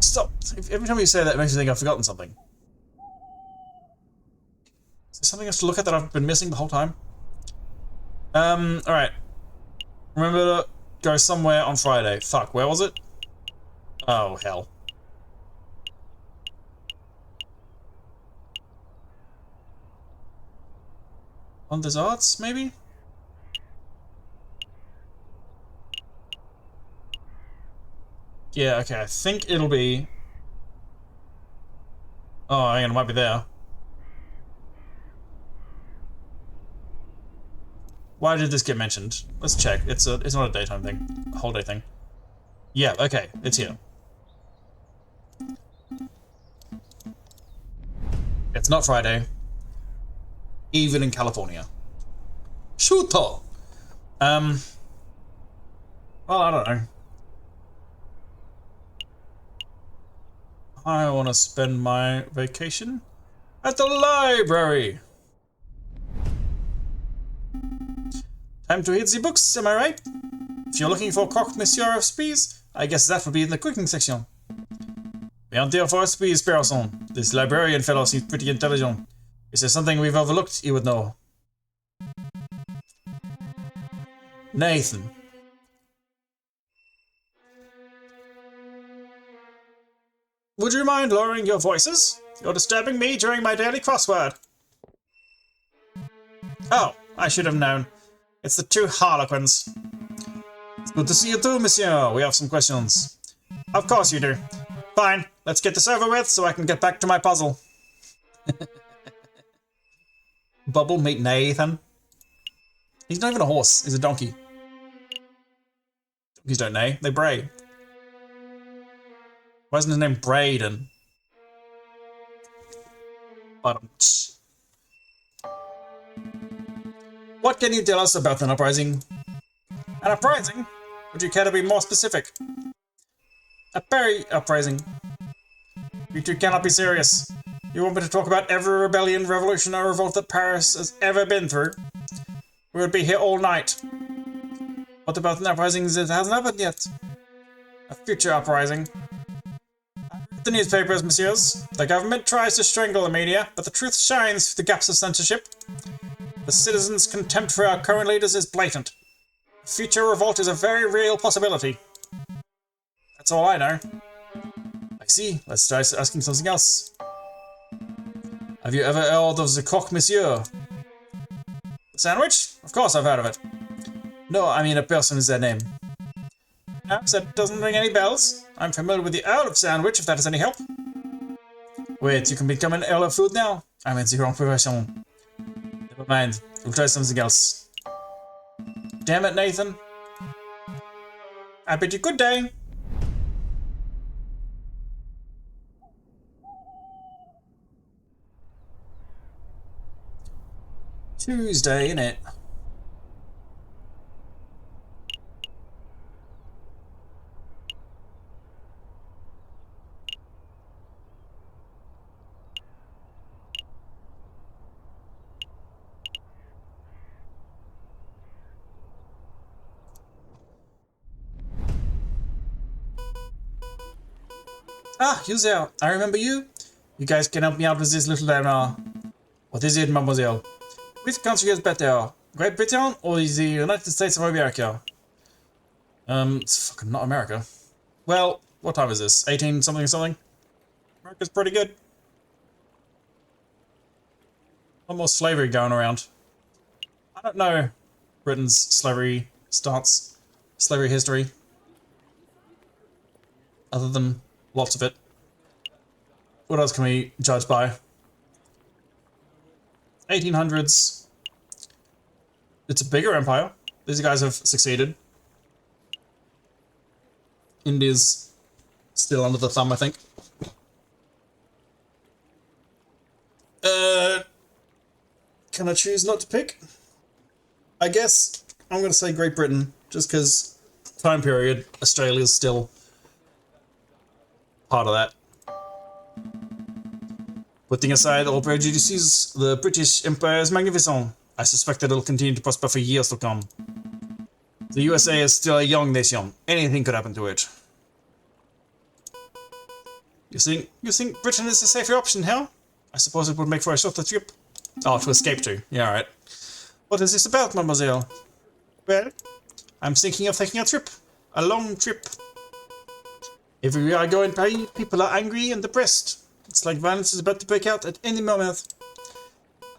Stop. Every time you say that, it makes me think I've forgotten something. Is there something else to look at that I've been missing the whole time? Alright. Remember to go somewhere on Friday. Fuck, where was it? Oh, hell. On des Arts, maybe? Yeah, okay, I think it'll be... Oh, hang on, it might be there. Why did this get mentioned? Let's check. It's not a daytime thing. A whole day thing. Yeah, okay, it's here. It's not Friday. Even in California. Shooter! Well, I don't know. I want to spend my vacation at the library. Time to hit the books, am I right? If you're looking for croque monsieur of spies, I guess that would be in the cooking section. We aren't there for spies, person. This librarian fellow seems pretty intelligent. Is there something we've overlooked, he would know. Nathan. Would you mind lowering your voices? You're disturbing me during my daily crossword. Oh, I should have known. It's the two harlequins. It's good to see you too, monsieur. We have some questions. Of course you do. Fine, let's get this over with so I can get back to my puzzle. Bubble meet Nathan. He's not even a horse, he's a donkey. Donkeys don't neigh, they bray. Why isn't his name Braden? What can you tell us about an uprising? An uprising? Would you care to be more specific? A Perry uprising. You two cannot be serious. You want me to talk about every rebellion, revolution, or revolt that Paris has ever been through? We would be here all night. What about an uprising that hasn't happened yet? A future uprising. The newspapers, messieurs. The government tries to strangle the media, but the truth shines through the gaps of censorship. The citizens' contempt for our current leaders is blatant. A future revolt is a very real possibility. That's all I know. I see. Let's try asking something else. Have you ever heard of the croque monsieur? The Sandwich? Of course I've heard of it. No, I mean a person is their name. Perhaps that doesn't ring any bells. I'm familiar with the Earl of Sandwich, if that is any help. Wait, you can become an Earl of Food now? I'm in the wrong profession. Never mind, we'll try something else. Damn it, Nathan. I bid you good day. Tuesday, innit? Ah, you there. I remember you. You guys can help me out with this little dilemma. What is it, mademoiselle? Which country is better? Great Britain or the United States of America? It's fucking not America. Well, what time is this? 18 something something? America's pretty good. A lot more slavery going around. I don't know Britain's slavery stance, slavery history. Other than lots of it. What else can we judge by? 1800s. It's a bigger empire. These guys have succeeded. India's still under the thumb, I think. Can I choose not to pick? I guess I'm going to say Great Britain, just because time period, Australia's still part of that. Putting aside all prejudices, the British Empire is magnificent. I suspect that it'll continue to prosper for years to come. The USA is still a young nation. Anything could happen to it. You think Britain is a safer option, huh? I suppose it would make for a shorter trip. Oh, to escape to. Yeah, alright. What is this about, mademoiselle? Well, I'm thinking of taking a trip. A long trip. Everywhere I go in Paris, people are angry and depressed. It's like violence is about to break out at any moment.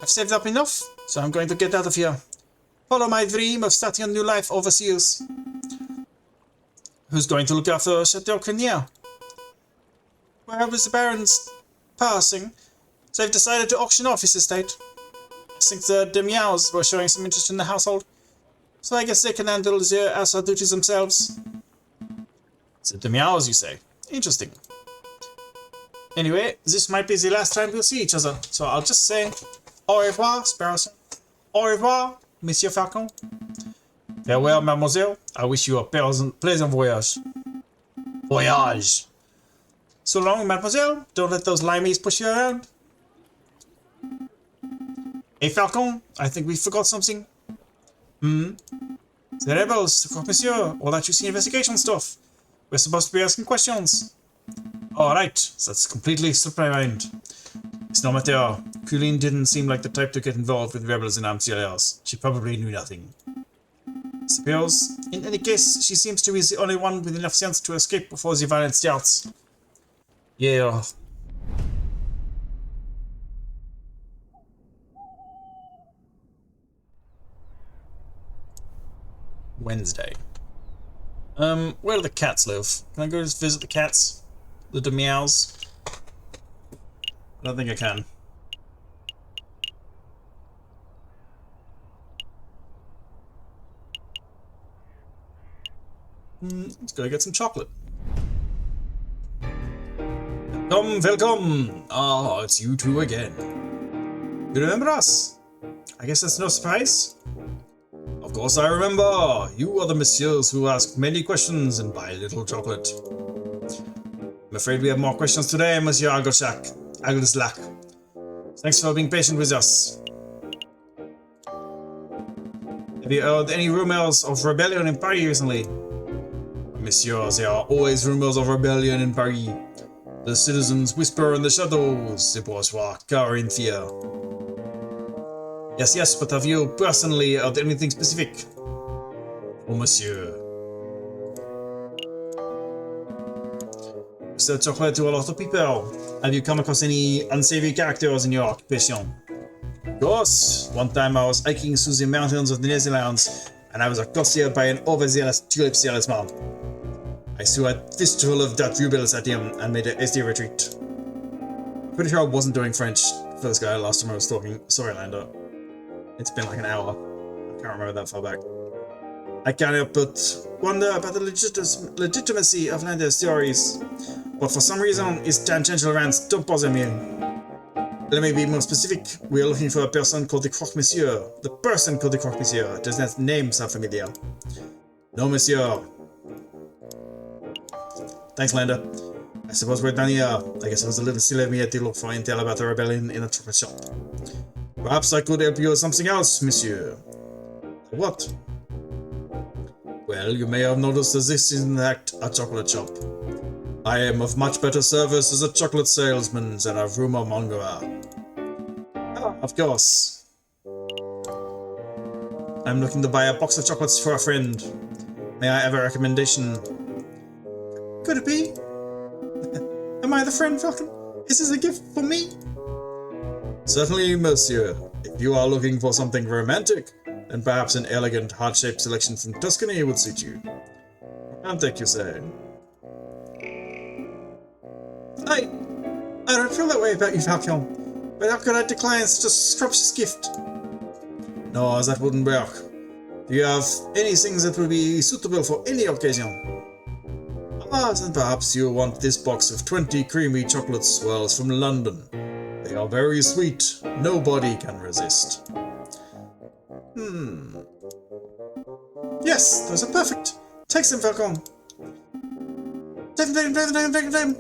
I've saved up enough, so I'm going to get out of here. Follow my dream of starting a new life overseas. Who's going to look after Chateau Crenier? Well, with the Baron's passing, so they've decided to auction off his estate. I think the Demiaus were showing some interest in the household, so I guess they can handle their household duties themselves. The Demiaus, you say? Interesting. Anyway, this might be the last time we'll see each other, so I'll just say au revoir, Sparrowson. Au revoir, Monsieur Falcon. Farewell, mademoiselle. I wish you a pleasant voyage. Voyage. So long, mademoiselle. Don't let those limeys push you around. Hey, Falcon, I think we forgot something. The rebels, monsieur, all that you see investigation stuff. We're supposed to be asking questions. Alright, that's completely slipped my mind. It's no matter. Colleen didn't seem like the type to get involved with rebels in armed CLRs. She probably knew nothing. Suppose, in any case, she seems to be the only one with enough sense to escape before the violence starts. Yeah. Wednesday. Where do the cats live? Can I go just visit the cats? The meows? I don't think I can. Let's go get some chocolate. Welcome! Ah, it's you two again. You remember us? I guess that's no surprise. Of course I remember. You are the messieurs who ask many questions and buy little chocolate. I'm afraid we have more questions today, Monsieur Agoslak. Thanks for being patient with us. Have you heard any rumors of rebellion in Paris recently? Monsieur, there are always rumors of rebellion in Paris. The citizens whisper in the shadows, the bourgeois cower in fear. Yes, but have you personally heard anything specific? Oh, monsieur. You sell chocolate to a lot of people. Have you come across any unsavory characters in your occupation? course, one time I was hiking through the mountains of the Netherlands, and I was accosted by an overzealous tulip salesman. I threw a fistful of Dutch rubles at him and made a hasty retreat. Pretty sure I wasn't doing French for this guy last time I was talking. Sorry, Lander. It's been like an hour. I can't remember that far back. I can't help but wonder about the legitimacy of Lander's theories, but for some reason his tangential rants don't bother me. Let me be more specific. We are looking for a person called the Croque Monsieur. The person called the Croque Monsieur. Does that name sound familiar? No, monsieur. Thanks, Lander. I suppose we're done here. I guess it was a little silly of me to look for intel about the rebellion in a chocolate shop. Perhaps I could help you with something else, monsieur. What? Well, you may have noticed that this is in fact a chocolate shop. I am of much better service as a chocolate salesman than a rumor mongerer. Ah, of course. I'm looking to buy a box of chocolates for a friend. May I have a recommendation? Could it be? Am I the friend, Falcon? Is this a gift for me? Certainly, monsieur. If you are looking for something romantic, then perhaps an elegant, heart-shaped selection from Tuscany would suit you. Romantic, you say? I don't feel that way about you, Falcon. But how could I decline such a scrumptious gift? No, that wouldn't work. Do you have any things that would be suitable for any occasion? Ah, then perhaps you want this box of 20 creamy chocolate swirls from London. They are very sweet. Nobody can resist. Yes, those are perfect. Take them, Falcon. Take them.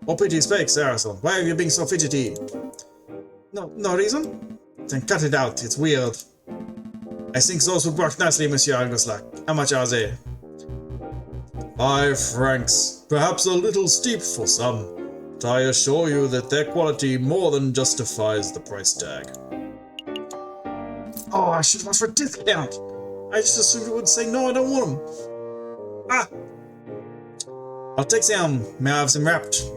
What pity spake, Saracen? Why are you being so fidgety? No reason? Then cut it out. It's weird. I think those would work nicely, Monsieur Anguslack. How much are they? 5 francs. Perhaps a little steep for some, but I assure you that their quality more than justifies the price tag. Oh, I should have asked for a discount. I just assumed you would say no, I don't want them. Ah! I'll take some. May I have them wrapped?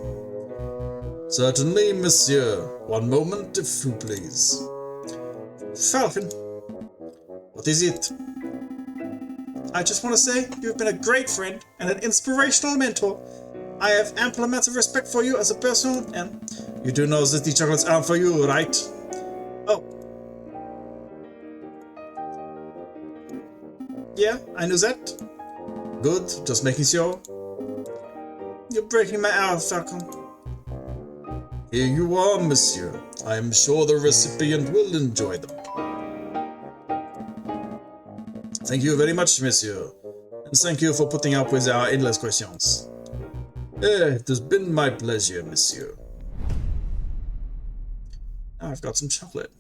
Certainly, monsieur. One moment, if you please. Falcon. What is it? I just want to say you've been a great friend and an inspirational mentor. I have ample amounts of respect for you as a person, and you do know that the chocolates aren't for you, right? Oh. Yeah, I knew that. Good, just making sure. You're breaking my heart, Falcon. Here you are, monsieur. I am sure the recipient will enjoy them. Thank you very much, monsieur. And thank you for putting up with our endless questions. It has been my pleasure, monsieur. Now I've got some chocolate.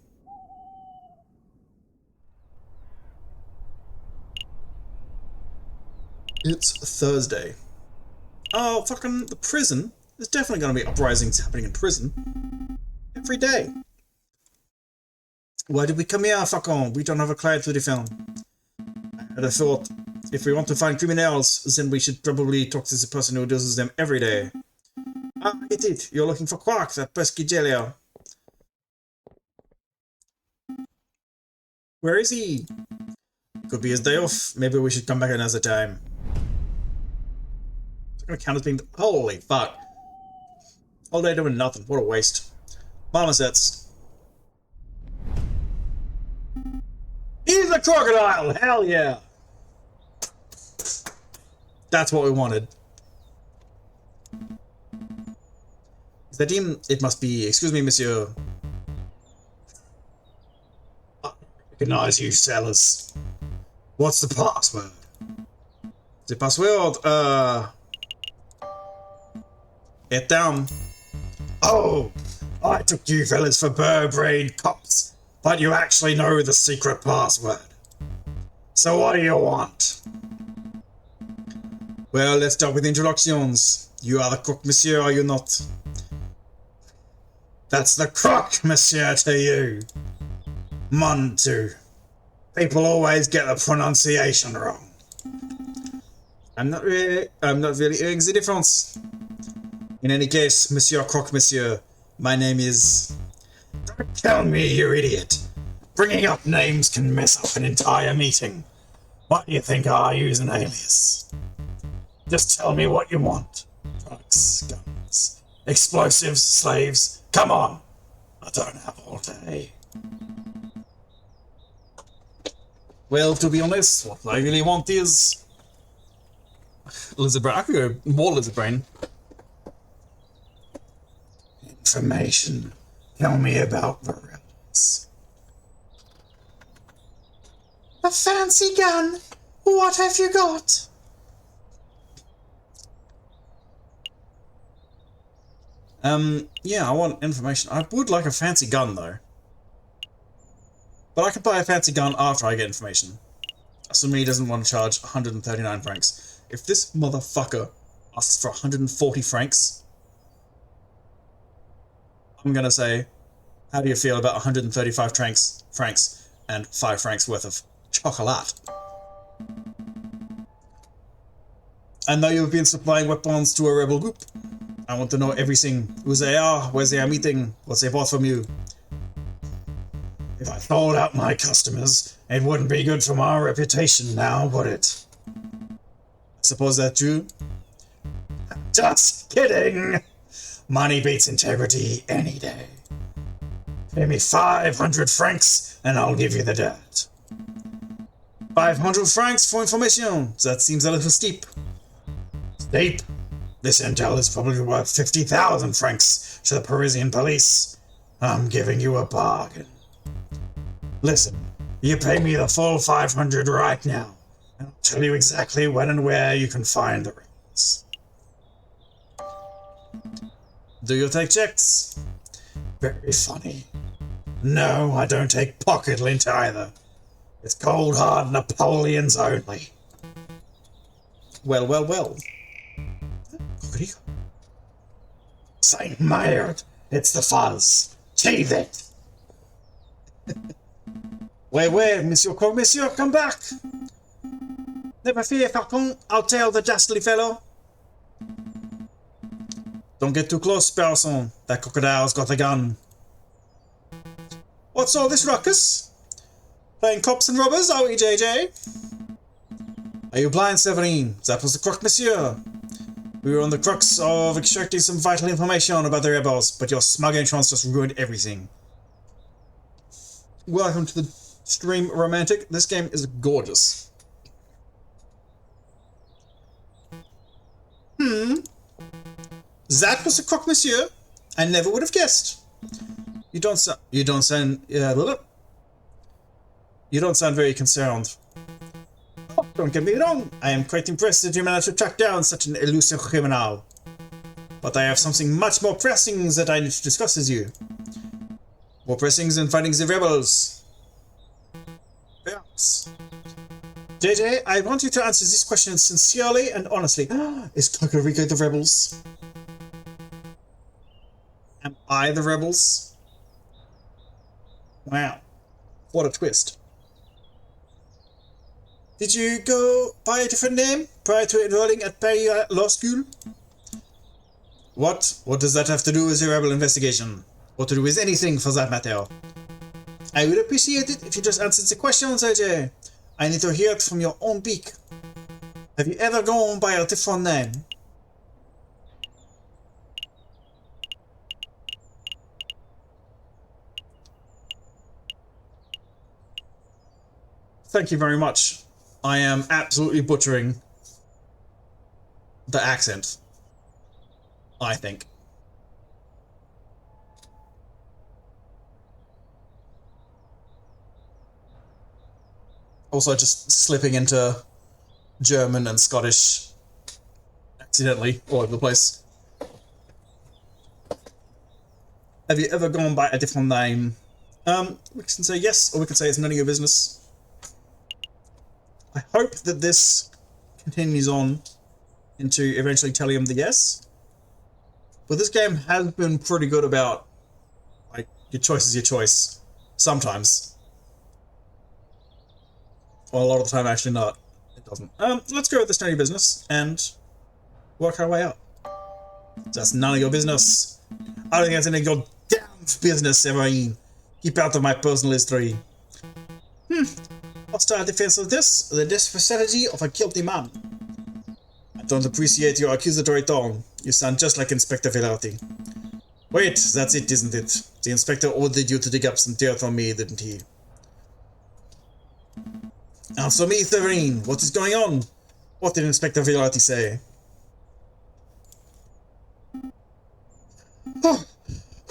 It's Thursday. Oh, fucking the prison. There's definitely going to be uprisings happening in prison. Every day. Why did we come here, Falcon? We don't have a client to defend. I thought, if we want to find criminals, then we should probably talk to the person who does them every day. Ah, I get it. You're looking for Quark, that pesky jailer. Where is he? Could be his day off. Maybe we should come back another time. It's gonna count as being... Holy fuck. All day doing nothing. What a waste. Marmosets. He's a crocodile! Hell yeah! That's what we wanted. Is that him? It must be. Excuse me, monsieur. I recognize you, sellers. What's the password? The password, Get down. Oh! I took you fellas for bird-brained cops, but you actually know the secret password. So what do you want? Well, let's start with introductions. You are the Croque Monsieur, are you not? That's the Croque Monsieur to you. Montu. People always get the pronunciation wrong. I'm not really hearing the difference. In any case, Monsieur Croque Monsieur, my name is... Don't tell me, you idiot. Bringing up names can mess up an entire meeting. Why do you think I use an alias? Just tell me what you want. Drugs, guns, explosives, slaves. Come on. I don't have all day. Well, to be honest, what I really want is lizard brain. I could go more lizard brain. Information. Tell me about the rebels. A fancy gun. What have you got? Yeah, I want information. I would like a fancy gun, though. But I could buy a fancy gun after I get information. Assuming he doesn't want to charge 139 francs. If this motherfucker asks for 140 francs, I'm gonna say, how do you feel about 135 francs and 5 francs worth of chocolate? I know you've been supplying weapons to a rebel group. I want to know everything. Who they are, where they are meeting, what they bought from you. If I sold out my customers, it wouldn't be good for my reputation now, would it? I suppose that's true. Just kidding! Money beats integrity any day. Pay me 500 francs and I'll give you the dirt. 500 francs for information. That seems a little steep. Steep? This intel is probably worth 50,000 francs to the Parisian police. I'm giving you a bargain. Listen, you pay me the full 500 right now, and I'll tell you exactly when and where you can find the rebels. Do you take checks? Very funny. No, I don't take pocket lint either. It's cold hard Napoleons only. Well, well, well. Saint Maynard, it's the fuzz. Teeth it! Wait, Monsieur, come back! Never fear, Falcon, I'll tell the dastardly fellow. Don't get too close, Person. That crocodile's got a gun. What's all this ruckus? Playing cops and robbers, are we, JJ? Are you blind, Severine? That was the croc, Monsieur. We were on the crux of extracting some vital information about the rebels, but your smug entrance just ruined everything. Welcome to the stream, Romantic. This game is gorgeous. That was the croc, Monsieur. I never would have guessed. You don't sound very concerned. Oh, don't get me wrong, I am quite impressed that you managed to track down such an elusive criminal. But I have something much more pressing that I need to discuss with you. More pressing than fighting the rebels. Perhaps. JJ, I want you to answer this question sincerely and honestly. Is Kakariko the rebels? Am I the rebels? Wow. What a twist. Did you go by a different name prior to enrolling at Paris Law School? What? What does that have to do with your rebel investigation? Or to do with anything for that matter? I would appreciate it if you just answered the question, AJ. I need to hear it from your own beak. Have you ever gone by a different name? Thank you very much. I am absolutely butchering the accent, I think. Also just slipping into German and Scottish accidentally all over the place. Have you ever gone by a different name? We can say yes, or we can say it's none of your business. I hope that this continues on into eventually telling him the yes. But this game has been pretty good about, like, your choice is your choice. Sometimes. Well, a lot of the time, actually not. It doesn't. Let's go with this none of your business and work our way up. That's none of your business. I don't think that's any of your damn business, Severine. Keep out of my personal history. Hostile defense of this, the facility of a guilty man. I don't appreciate your accusatory tone. You sound just like Inspector Velarde. Wait, that's it, isn't it? The inspector ordered you to dig up some dirt on me, didn't he? Answer me, Severine. What is going on? What did Inspector Velarde say? Oh,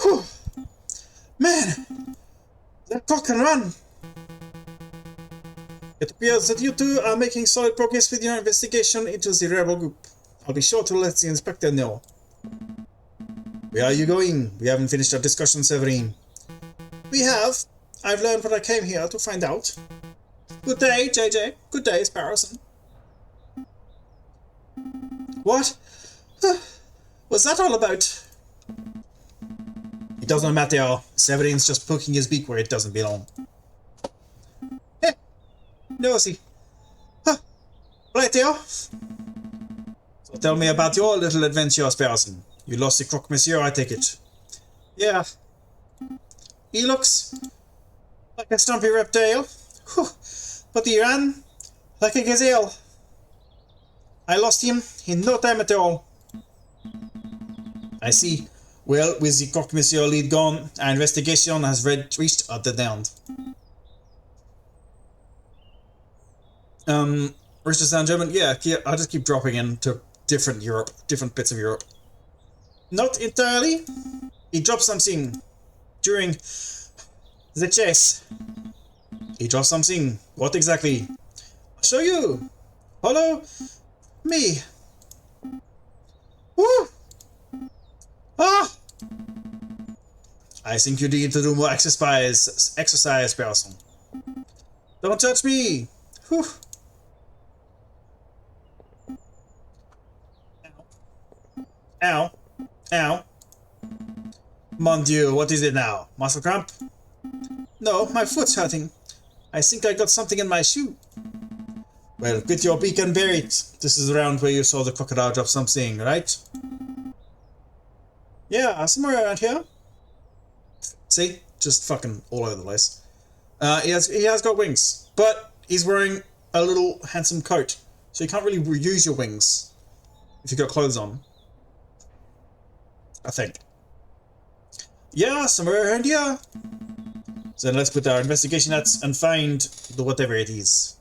whew. Man, that cock can run. It appears that you two are making solid progress with your investigation into the rebel group. I'll be sure to let the inspector know. Where are you going? We haven't finished our discussion, Severine. We have. I've learned what I came here to find out. Good day, JJ. Good day, Sparrowson. What? What's that all about? It doesn't matter. Severine's just poking his beak where it doesn't belong. Nosy. Huh. Right there. So tell me about your little adventure, Sparrowson. You lost the croque monsieur, I take it. Yeah. He looks like a stumpy reptile. Whew. But he ran like a gazelle. I lost him in no time at all. I see. Well, with the croque monsieur lead gone, our investigation has reached a dead end. Richard Sound German? Yeah, I'll just keep dropping into different bits of Europe. Not entirely. He dropped something during the chase. He dropped something. What exactly? I'll show you. Follow me. Woo! Ah! I think you need to do more exercise, person. Don't touch me. Whew. Ow. Ow. Mon Dieu, what is it now? Muscle cramp? No, my foot's hurting. I think I got something in my shoe. Well, get your beak and bury it. This is around where you saw the crocodile drop something, right? Yeah, somewhere around here. See? Just fucking all over the place. He has got wings, but he's wearing a little handsome coat, so you can't really reuse your wings if you've got clothes on. I think. Yeah, somewhere around here. So then let's put our investigation hats and find the whatever it is.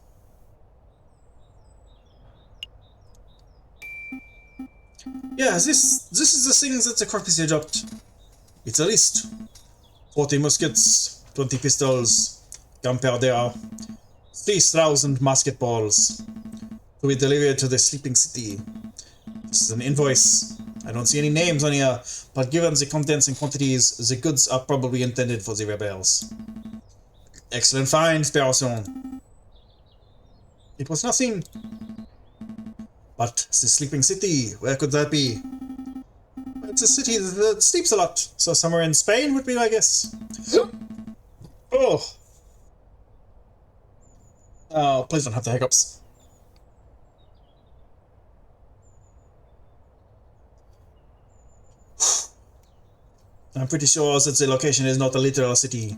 Yeah, this is the things that the croque monsieur dropped. It's a list. 40 muskets, 20 pistols, gunpowder, 3,000 musket balls to be delivered to the sleeping city. This is an invoice. I don't see any names on here, but given the contents and quantities, the goods are probably intended for the rebels. Excellent find, Sparrowson. It was nothing. But the sleeping city, where could that be? It's a city that sleeps a lot, so somewhere in Spain would be my guess. Oh! Oh, please don't have the hiccups. I'm pretty sure that the location is not a literal city.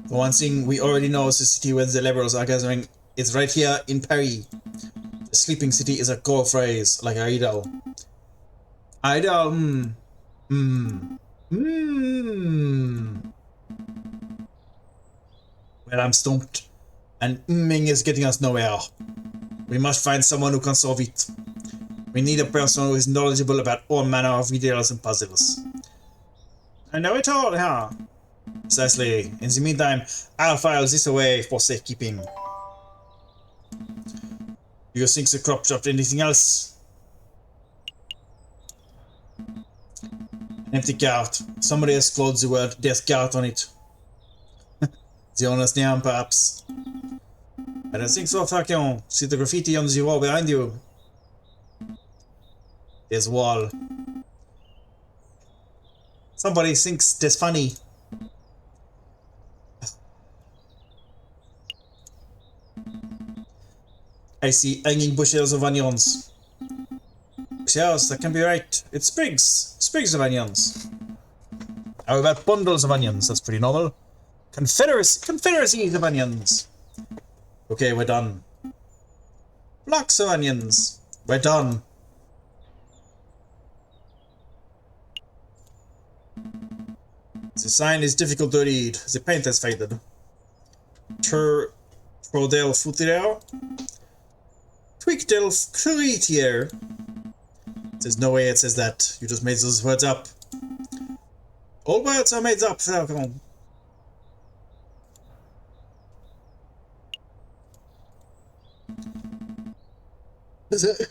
For one thing, we already know the city where the liberals are gathering. It's right here in Paris. The sleeping city is a core phrase, like idol. Idol, Well, I'm stumped. And mming is getting us nowhere. We must find someone who can solve it. We need a person who is knowledgeable about all manner of riddles and puzzles. I know it all, huh? Precisely. In the meantime, I'll file this away for safekeeping. Do you think the crop dropped anything else? An empty cart. Somebody has scrawled the word death cart on it. The owner's name, perhaps. I don't think so, Falcon. See the graffiti on the wall behind you. There's a wall. Somebody thinks that's funny. I see hanging bushels of onions. Bushels, that can be right. It's sprigs. Sprigs of onions. How about bundles of onions? That's pretty normal. Confederacies of onions. Okay, we're done. Blocks of onions. We're done. The sign is difficult to read. The paint has faded. Trodel Futero. Tweakdel Cretier. There's no way it says that. You just made those words up. All words are made up, Falcon. Is it?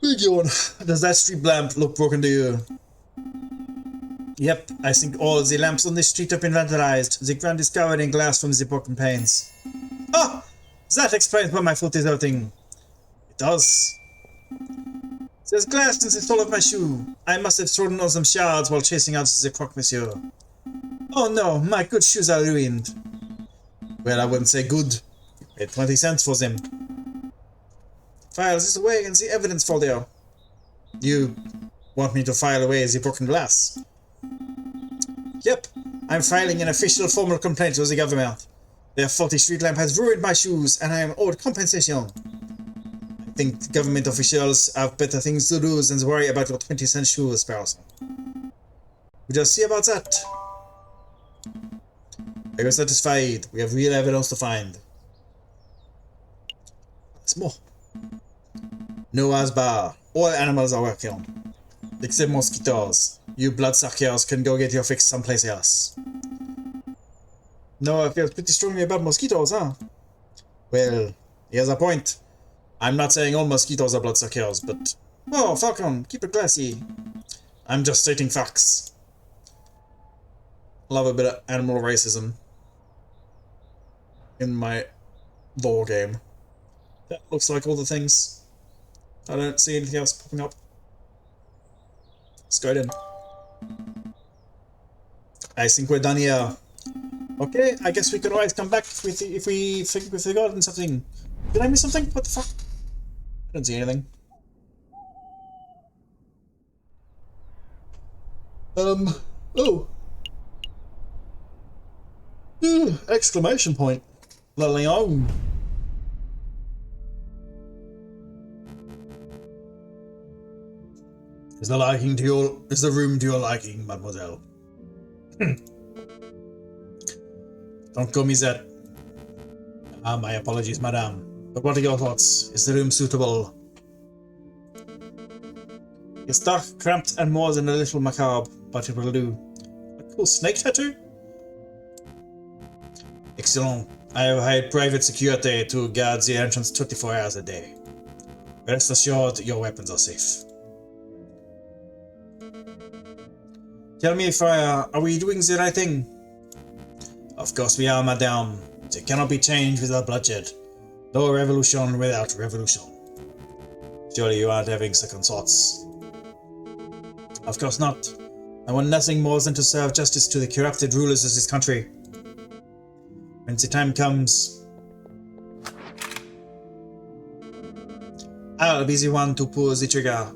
Big yawn. Does that street lamp look broken to you? Yep, I think all the lamps on this street have been vandalized. The ground is covered in glass from the broken panes. Oh! That explains why my foot is hurting. It does. There's glass in the sole of my shoe. I must have thrown on some shards while chasing out the croque monsieur. Oh no, my good shoes are ruined. Well, I wouldn't say good. You paid 20 cents for them. File this away in the evidence folder. You want me to file away the broken glass? Yep, I'm filing an official formal complaint to the government. Their faulty street lamp has ruined my shoes, and I am owed compensation. I think government officials have better things to do than to worry about your 20-cent shoes, person. We just see about that. Are you satisfied? We have real evidence to find. What's more? Noah's bar. All animals are welcome. Except mosquitoes. You bloodsuckers can go get your fix someplace else. Noah feels pretty strongly about mosquitoes, huh? Well, here's a point. I'm not saying all mosquitoes are bloodsuckers, but... Oh, Falcon, keep it classy. I'm just stating facts. Love a bit of animal racism in my lore game. That looks like all the things. I don't see anything else popping up. Let's go in. I think we're done here. Okay, I guess we can always come back if we think we've forgotten something. Did I miss something? What the fuck? I don't see anything. Oh. Exclamation point. Leon. Is the room to your liking, mademoiselle? Don't call me that. My apologies, madame. But what are your thoughts? Is the room suitable? It's dark, cramped, and more than a little macabre, but it will do. A cool snake tattoo? Excellent. I have hired private security to guard the entrance 24 hours a day. Rest assured, your weapons are safe. Tell me, Friar, are we doing the right thing? Of course we are, madame. They cannot be changed without bloodshed. No revolution without revolution. Surely you aren't having second thoughts. Of course not. I want nothing more than to serve justice to the corrupted rulers of this country. When the time comes, I'll be the one to pull the trigger.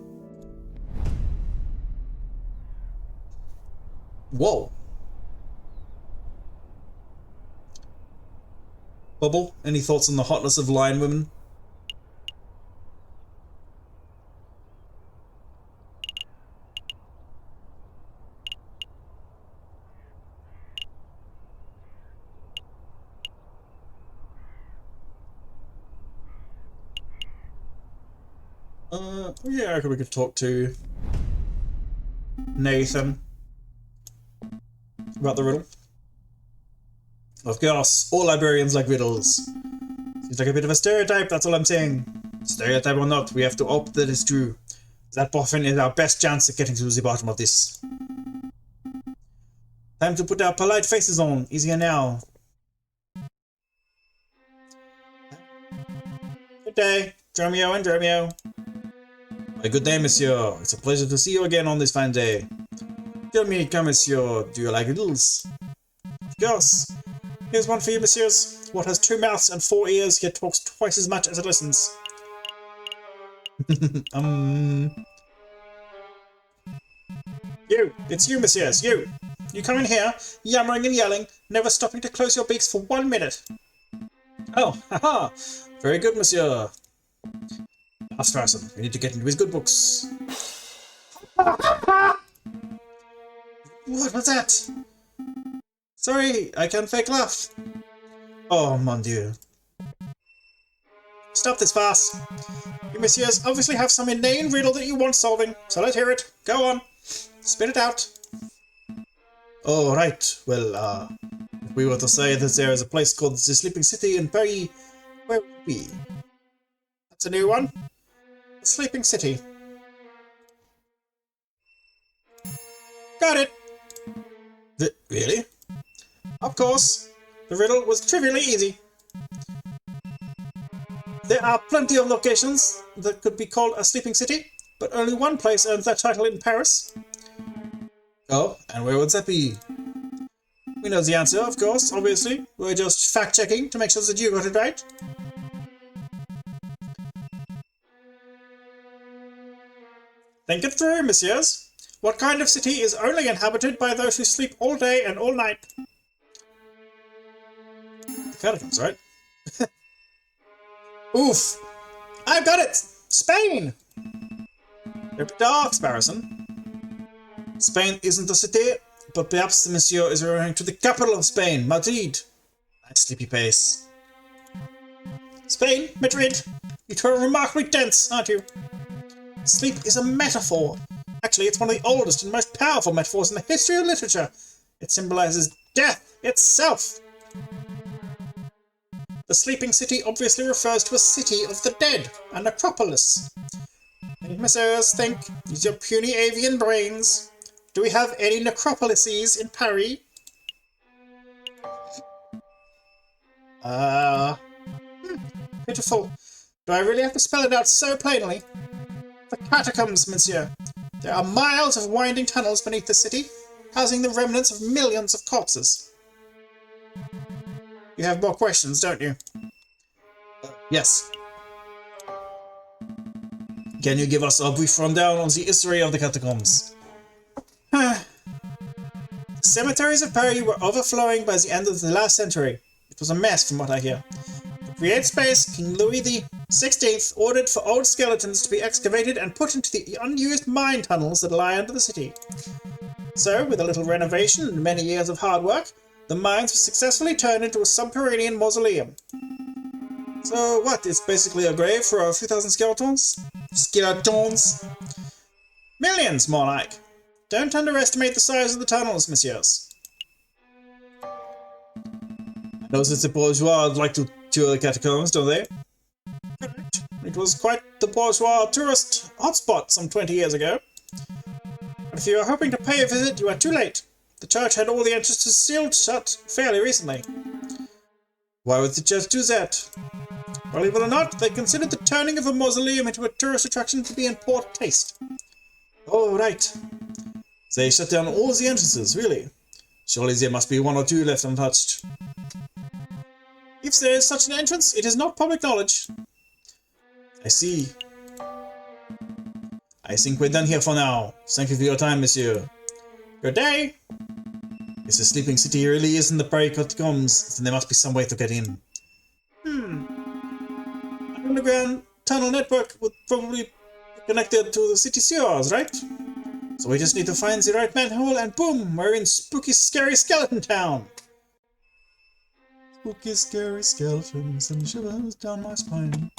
Whoa. Bubble, any thoughts on the hotness of lion women? Yeah, I reckon we could talk to Nathan about the riddle. Of course, all librarians like riddles. Seems like a bit of a stereotype, that's all I'm saying. Stereotype or not, we have to hope that it's true. That boffin is our best chance at getting to the bottom of this. Time to put our polite faces on. Easier now. Good day, Dromio and Dromio. Why, good day, monsieur. It's a pleasure to see you again on this fine day. Tell me, monsieur, do you like riddles? Of course. Here's one for you, messieurs. What has 2 mouths and 4 ears, yet talks twice as much as it listens? You! It's you, messieurs, you! You come in here, yammering and yelling, never stopping to close your beaks for 1 minute. Oh, haha! Very good, monsieur. Fasten. We need to get into his good books. What was that? Sorry, I can't fake laugh. Oh, mon dieu. Stop this farce. You messieurs obviously have some inane riddle that you want solving, so let's hear it. Go on. Spit it out. Oh, right. Well, if we were to say that there is a place called the Sleeping City in Paris, where would it be? That's a new one. The Sleeping City. Got it. Really? Of course. The riddle was trivially easy. There are plenty of locations that could be called a sleeping city, but only one place earns that title in Paris. Oh, and where would that be? We know the answer, of course, obviously. We're just fact-checking to make sure that you got it right. Think it through, messieurs. What kind of city is only inhabited by those who sleep all day and all night? The catacombs, right? Oof! I've got it! Spain! You're dark, Sparrowson. Spain isn't a city, but perhaps the monsieur is referring to the capital of Spain, Madrid. Nice sleepy pace. Spain, Madrid. You two are remarkably dense, aren't you? Sleep is a metaphor. Actually, it's one of the oldest and most powerful metaphors in the history of literature. It symbolizes death itself. The sleeping city obviously refers to a city of the dead, a necropolis. Think, messieurs, think. Use your puny avian brains. Do we have any necropolises in Paris? Pitiful. Do I really have to spell it out so plainly? The catacombs, monsieur. There are miles of winding tunnels beneath the city, housing the remnants of millions of corpses. You have more questions, don't you? Yes. Can you give us a brief rundown on the history of the catacombs? The cemeteries of Paris were overflowing by the end of the last century. It was a mess from what I hear. To create space, King Louis XVI ordered for old skeletons to be excavated and put into the unused mine tunnels that lie under the city. So, with a little renovation and many years of hard work, the mines were successfully turned into a subterranean mausoleum. So what, it's basically a grave for a few thousand skeletons? Skeletons? Millions, more like. Don't underestimate the size of the tunnels, messieurs. Those that the bourgeois like to tour the catacombs, don't they? Correct. It was quite the bourgeois tourist hotspot some 20 years ago. But if you are hoping to pay a visit, you are too late. The church had all the entrances sealed shut fairly recently. Why would the church do that? Believe it or not, they considered the turning of a mausoleum into a tourist attraction to be in poor taste. Oh, right. They shut down all the entrances, really? Surely there must be one or two left untouched. If there is such an entrance, it is not public knowledge. I see. I think we're done here for now. Thank you for your time, monsieur. Good day! If the sleeping city really is in the Paris catacombs, then there must be some way to get in. An underground tunnel network would probably be connected to the city sewers, right? So we just need to find the right manhole and boom, we're in spooky, scary skeleton town! Spooky, scary skeletons and shivers down my spine.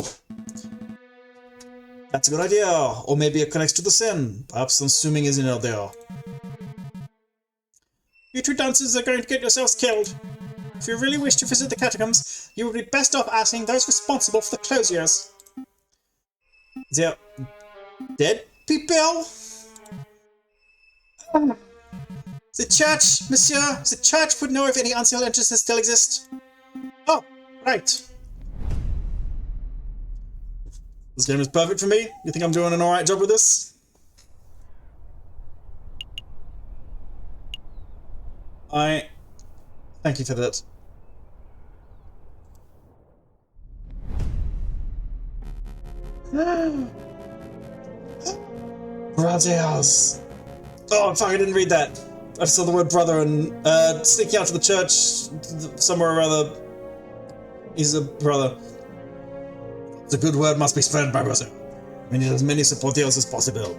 That's a good idea, or maybe it connects to the Seine. Perhaps some swimming is in out there. You two dunces are going to get yourselves killed. If you really wish to visit the catacombs, you would be best off asking those responsible for the closures. They're dead people? The church, monsieur, the church would know if any unsealed entrances still exist. Oh, right. This game is perfect for me. You think I'm doing an alright job with this? Thank you for that. Brothers! Oh, fuck, I didn't read that. I just saw the word brother and sneaking out to the church somewhere or other. He's a brother. The good word must be spread, my brother. We need as many supporters as possible.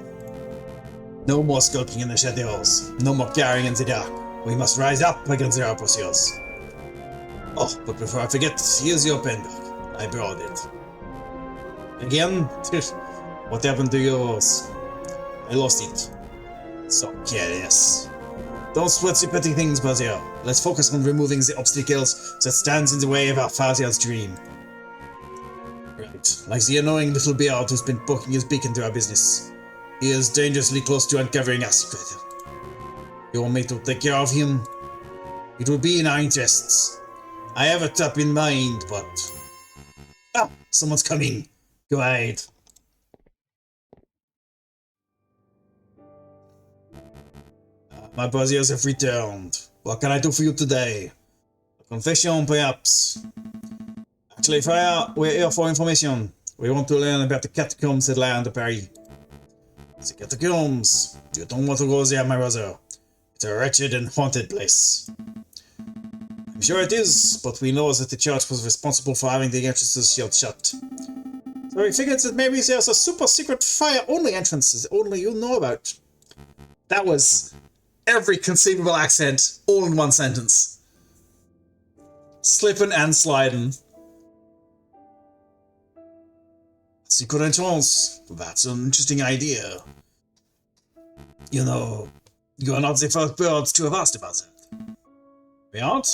No more skulking in the shadows. No more carrying in the dark. We must rise up against the oppressors. Oh, but before I forget, here's your pen back. I brought it. Again? What happened to yours? I lost it. So careless. Don't sweat the petty things, brother. Let's focus on removing the obstacles that stands in the way of our father's dream. Right, like the annoying little beard who's been poking his beak into our business. He is dangerously close to uncovering our secret. You want me to take care of him? It will be in our interests. I have a top in mind, but... Ah! Someone's coming. Go ahead. My brothers have returned. What can I do for you today? A confession, perhaps? Actually, Frère, we're here for information. We want to learn about the catacombs that lie under Paris. The catacombs. You don't want to go there, my brother. It's a wretched and haunted place. I'm sure it is, but we know that the church was responsible for having the entrances sealed shut. So we figured that maybe there's a super secret fire-only entrance that only you know about. That was every conceivable accent, all in one sentence. Slippin' and sliding. Secret entrance. That's an interesting idea. You know, you are not the first birds to have asked about that. We aren't?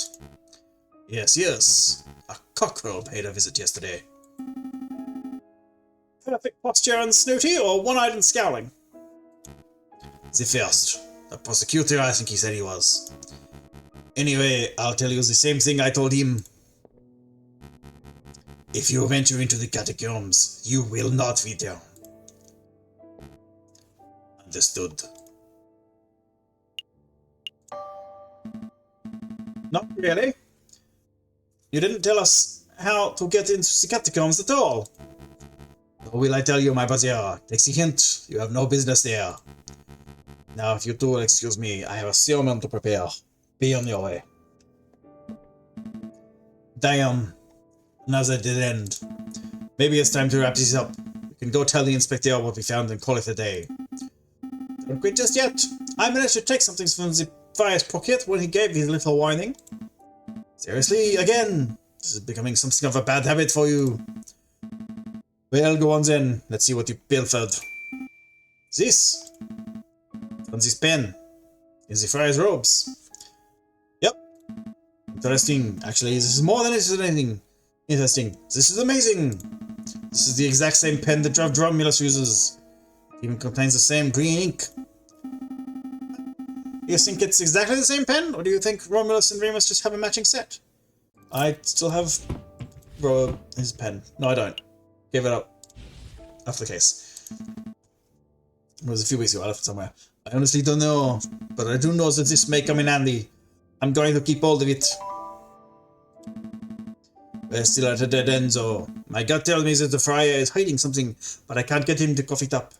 Yes, yes. A cockerel paid a visit yesterday. Perfect posture and snooty, or one-eyed and scowling? The first. The prosecutor, I think he said he was. Anyway, I'll tell you the same thing I told him. If you venture into the catacombs, you will not return. Understood. Not really. You didn't tell us how to get into the catacombs at all. Nor will I tell you, my brother. Take the hint. You have no business there. Now, if you two will excuse me, I have a sermon to prepare. Be on your way. Damn. Another dead end. Maybe it's time to wrap this up. We can go tell the inspector what we found and call it a day. Don't quit just yet. I managed to take something from the fire's pocket when he gave his little warning. Seriously, again? This is becoming something of a bad habit for you. Well, go on then. Let's see what you pilfered. This? From this pen. In the friar's robes. Yep. Interesting. Actually, this is more than anything. Interesting. This is amazing. This is the exact same pen that Romulus uses. It even contains the same green ink. You think it's exactly the same pen? Or do you think Romulus and Remus just have a matching set? I still have his pen. No, I don't. Gave it up. Off the case. It was a few weeks ago. I left it somewhere. I honestly don't know. But I do know that this may come in handy. I'm going to keep hold of it. We're still at a dead end, though. My gut tells me that the friar is hiding something, but I can't get him to cough it up.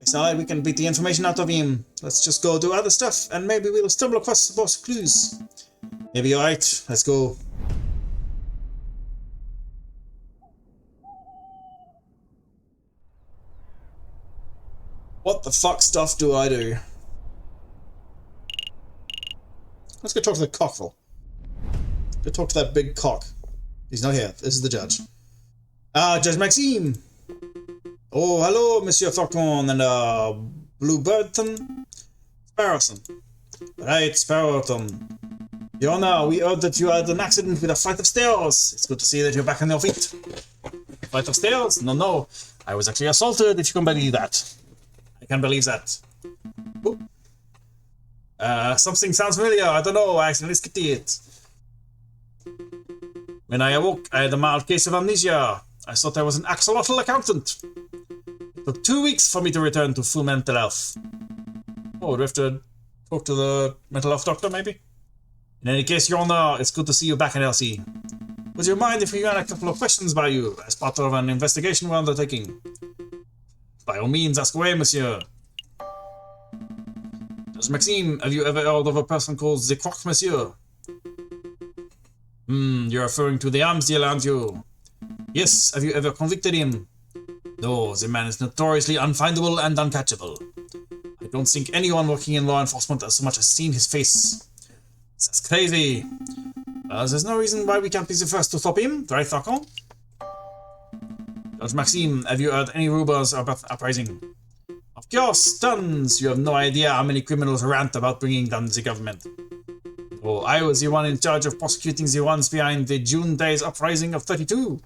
It's alright, we can beat the information out of him. Let's just go do other stuff, and maybe we'll stumble across some more clues. Maybe you're right. Let's go. What the fuck stuff do I do? Let's go talk to the cockerel. Go talk to that big cock. He's not here. This is the judge. Ah, Judge Maxime! Oh, hello, Monsieur Falcon and, Bluebirdton? Sparrowton. Right, Sparrowton. Your Honor, we heard that you had an accident with a flight of stairs. It's good to see that you're back on your feet. Flight of stairs? No, no. I was actually assaulted, if you can believe that. I can believe that. Ooh. Something sounds familiar. I don't know. I accidentally skipped it. When I awoke, I had a mild case of amnesia. I thought I was an axolotl accountant. It took 2 weeks for me to return to full mental health. Oh, do we have to talk to the mental health doctor, maybe? In any case, Your Honor, it's good to see you back in LC. Would you mind if we ran a couple of questions by you as part of an investigation we're undertaking? By all means, ask away, monsieur. Maxime, have you ever heard of a person called the Croque Monsieur? You're referring to the arms dealer, aren't you? Yes, have you ever convicted him? No, the man is notoriously unfindable and uncatchable. I don't think anyone working in law enforcement has so much as seen his face. That's crazy. There's no reason why we can't be the first to stop him, right, Falcon? Judge Maxime, have you heard any rumors about the uprising? Of course, tons! You have no idea how many criminals rant about bringing down the government. Oh, I was the one in charge of prosecuting the ones behind the June Days uprising of 32.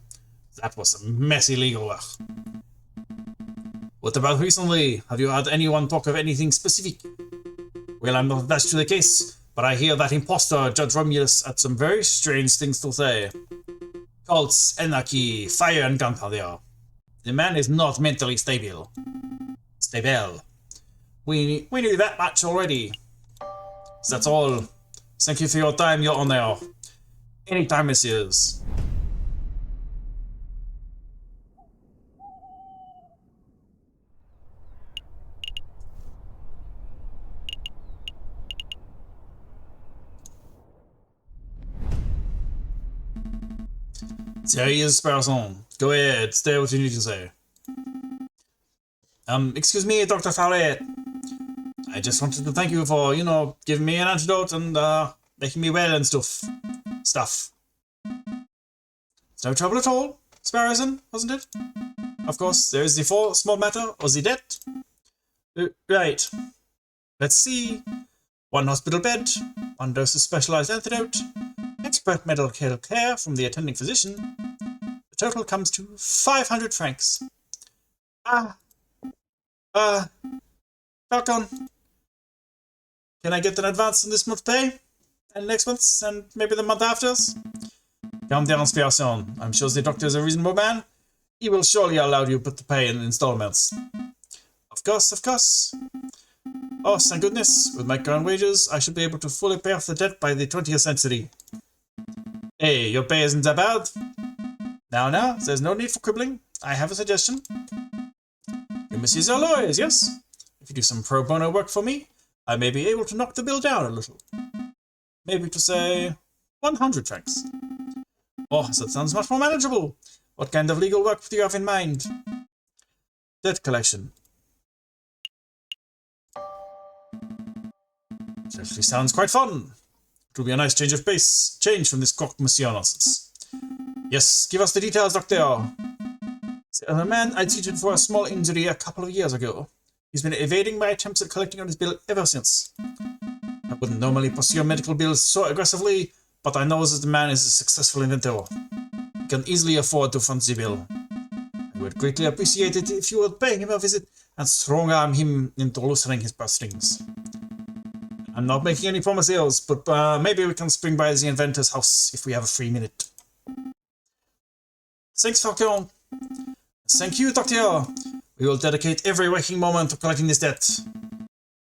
That was some messy legal work. What about recently? Have you heard anyone talk of anything specific? Well, I'm not attached to the case, but I hear that imposter, Judge Romulus, had some very strange things to say. Cults, anarchy, fire and gunpowder. The man is not mentally stable. We knew that much already. That's all. Thank you for your time, Your Honor. Anytime, messieurs. There he is, Sparson. Go ahead, say what you need to say. Excuse me, Dr. Fowlett. I just wanted to thank you for, giving me an antidote and, making me well and stuff. It's no trouble at all, Sparson, wasn't it? Of course, there is the small matter of the debt. Right. Let's see. 1 hospital bed, 1 dose of specialized antidote, expert medical care from the attending physician. The total comes to 500 francs. Falcon. Can I get an advance on this month's pay? And next month's, and maybe the month after's? Calm down, Sparson. I'm sure the doctor is a reasonable man. He will surely allow you to put the pay in installments. Of course. Oh, thank goodness. With my current wages, I should be able to fully pay off the debt by the 20th century. Hey, your pay isn't that bad. Now, there's no need for quibbling. I have a suggestion. You messieurs are lawyers, yes? If you do some pro bono work for me, I may be able to knock the bill down a little. Maybe to say 100 francs. Oh, that sounds much more manageable. What kind of legal work do you have in mind? Debt collection. It actually sounds quite fun. It will be a nice change of pace. Change from this Croque Monsieur nonsense. Yes, give us the details, Doctor. The man I treated for a small injury a couple of years ago. He's been evading my attempts at collecting on his bill ever since. I wouldn't normally pursue medical bills so aggressively, but I know that the man is a successful inventor. He can easily afford to fund the bill. I would greatly appreciate it if you would pay him a visit and strong-arm him into loosening his purse strings. I'm not making any promises, but maybe we can swing by the inventor's house if we have a free minute. Thanks, Falcon. Thank you, Doctor. We will dedicate every waking moment to collecting this debt.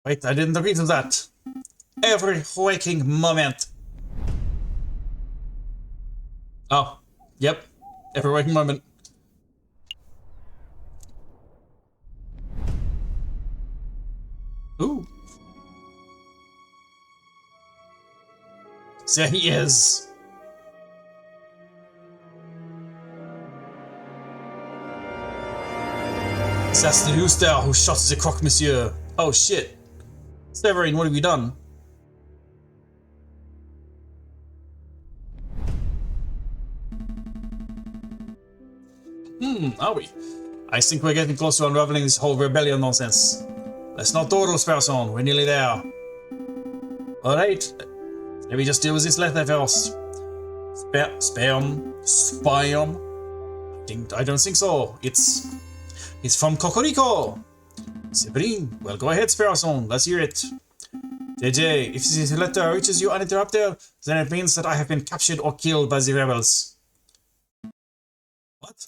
Wait, I didn't agree to that. Every waking moment. Oh, yep. Every waking moment. Ooh. There he is. That's the rooster who shot the Croque Monsieur. Oh shit. Severine, what have you done? Are we? I think we're getting close to unraveling this whole rebellion nonsense. Let's not dawdle, Sparson. We're nearly there. Alright. Let me just deal with this letter first. Spam? I don't think so. It's from Cocorico. Severine, well, go ahead, Sparson. Let's hear it. JJ, if this letter reaches you uninterrupted, then it means that I have been captured or killed by the rebels. What?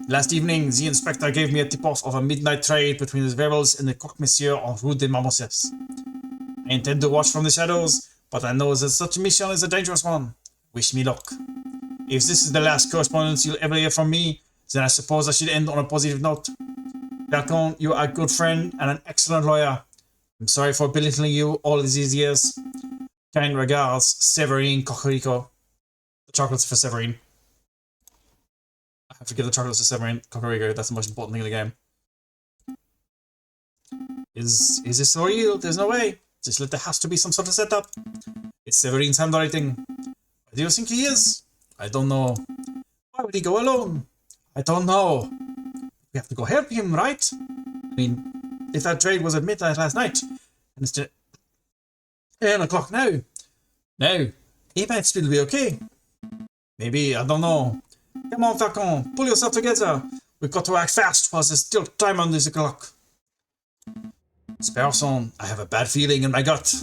Last evening, the inspector gave me a tip-off of a midnight trade between the rebels and the Croque Monsieur on Rue des Marmottes. I intend to watch from the shadows, but I know that such a mission is a dangerous one. Wish me luck. If this is the last correspondence you'll ever hear from me, then I suppose I should end on a positive note. Falcon, you are a good friend and an excellent lawyer. I'm sorry for belittling you all these years. Kind regards, Severine Cocorico. The chocolates for Severine. I have to give the chocolates to Severine Cocorico. That's the most important thing in the game. Is this for real? There's no way. Just there has to be some sort of setup. It's Severine's handwriting. Where do you think he is? I don't know. Why would he go alone? I don't know. We have to go help him, right? I mean, if that trade was at midnight last night, and it's 10 o'clock now. Now, he might still be okay. Maybe, I don't know. Come on, Falcon, pull yourself together. We've got to act fast while there's still time on this clock. Sparson, I have a bad feeling in my gut.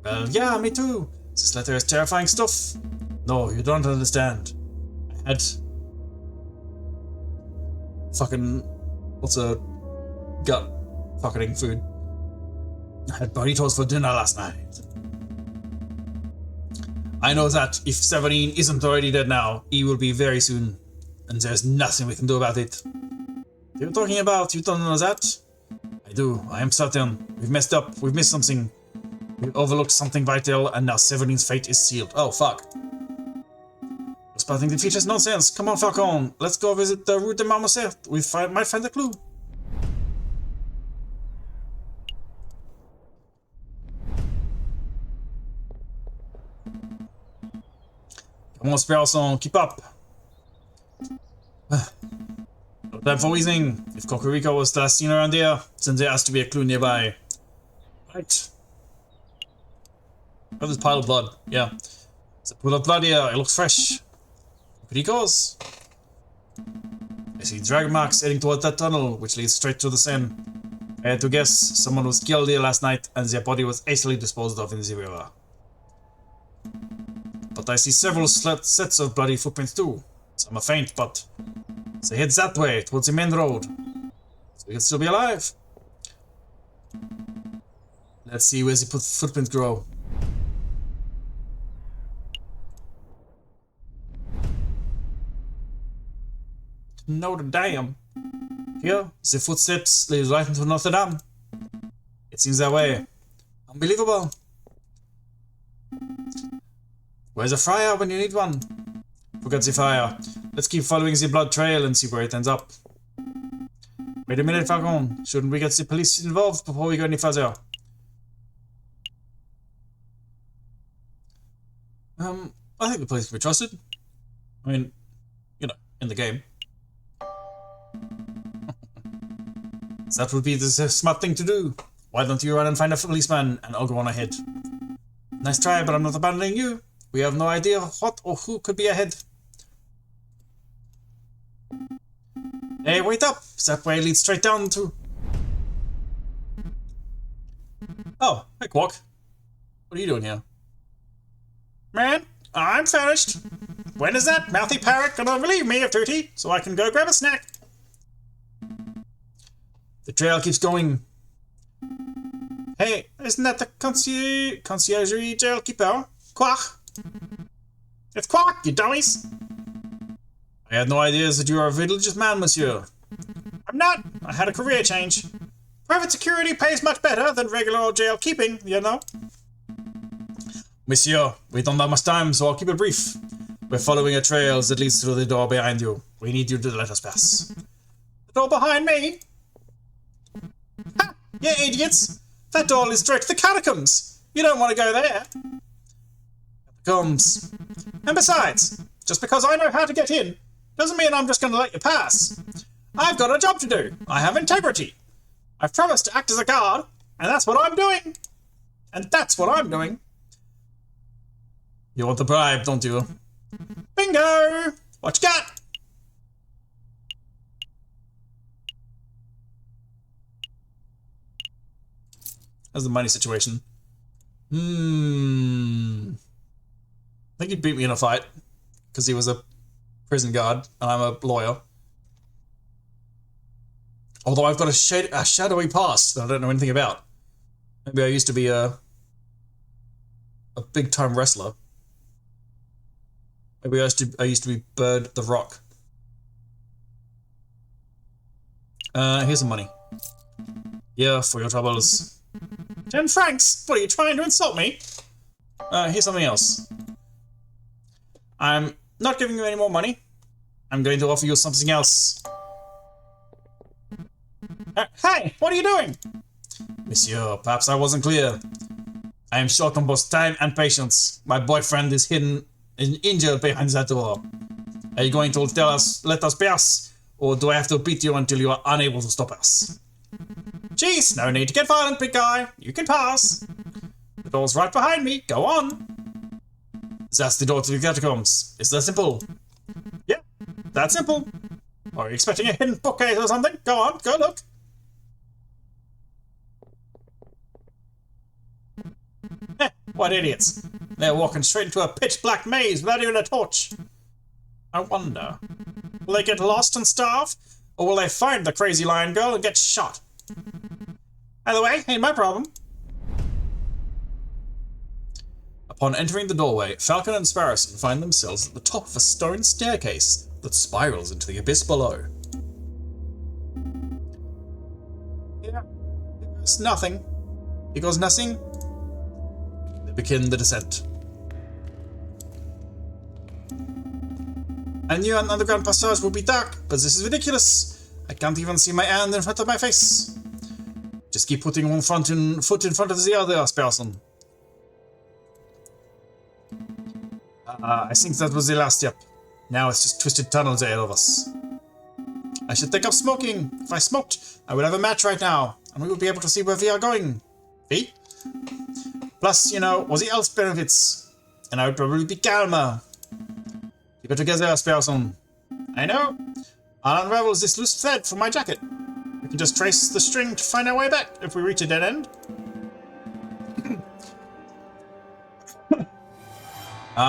Well, yeah, me too. This letter is terrifying stuff. No, you don't understand. I had... fucking... what's a... gut fucking food. I had burritos for dinner last night. I know that if Severine isn't already dead now, he will be very soon. And there's nothing we can do about it. What are you talking about? You don't know that? I do. I am certain. We've messed up. We've missed something. We've overlooked something vital, and now Severine's fate is sealed. Oh, fuck. Spotting the features nonsense. Come on, Falcon. Let's go visit the Rue de Marmoset. We might find a clue. Come on, Sparson. Keep up. No time for wheezing. If Cocorico was last seen around here, then there has to be a clue nearby. Right. Oh, this pile of blood. Yeah. There's a pool of blood here. It looks fresh. Cocorico's. I see drag marks heading towards that tunnel, which leads straight to the Seine. I had to guess someone was killed here last night, and their body was hastily disposed of in the river. But I see several sets of bloody footprints too. Some are faint, but they head that way, towards the main road. So we can still be alive. Let's see where the footprints grow. Notre Dame. Here, the footsteps lead right into Notre Dame. It seems that way. Unbelievable. Where's a friar when you need one? Forget the fire. Let's keep following the blood trail and see where it ends up. Wait a minute, Falcon. Shouldn't we get the police involved before we go any further? I think the police can be trusted. I mean, you know, in the game. That would be the smart thing to do. Why don't you run and find a policeman and I'll go on ahead. Nice try, but I'm not abandoning you. We have no idea what or who could be ahead. Hey, wait up! That way leads straight down to... Oh, hey Quark. What are you doing here? Man, I'm finished. When is that mouthy parrot gonna relieve me of duty so I can go grab a snack? The trail keeps going. Hey, isn't that the conciergerie jail keeper? Quark! It's Quark, you dummies! I had no idea that you are a religious man, monsieur. I'm not. I had a career change. Private security pays much better than regular jail keeping, you know. Monsieur, we don't have much time, so I'll keep it brief. We're following a trail that leads through the door behind you. We need you to let us pass. The door behind me? Ha! You idiots! That door leads straight to the catacombs! You don't want to go there! Catacombs. And besides, just because I know how to get in, doesn't mean I'm just going to let you pass. I've got a job to do. I have integrity. I've promised to act as a guard, and that's what I'm doing. And that's what I'm doing. You want the bribe, don't you? Bingo! What you got? How's the money situation? I think he beat me in a fight, because he was a prison guard, and I'm a lawyer. Although I've got a shadowy past that I don't know anything about. Maybe I used to be a big-time wrestler. Maybe I used to be Bird the Rock. Here's some money. Yeah, for your troubles. 10 francs? What, are you trying to insult me? Here's something else. I'm not giving you any more money. I'm going to offer you something else. Hey, what are you doing? Monsieur, perhaps I wasn't clear. I am short on both time and patience. My boyfriend is hidden and injured behind that door. Are you going to let us pass? Or do I have to beat you until you are unable to stop us? Jeez, no need to get violent, big guy. You can pass. The door's right behind me. Go on. That's the door to the catacombs. It's that simple. Yeah, that simple. Are you expecting a hidden bookcase or something? Go on, go look. What idiots. They're walking straight into a pitch-black maze without even a torch. I wonder, will they get lost and starve? Or will they find the crazy lion girl and get shot? Either way, ain't my problem. Upon entering the doorway, Falcon and Sparrowson find themselves at the top of a stone staircase that spirals into the abyss below. Yeah, it goes nothing. It goes nothing. They begin the descent. I knew an underground passage would be dark, but this is ridiculous. I can't even see my hand in front of my face. Just keep putting one foot in front of the other, Sparrowson. I think that was the last step. Now it's just twisted tunnels ahead of us. I should take up smoking. If I smoked, I would have a match right now, and we would be able to see where we are going. See? Plus, you know, all the else benefits, and I would probably be calmer. Keep it together, Sparrowson. I know. I'll unravel this loose thread from my jacket. We can just trace the string to find our way back if we reach a dead end.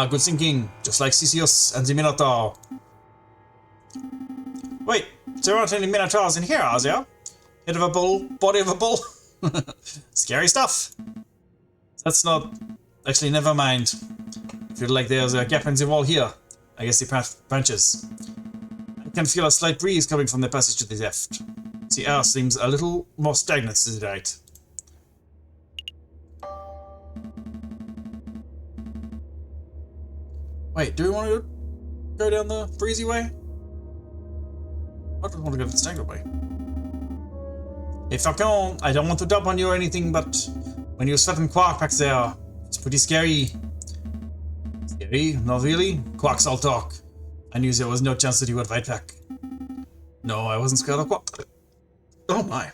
Good thinking. Just like Theseus and the Minotaur. Wait, there aren't any Minotaurs in here, are there? Head of a bull, body of a bull? Scary stuff. That's not... Actually, never mind. I feel like there's a gap in the wall here. I guess the path branches. I can feel a slight breeze coming from the passage to the left. The air seems a little more stagnant to the right. Wait, do we want to go down the breezy way? I don't want to go the stagnant way. Hey Falcon, I don't want to dump on you or anything, but when you threaten Quark back there, it's pretty scary. Scary? Not really? Quark's all talk. I knew there was no chance that he would fight back. No, I wasn't scared of Quark. Oh my.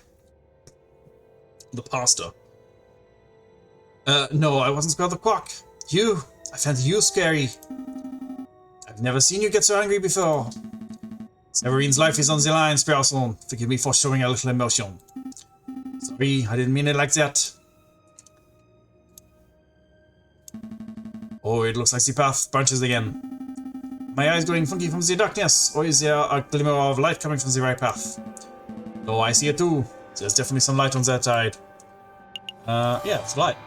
The pasta. No, I wasn't scared of Quark. You, I found you scary. I've never seen you get so angry before. Severine's life is on the line, Sparrowson. Forgive me for showing a little emotion. Sorry, I didn't mean it like that. Oh, it looks like the path branches again. My eyes going funky from the darkness, or is there a glimmer of light coming from the right path? Oh, I see it too. There's definitely some light on that side. Yeah, it's light.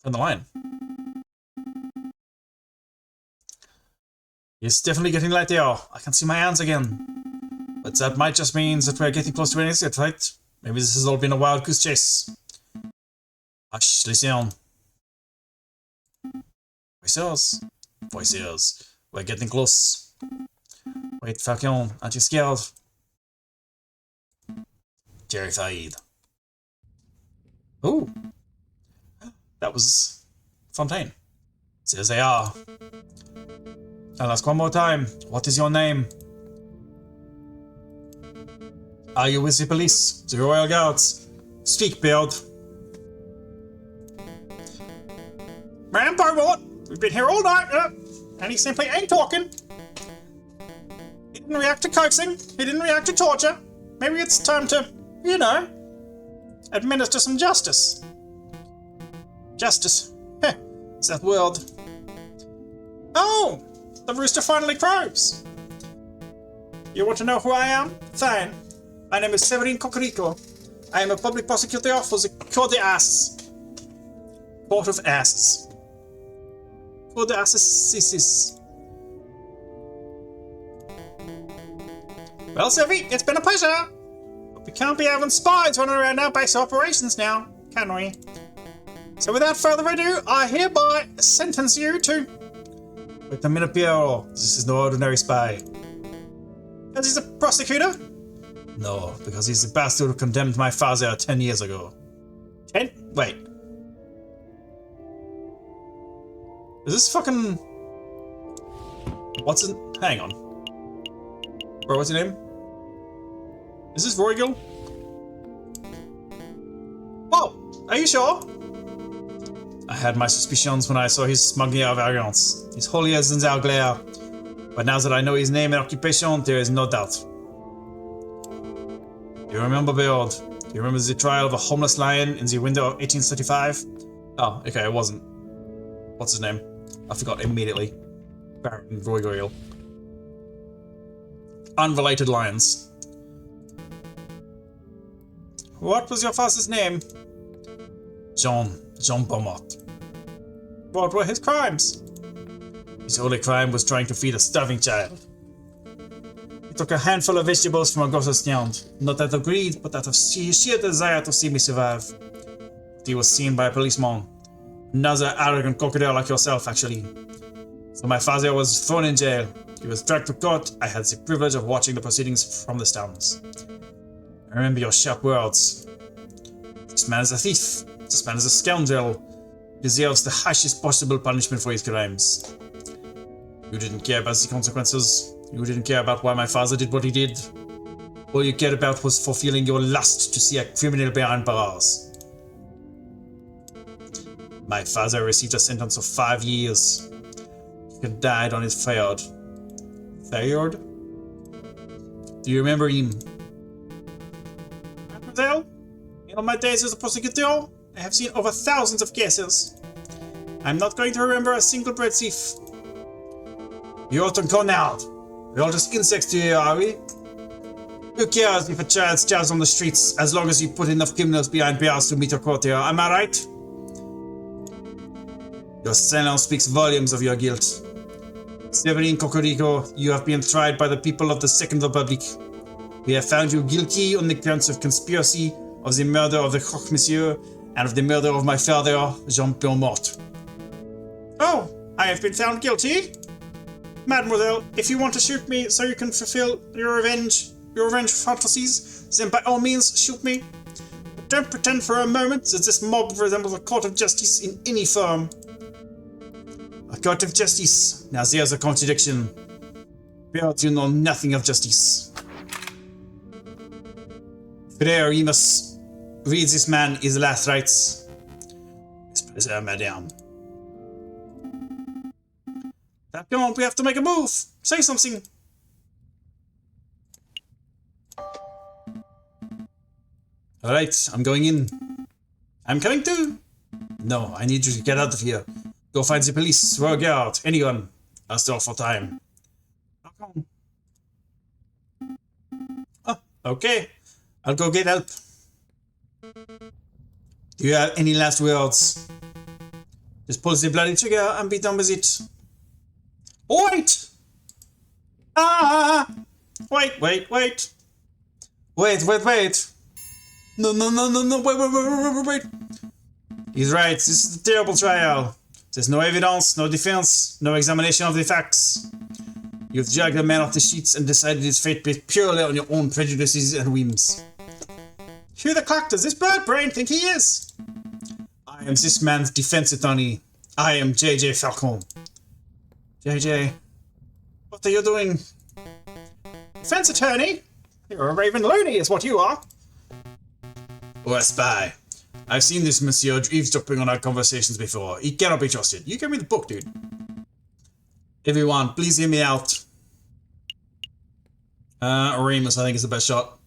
Turn the line. It's definitely getting light there. I can see my hands again. But that might just mean that we're getting close to an exit, right? Maybe this has all been a wild goose chase. Hush, listen. Voices. Voices. We're getting close. Wait, Falcon, aren't you scared? Terrified. Ooh. That was Fontaine. There they are. I'll ask one more time. What is your name? Are you with the police? The Royal Guards? Speak, Beard. Man, Barrett, we've been here all night, and he simply ain't talking. He didn't react to coaxing. He didn't react to torture. Maybe it's time to, you know, administer some justice. Justice. Heh, it's that word. Oh! The rooster finally crows! You want to know who I am? Fine. My name is Severine Cocorico. I am a public prosecutor for the Cour des Asses. Court of Asses. Cour des Asses. Well, Sevy, it's been a pleasure. But we can't be having spies running around our base operations now. can we? So without further ado, I hereby sentence you to... Wait a minute, Piero. This is no ordinary spy. Because he's a prosecutor? No, because he's the bastard who condemned my father 10 years ago. 10? Wait. Is this fucking... What's his... Hang on. Bro, what's your name? Is this Royal? Whoa, are you sure? I had my suspicions when I saw his smuggling of variants. His holy as in our glare. But now that I know his name and occupation, there is no doubt. Do you remember, Beard? Do you remember the trial of a homeless lion in the winter of 1835? Oh, okay, it wasn't. What's his name? I forgot immediately. Baron Royal. Unrelated lions. What was your father's name? John Beaumont. What were his crimes? His only crime was trying to feed a starving child. He took a handful of vegetables from a grocer's stand, not out of greed, but out of sheer desire to see me survive. He was seen by a policeman. Another arrogant crocodile like yourself, actually. So my father was thrown in jail. He was dragged to court. I had the privilege of watching the proceedings from the stands. I remember your sharp words. This man is a thief. This man is a scoundrel. He deserves the harshest possible punishment for his crimes. You didn't care about the consequences. You didn't care about why my father did what he did. All you cared about was fulfilling your lust to see a criminal behind bars. My father received a sentence of 5 years. He died on his fiord. Fiord? Do you remember him? Mademoiselle, in all my days as a prosecutor, I have seen over thousands of cases. I'm not going to remember a single bread thief. You're to go now. We're all just insects to you, are we? Who cares if a child starves on the streets as long as you put enough criminals behind bars to meet your court here, am I right? Your silence speaks volumes of your guilt. Severin Cocorico, you have been tried by the people of the Second Republic. We have found you guilty on the counts of conspiracy, of the murder of the Croque Monsieur, and of the murder of my father, Jean Beaumont. Oh, I have been found guilty? Mademoiselle, if you want to shoot me so you can fulfill your revenge fantasies, then by all means shoot me. But don't pretend for a moment that this mob resembles a court of justice in any form. A court of justice. Now there's a contradiction. But you know nothing of justice. Frere, you must read this man his last rites. His pleasure, madame. Come on, we have to make a move. Say something. Alright, I'm going in. I'm coming too. No, I need you to get out of here. Go find the police, royal guard, anyone. I'll stall for time. Oh, okay. I'll go get help. Do you have any last words? Just pull the bloody trigger and be done with it. Wait! Ah! Wait. Wait. No, wait. He's right, this is a terrible trial. There's no evidence, no defense, no examination of the facts. You've dragged a man off the sheets and decided his fate based purely on your own prejudices and whims. Who the cock does this bird brain think he is? I am this man's defense attorney. I am J.J. Falcon. JJ, what are you doing? Defense attorney? You're a raven loony is what you are. Or a spy. I've seen this monsieur eavesdropping on our conversations before. He cannot be trusted. You gave me the book, dude. Everyone, please hear me out. Remus, I think is the best shot.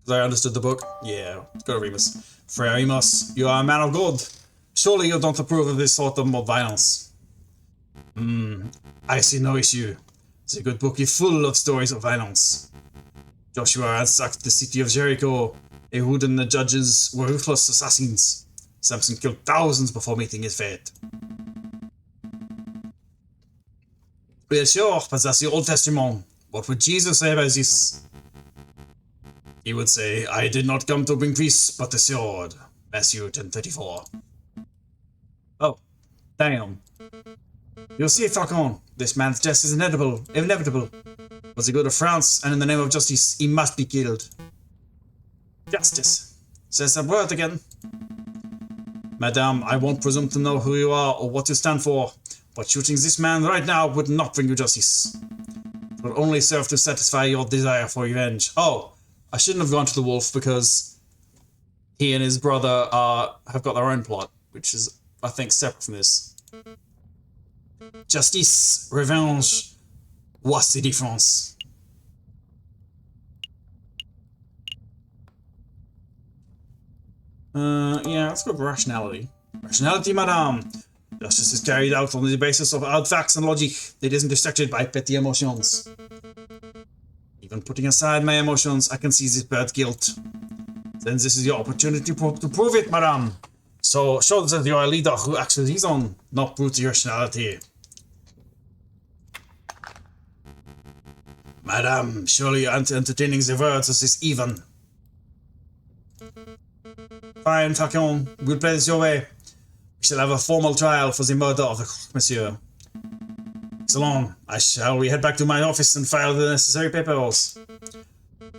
Because I understood the book. Yeah, let's go to Remus. Frere Remus, you are a man of God. Surely you don't approve of this sort of mob violence. I see no issue. The good book is full of stories of violence. Joshua ransacked the city of Jericho. Ehud and the judges were ruthless assassins. Samson killed thousands before meeting his fate. Well, sure, but that's the Old Testament. What would Jesus say about this? He would say, I did not come to bring peace, but the sword. Matthew 10:34. Oh, damn. You see, Falcon, this man's death is inevitable. For the good of France, and in the name of justice, he must be killed. Justice. Says that word again. Madame, I won't presume to know who you are or what you stand for, but shooting this man right now would not bring you justice. It will only serve to satisfy your desire for revenge. Oh, I shouldn't have gone to the wolf because he and his brother have got their own plot, which is, I think, separate from this. Justice, revenge, what's the difference? Yeah, let's go with rationality. Rationality, madame. Justice is carried out on the basis of hard facts and logic. It isn't distracted by petty emotions. Even putting aside my emotions, I can see this bad guilt. Then this is your opportunity to prove it, madame. So show that you're a leader who acts with reason, not brute rationality. Madame, surely you aren't entertaining the words of this even. Fine, Falcon, we'll play this your way. We shall have a formal trial for the murder of the monsieur. Excellent. Shall we head back to my office and file the necessary papers?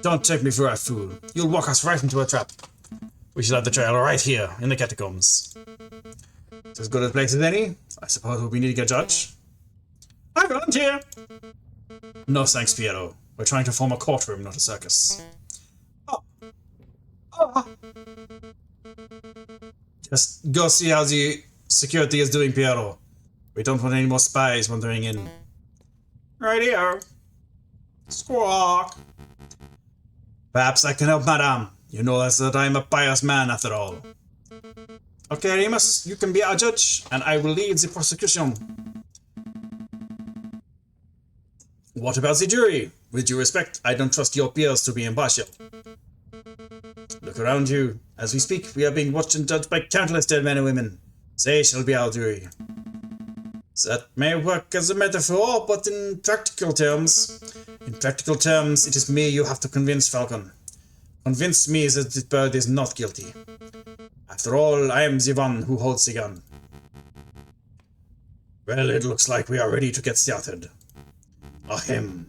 Don't take me for a fool. You'll walk us right into a trap. We shall have the trial right here, in the catacombs. It's as good a place as any. I suppose we'll be needing a judge. I volunteer! No thanks, Piero. We're trying to form a courtroom, not a circus. Just go see how the security is doing, Piero. We don't want any more spies wandering in. Radio. Squawk. Perhaps I can help, madame. You know that I'm a pious man, after all. Okay, Remus, you can be our judge, and I will lead the prosecution. What about the jury? With due respect, I don't trust your peers to be impartial. Look around you. As we speak, we are being watched and judged by countless dead men and women. They shall be our jury. That may work as a metaphor, but in practical terms, it is me you have to convince, Falcon. Convince me that this bird is not guilty. After all, I am the one who holds the gun. Well, it looks like we are ready to get started. Ahem.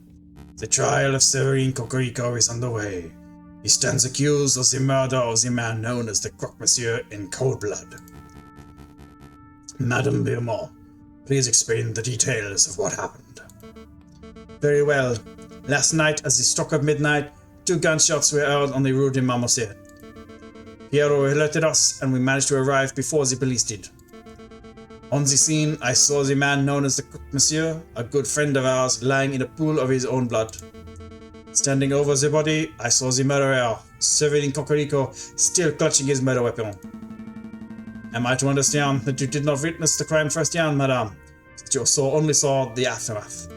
The trial of Severine Cocorico is underway. He stands accused of the murder of the man known as the Croque-Monsieur in cold blood. Madame Beaumont, please explain the details of what happened. Very well. Last night, as the struck of midnight, 2 gunshots were heard on the Rue de Marmoset. Piero alerted us, and we managed to arrive before the police did. On the scene, I saw the man known as the Croque-Monsieur, a good friend of ours, lying in a pool of his own blood. Standing over the body, I saw the murderer, Severine Cocorico, still clutching his murder weapon. Am I to understand that you did not witness the crime firsthand, madame? That you only saw the aftermath?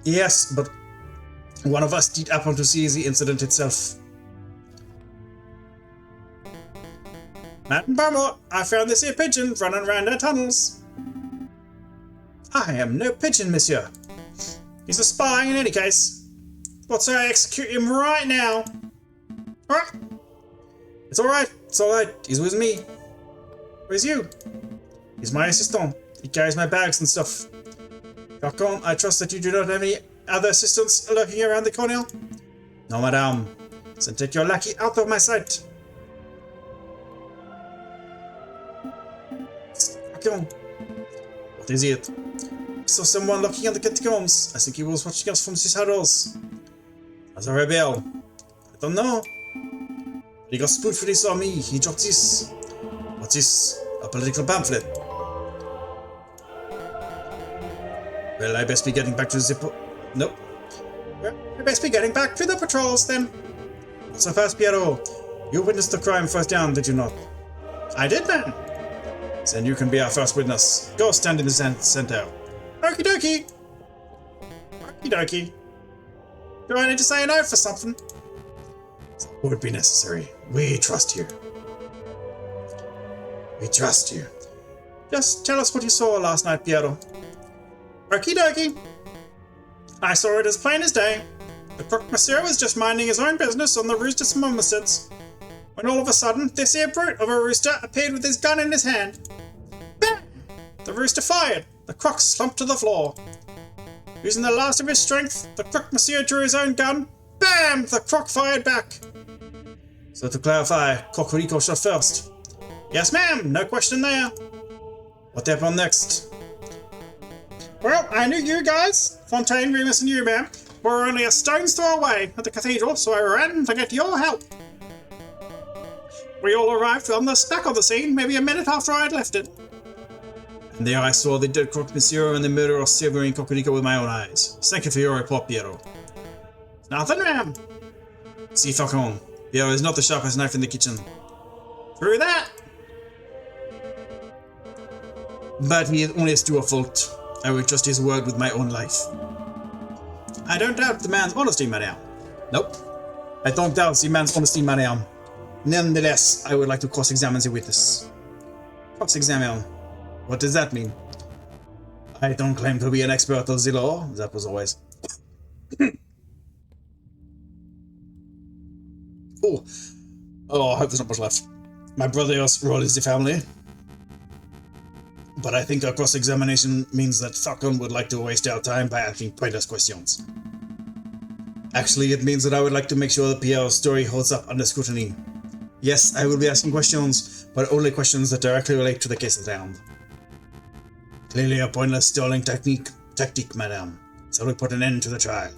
Yes, but one of us did happen to see the incident itself. Madame Beaumont, I found this here pigeon running around our tunnels. I am no pigeon, monsieur. He's a spy in any case. But say I execute him right now. Alright? It's alright, he's with me. Where's you? He's my assistant. He carries my bags and stuff. Falcon, I trust that you do not have any other assistants lurking around the corner? No, madame. Then take your lackey out of my sight. Falcon. What is it? I saw someone looking at the catacombs. I think he was watching us from the shadows. As a rebel. I don't know. But he got spooked when he saw me. He dropped this. What's this? A political pamphlet. Well, I best be getting back to the Nope. Well, I best be getting back to the patrols then. Not so fast, Piero. You witnessed the crime firsthand, did you not? I did, man. Then you can be our first witness. Go stand in the center. Okie dokie. Okie dokie. Do I need to say an oath for something? It would be necessary. We trust you. We trust you. Just tell us what you saw last night, Piero. Okie dokie. I saw it as plain as day. The crook monsieur was just minding his own business on the roost of marmosets, when all of a sudden, this here brute of a rooster appeared with his gun in his hand. Bam! The rooster fired. The crook slumped to the floor. Using the last of his strength, the crook monsieur drew his own gun. Bam! The crook fired back. So to clarify, Cocorico shot first. Yes, ma'am. No question there. What happened next? Well, I knew you guys, Fontaine, Remus, and you, ma'am, were only a stone's throw away at the cathedral, so I ran to get your help. We all arrived on back on the scene, maybe a minute after I had left it. And there I saw the dead croque monsieur and the murder of Severin Cocorico with my own eyes. Thank you for your report, Piero. Nothing, ma'am. See, Falcon, Piero is not the sharpest knife in the kitchen. Through that. But he only has to a fault. I will trust his word with my own life. I don't doubt the man's honesty, madame. Nope. I don't doubt the man's honesty, madame. Nonetheless, I would like to cross-examine the witness. Cross-examine? What does that mean? I don't claim to be an expert of the law. That was always... Oh, I hope there's not much left. My brother's role is the family. But I think a cross-examination means that Falcon would like to waste our time by asking pointless questions. Actually, it means that I would like to make sure that Pierre's story holds up under scrutiny. Yes, I will be asking questions, but only questions that directly relate to the case at hand. Clearly a pointless stalling tactic, madame. So we put an end to the trial.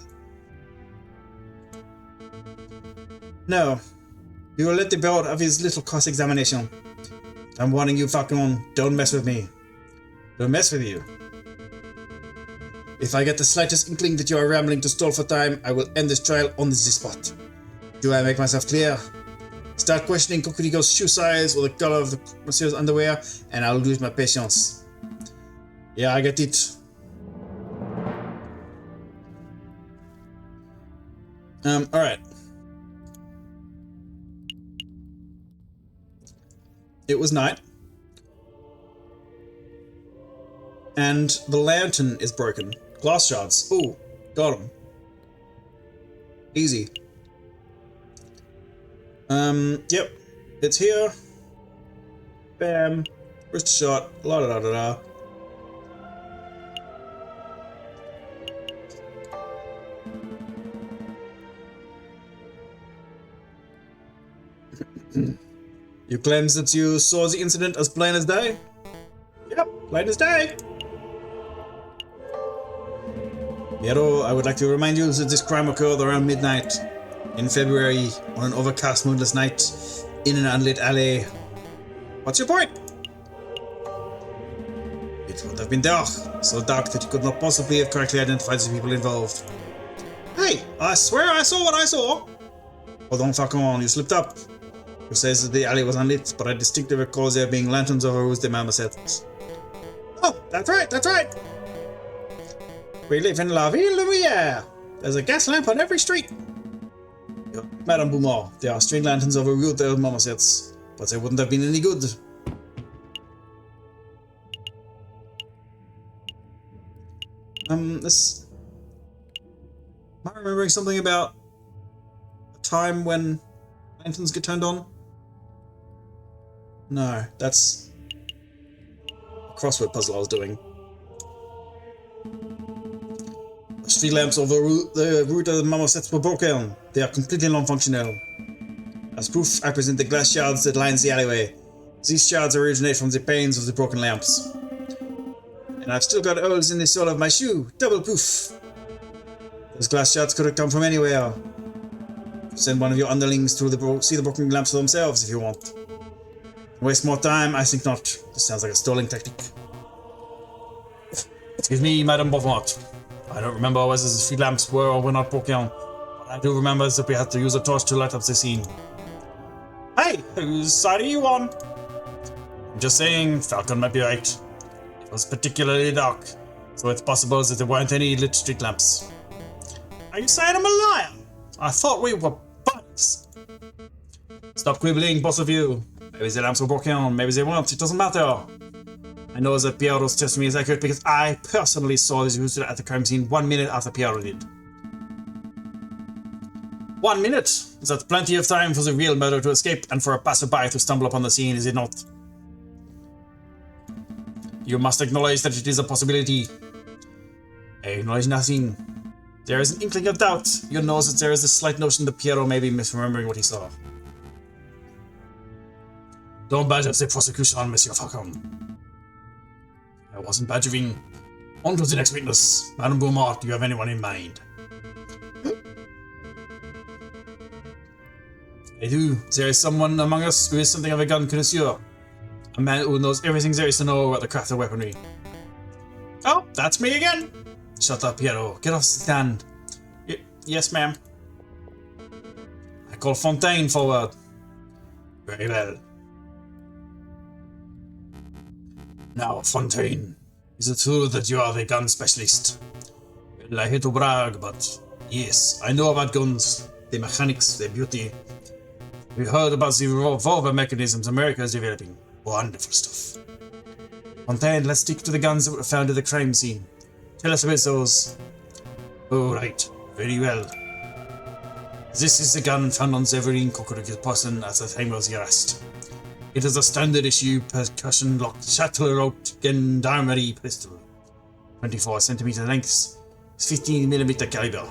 No. You will let the board of his little cross-examination. I'm warning you, Falcon, don't mess with me. Don't mess with you. If I get the slightest inkling that you are rambling to stall for time, I will end this trial on the spot. Do I make myself clear? Start questioning Cocorico's shoe size or the color of the monsieur's underwear, and I'll lose my patience. Yeah, I get it. Alright. It was night. And the lantern is broken. Glass shards. Ooh, got him. Easy. Yep. It's here. Bam. Wrist shot. La da da da da. You claim that you saw the incident as plain as day? Yep, plain as day. Piero, I would like to remind you that this crime occurred around midnight in February on an overcast moonless night in an unlit alley. What's your point? It would have been dark, so dark that you could not possibly have correctly identified the people involved. Hey, I swear I saw what I saw. Hold on, Falcon, you slipped up. You say that the alley was unlit, but I distinctly recall there being lanterns over whose the marmosets. Oh, that's right, that's right. We live in La Ville Lumiere. There's a gas lamp on every street. Madame Beaumont, there are string lanterns over their marmosets, but they wouldn't have been any good. This... Am I remembering something about a time when lanterns get turned on? No, that's a crossword puzzle I was doing. The street lamps over the route of the marmosets were broken. They are completely non-functional. As proof, I present the glass shards that lines the alleyway. These shards originate from the panes of the broken lamps. And I've still got holes in the sole of my shoe. Double proof. Those glass shards could have come from anywhere. Send one of your underlings to see the broken lamps for themselves if you want. Waste more time? I think not. This sounds like a stalling tactic. Excuse me, Madame Beaumont. I don't remember whether the street lamps were or were not broken, but I do remember that we had to use a torch to light up the scene. Hey, whose side are you on? I'm just saying, Falcon might be right. It was particularly dark, so it's possible that there weren't any lit street lamps. Are you saying I'm a liar? I thought we were buddies. Stop quibbling, both of you. Maybe the lamps were broken, maybe they weren't, it doesn't matter. I know that Piero's testimony is accurate because I personally saw this user at the crime scene 1 minute after Piero did. 1 minute! That's plenty of time for the real murderer to escape and for a passerby to stumble upon the scene, is it not? You must acknowledge that it is a possibility. I acknowledge nothing. There is an inkling of doubt. You know that there is a slight notion that Piero may be misremembering what he saw. Don't badger the prosecution, Monsieur Falcon. I wasn't badgering. On to the next witness. Madame Beaumont, do you have anyone in mind? I do. There is someone among us who is something of a gun connoisseur. A man who knows everything there is to know about the craft of weaponry. Oh, that's me again. Shut up, Piero. Get off the stand. Yes, ma'am. I call Fontaine forward. Very well. Now, Fontaine, is it true that you are the gun specialist? Well, I hate to brag, but yes, I know about guns, their mechanics, their beauty. We heard about the revolver mechanisms America is developing. Wonderful stuff. Fontaine, let's stick to the guns that were found at the crime scene. Tell us about those. Oh, right. Very well. This is the gun found on Severine Kokorik's person at the time of the arrest. It is a standard issue percussion-locked Châtellerault gendarmerie pistol. 24cm length, 15mm caliber.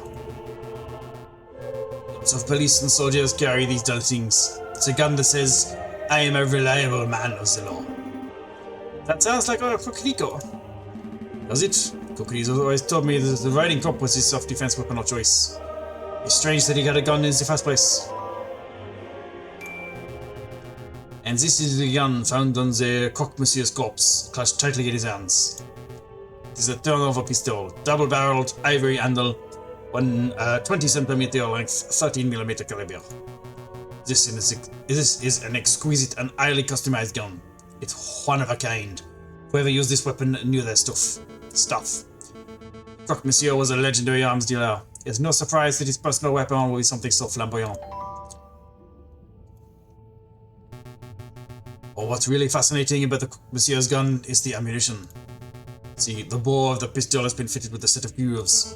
Lots of police and soldiers carry these dull things. It's a gun that says, I am a reliable man of the law. That sounds like a Kokoriko. Does it? Kokori's always told me that the riding crop was his self-defense weapon of choice. It's strange that he had a gun in the first place. And this is the gun found on the Croque Monsieur's corpse, clutched tightly in his hands. It is a turnover pistol, double-barreled, ivory handle, 20cm length, 13mm caliber. This is an exquisite and highly customized gun. It's one of a kind. Whoever used this weapon knew their stuff. Croque Monsieur was a legendary arms dealer. It's no surprise that his personal weapon will be something so flamboyant. But what's really fascinating about the Monsieur's gun is the ammunition. See, the bore of the pistol has been fitted with a set of grooves.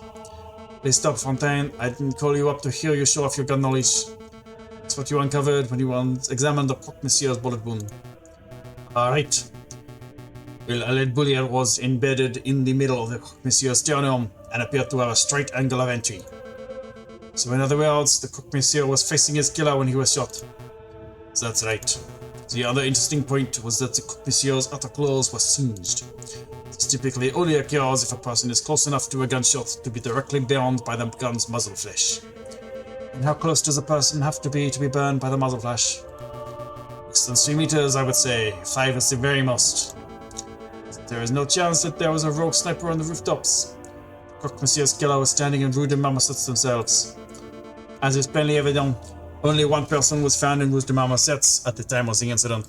Please stop, Fontaine. I didn't call you up to hear you show off your gun knowledge. That's what you uncovered when you examined the Croque Monsieur's bullet wound. Alright. Well, a lead bullet was embedded in the middle of the Croque Monsieur's sternum and appeared to have a straight angle of entry. So in other words, the Croque Monsieur was facing his killer when he was shot. So that's right. The other interesting point was that the Croque Monsieur's outer clothes were singed. This typically only occurs if a person is close enough to a gunshot to be directly burned by the gun's muzzle flash. And how close does a person have to be burned by the muzzle flash? Less than 3 meters, I would say. 5 is the very most. There is no chance that there was a rogue sniper on the rooftops. Croque Monsieur's killer was standing in Rue de Marmosets themselves. As is plainly evident, only one person was found in Rue de Marmosets at the time of the incident.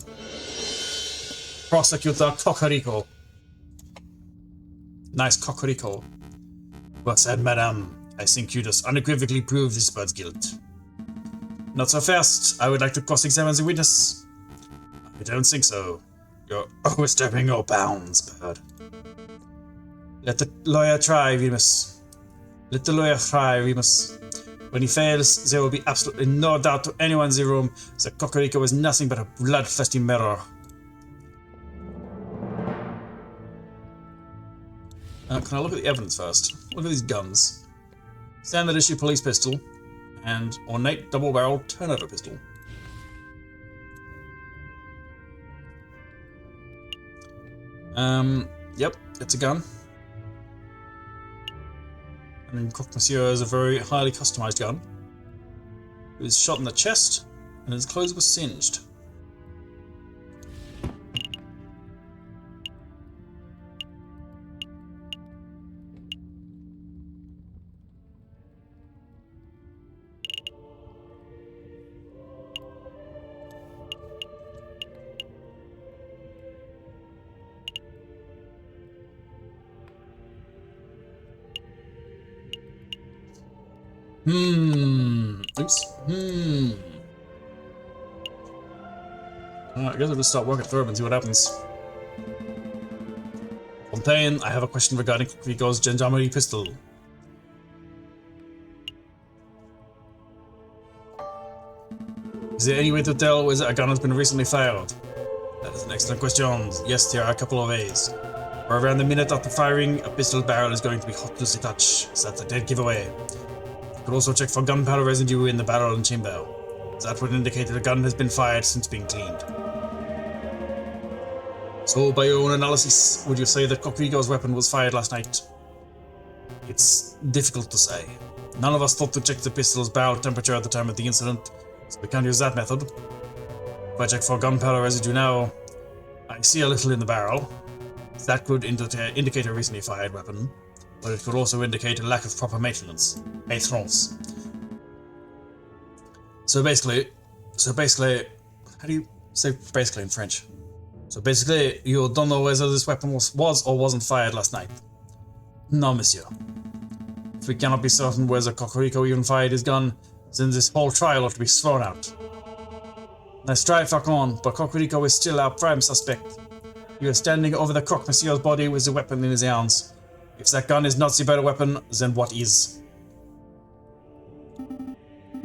Prosecutor Cocorico. Nice Cocorico. Well said, madame. I think you just unequivocally proved this bird's guilt. Not so fast. I would like to cross-examine the witness. I don't think so. You're overstepping your bounds, bird. Let the lawyer try, Remus. Let the lawyer try, Remus. When he fails, there will be absolutely no doubt to anyone in the room that Cocorico was nothing but a bloodthirsty murderer. Can I look at the evidence first? Look at these guns. Standard issue police pistol and ornate double-barreled turnover pistol. Yep, it's a gun. And Croque Monsieur is a very highly customized gun. It was shot in the chest, and his clothes were singed. Oops. I guess I'll just start working through them and see what happens. Fontaine, I have a question regarding Vigo's gendarmerie pistol. Is there any way to tell whether a gun has been recently fired? That is an excellent question. Yes, there are a couple of ways. For around a minute after firing, a pistol barrel is going to be hot to the touch, so that's a dead giveaway. You could also check for gunpowder residue in the barrel and chamber. That would indicate that a gun has been fired since being cleaned. So, by your own analysis, would you say that Kokuriko's weapon was fired last night? It's difficult to say. None of us thought to check the pistol's barrel temperature at the time of the incident, so we can't use that method. If I check for gunpowder residue now, I see a little in the barrel. That could indicate a recently fired weapon, but it could also indicate a lack of proper maintenance. Maintenance. So basically, how do you say basically in French? So basically, you don't know whether this weapon was or wasn't fired last night. No, monsieur. If we cannot be certain whether Kokuriko even fired his gun, then this whole trial ought to be thrown out. Nice try, Falcon, but Kokuriko is still our prime suspect. He was standing over the croque monsieur's body with the weapon in his hands. If that gun is not the better weapon, then what is?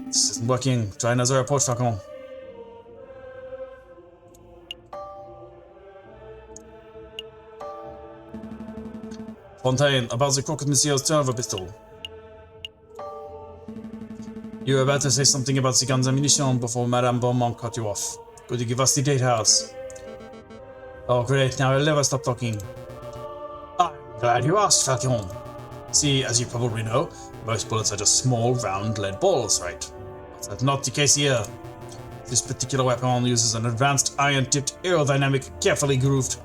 This isn't working. Try another approach, Falcon. Fontaine, about the croque monsieur's turn of a pistol. You were about to say something about the gun's ammunition before Madame Beaumont cut you off. Could you give us the details? Oh great, now I'll never stop talking. I'm glad you asked, Falcon. See, as you probably know, most bullets are just small, round lead balls, right? But that's not the case here. This particular weapon uses an advanced iron-tipped aerodynamic, carefully grooved...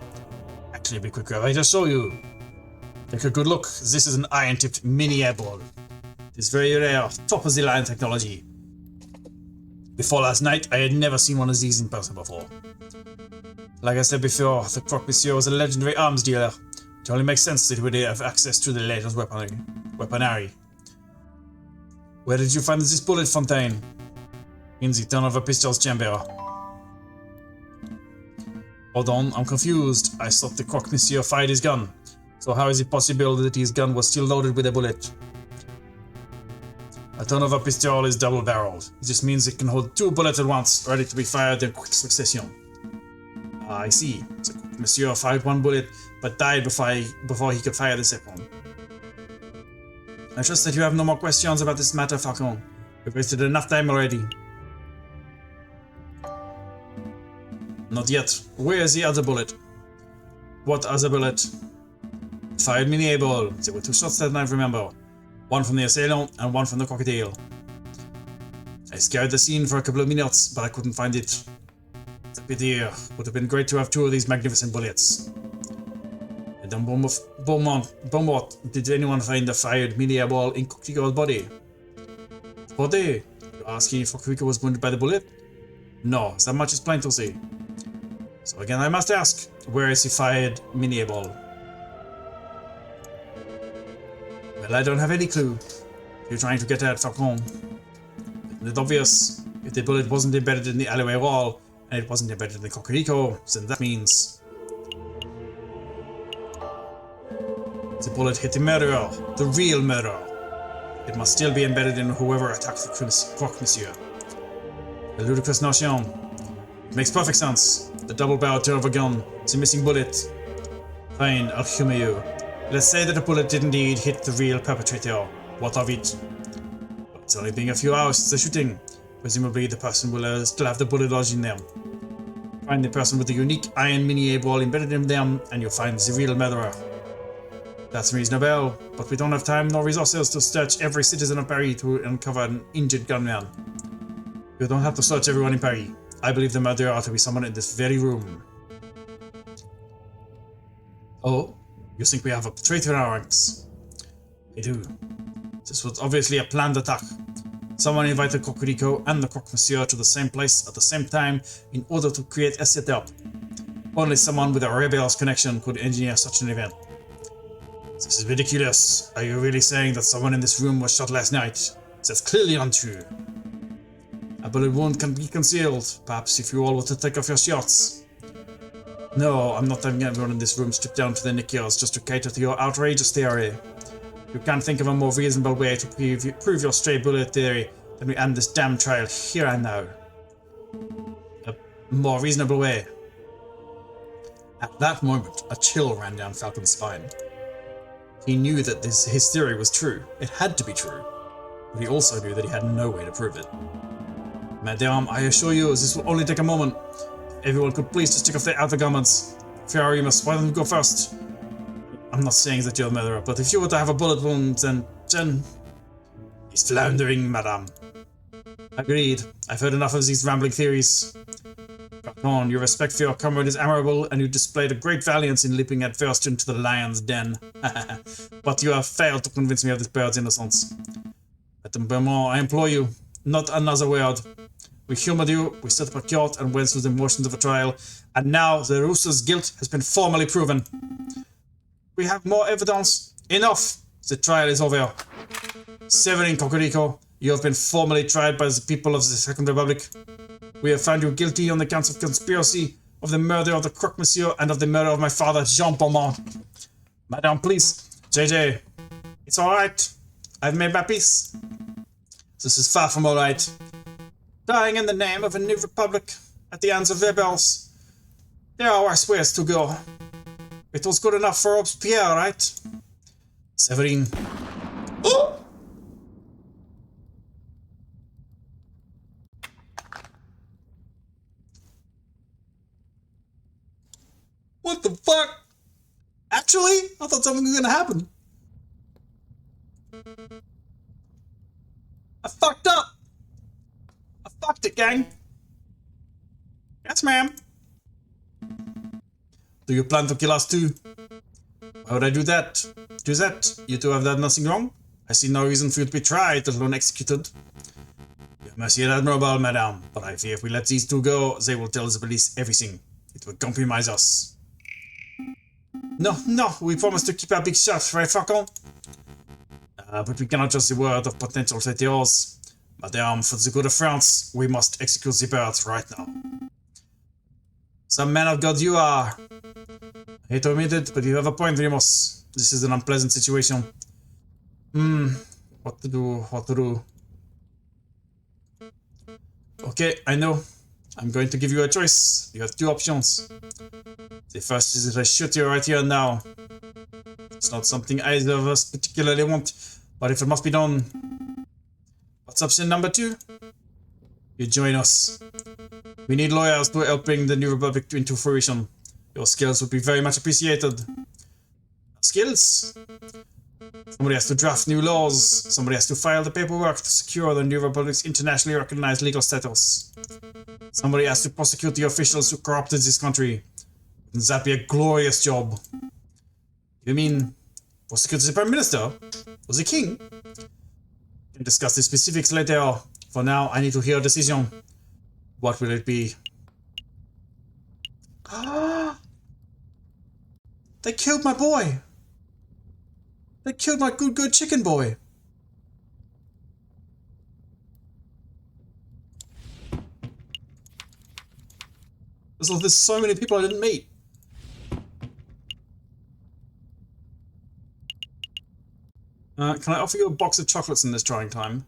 Actually, be quicker, I just show you. Take a good look. This is an iron-tipped mini airball. It's very rare, top-of-the-line technology. Before last night, I had never seen one of these in person before. Like I said before, the croque monsieur was a legendary arms dealer. It only makes sense that he would have access to the latest weaponry. Where did you find this bullet, Fontaine? In the turn of a pistol's chamber. Hold on, I'm confused. I thought the croque monsieur fired his gun. So how is it possible that his gun was still loaded with a bullet? A turn of a pistol is double-barreled. This means it can hold 2 bullets at once, ready to be fired in quick succession. I see. So Monsieur fired 1 bullet, but died before he could fire the second. I trust that you have no more questions about this matter, Falcon. We've wasted enough time already. Not yet. Where is the other bullet? What other bullet? Fired mini ball. There were 2 shots that I remember. One from the assailant and one from the crocodile. I scoured the scene for a couple of minutes, but I couldn't find it. It's a pity. Would have been great to have 2 of these magnificent bullets. Madame Beaumont, did anyone find the fired mini ball in Kokuriko's body? Body? You're asking if Kokuriko was wounded by the bullet? No, that much is plain to see. So again, I must ask, where is the fired mini ball? Well, I don't have any clue. You're trying to get at Falcon. It's obvious. If the bullet wasn't embedded in the alleyway wall, and it wasn't embedded in the Kokuriko, then that means... the bullet hit the murderer, the real murderer. It must still be embedded in whoever attacked the croque monsieur. A ludicrous notion. It makes perfect sense. The double-barreled turn of a gun, the missing bullet. Fine, I'll humor you. Let's say that the bullet did indeed hit the real perpetrator. What of it? Well, it's only been a few hours since the shooting. Presumably the person will still have the bullet lodged in them. Find the person with the unique iron mini ball embedded in them, and you'll find the real murderer. That's reasonable, but we don't have time nor resources to search every citizen of Paris to uncover an injured gunman. You don't have to search everyone in Paris. I believe the murderer ought to be someone in this very room. Oh? You think we have a traitor in our ranks? I do. This was obviously a planned attack. Someone invited Kokuriko and the croque monsieur to the same place at the same time in order to create a setup. Only someone with a rebellious connection could engineer such an event. This is ridiculous. Are you really saying that someone in this room was shot last night? That's clearly untrue. A bullet wound can be concealed, perhaps if you all were to take off your shirts. No, I'm not having everyone in this room stripped down to their knickers just to cater to your outrageous theory. You can't think of a more reasonable way to prove your stray bullet theory than we end this damn trial here and now. more reasonable way. At that moment, a chill ran down Falcon's spine. He knew that his theory was true. It had to be true. But he also knew that he had no way to prove it. Madame, I assure you, this will only take a moment. If everyone could please just take off their outer garments. Aviary, why don't you go first? I'm not saying that you're a murderer, but if you were to have a bullet wound, then... He's floundering, madame. Agreed. I've heard enough of these rambling theories. Falcon, your respect for your comrade is admirable, and you displayed a great valiance in leaping at first into the lion's den. But you have failed to convince me of this bird's innocence. Madame Beaumont, I implore you, not another word. We humoured you, we set up a court and went through the motions of a trial, and now the rooster's guilt has been formally proven. We have more evidence. Enough! The trial is over. Severin Cocorico, you have been formally tried by the people of the Second Republic. We have found you guilty on the counts of conspiracy, of the murder of the croque monsieur, and of the murder of my father, Jean Beaumont. Madame, please. JJ. It's alright. I've made my peace. This is far from alright. Dying in the name of a new republic at the hands of rebels. There are worse ways to go. It was good enough for Robespierre, right? Severin. Oh! What the fuck? Actually, I thought something was gonna happen. I fucked up. I fucked it, gang. Yes, ma'am. Do you plan to kill us too? Why would I do that? Do that? You two have done nothing wrong? I see no reason for you to be tried, let alone executed. Your mercy is admirable, madame, but I fear if we let these two go, they will tell the police everything. It will compromise us. No, we promised to keep our big shot, right, Falcon? But we cannot trust the word of potential traitors. Madame, for the good of France, we must execute the birds right now. Some man of God you are. I hate to admit it, but you have a point, Remus. This is an unpleasant situation. What to do? Okay, I know. I'm going to give you a choice. You have two options. The first is that I shoot you right here and now. It's not something either of us particularly want, but if it must be done. What's option number two? You join us. We need lawyers to help bring the new republic into fruition. Your skills would be very much appreciated. Skills? Somebody has to draft new laws. Somebody has to file the paperwork to secure the new republic's internationally recognized legal status. Somebody has to prosecute the officials who corrupted this country. Wouldn't that be a glorious job? You mean prosecute the Prime Minister? Or the King? We can discuss the specifics later. For now, I need to hear a decision. What will it be? They killed my boy! They killed my good chicken boy! There's so many people I didn't meet. Can I offer you a box of chocolates in this trying time?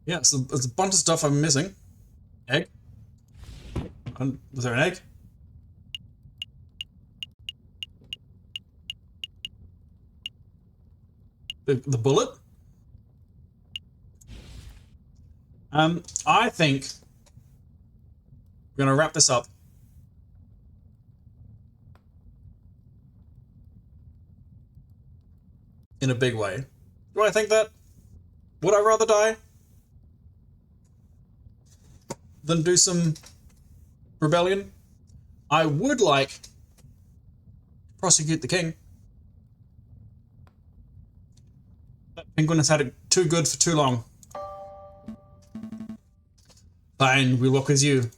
Yeah, so there's a bunch of stuff I'm missing. Egg? Was there an egg? The bullet? I think we're gonna wrap this up. In a big way. Do I think that? Would I rather die than do some rebellion? I would like to prosecute the king. That penguin has had it too good for too long. Fine, we'll work with you.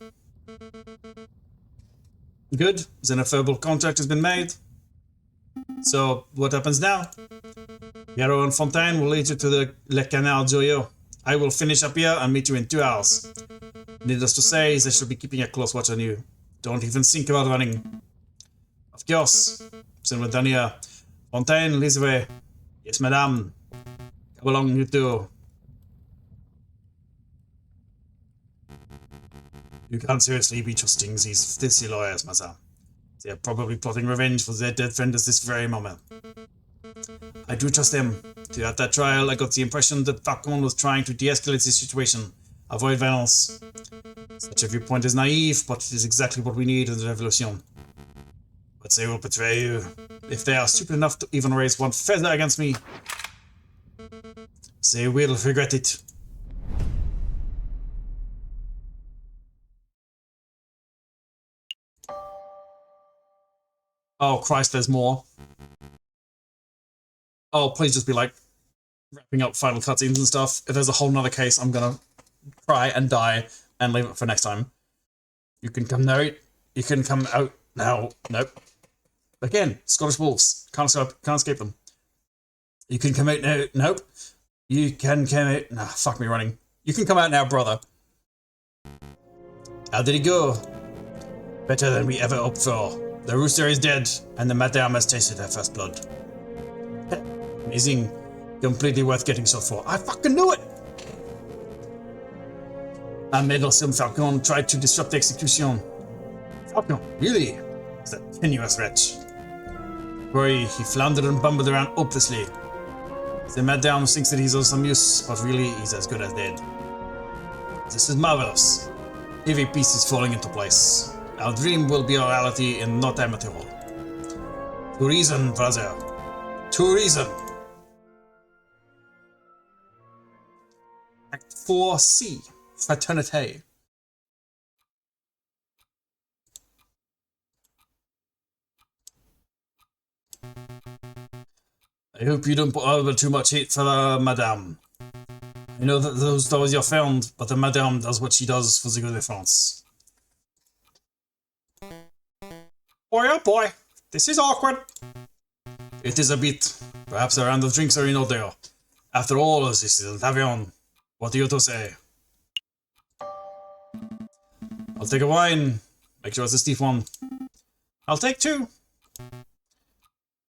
Good, then a verbal contract has been made. So, what happens now? Yarrow and Fontaine will lead you to the Le Canal Joyeux. I will finish up here and meet you in 2 hours. Needless to say, they should be keeping a close watch on you. Don't even think about running. Of course. Then we're done here. Fontaine, leads the way. Yes, madame. Come along, you two. You can't seriously be trusting these filthy lawyers, Maza. They are probably plotting revenge for their dead friend at this very moment. I do trust them. Throughout that trial, I got the impression that Falcon was trying to de-escalate the situation, avoid violence. Such a viewpoint is naive, but it is exactly what we need in the revolution. But they will betray you. If they are stupid enough to even raise one feather against me, they will regret it. Oh Christ, there's more. Oh, please just be like wrapping up final cutscenes and stuff. If there's a whole nother case, I'm gonna cry and die and leave it for next time. You can come now. You can come out now. Nope. Again, Scottish Wolves. Can't escape them. You can come out now. Nope. You can come out. Nah, fuck me running. You can come out now, brother. How did he go? Better than we ever hoped for. The rooster is dead, and the madame has tasted her first blood. Amazing. Completely worth getting shot for. I fucking knew it! A meddlesome Falcon tried to disrupt the execution. Falcon, really? He's a tenuous wretch. Boy, he floundered and bumbled around hopelessly. The madame thinks that he's of some use, but really he's as good as dead. This is marvelous. Every piece is falling into place. Our dream will be a reality in no time at all. To reason, brother. To reason. Act 4C. Fraternité. I hope you don't put over too much hate for the madame. I know that those dollars you're found, but the madame does what she does for the good of France. Boy, oh boy, this is awkward. It is a bit. Perhaps a round of drinks are in order. After all, this is a tavern. What do you to say? I'll take a wine. Make sure it's a stiff one. I'll take 2.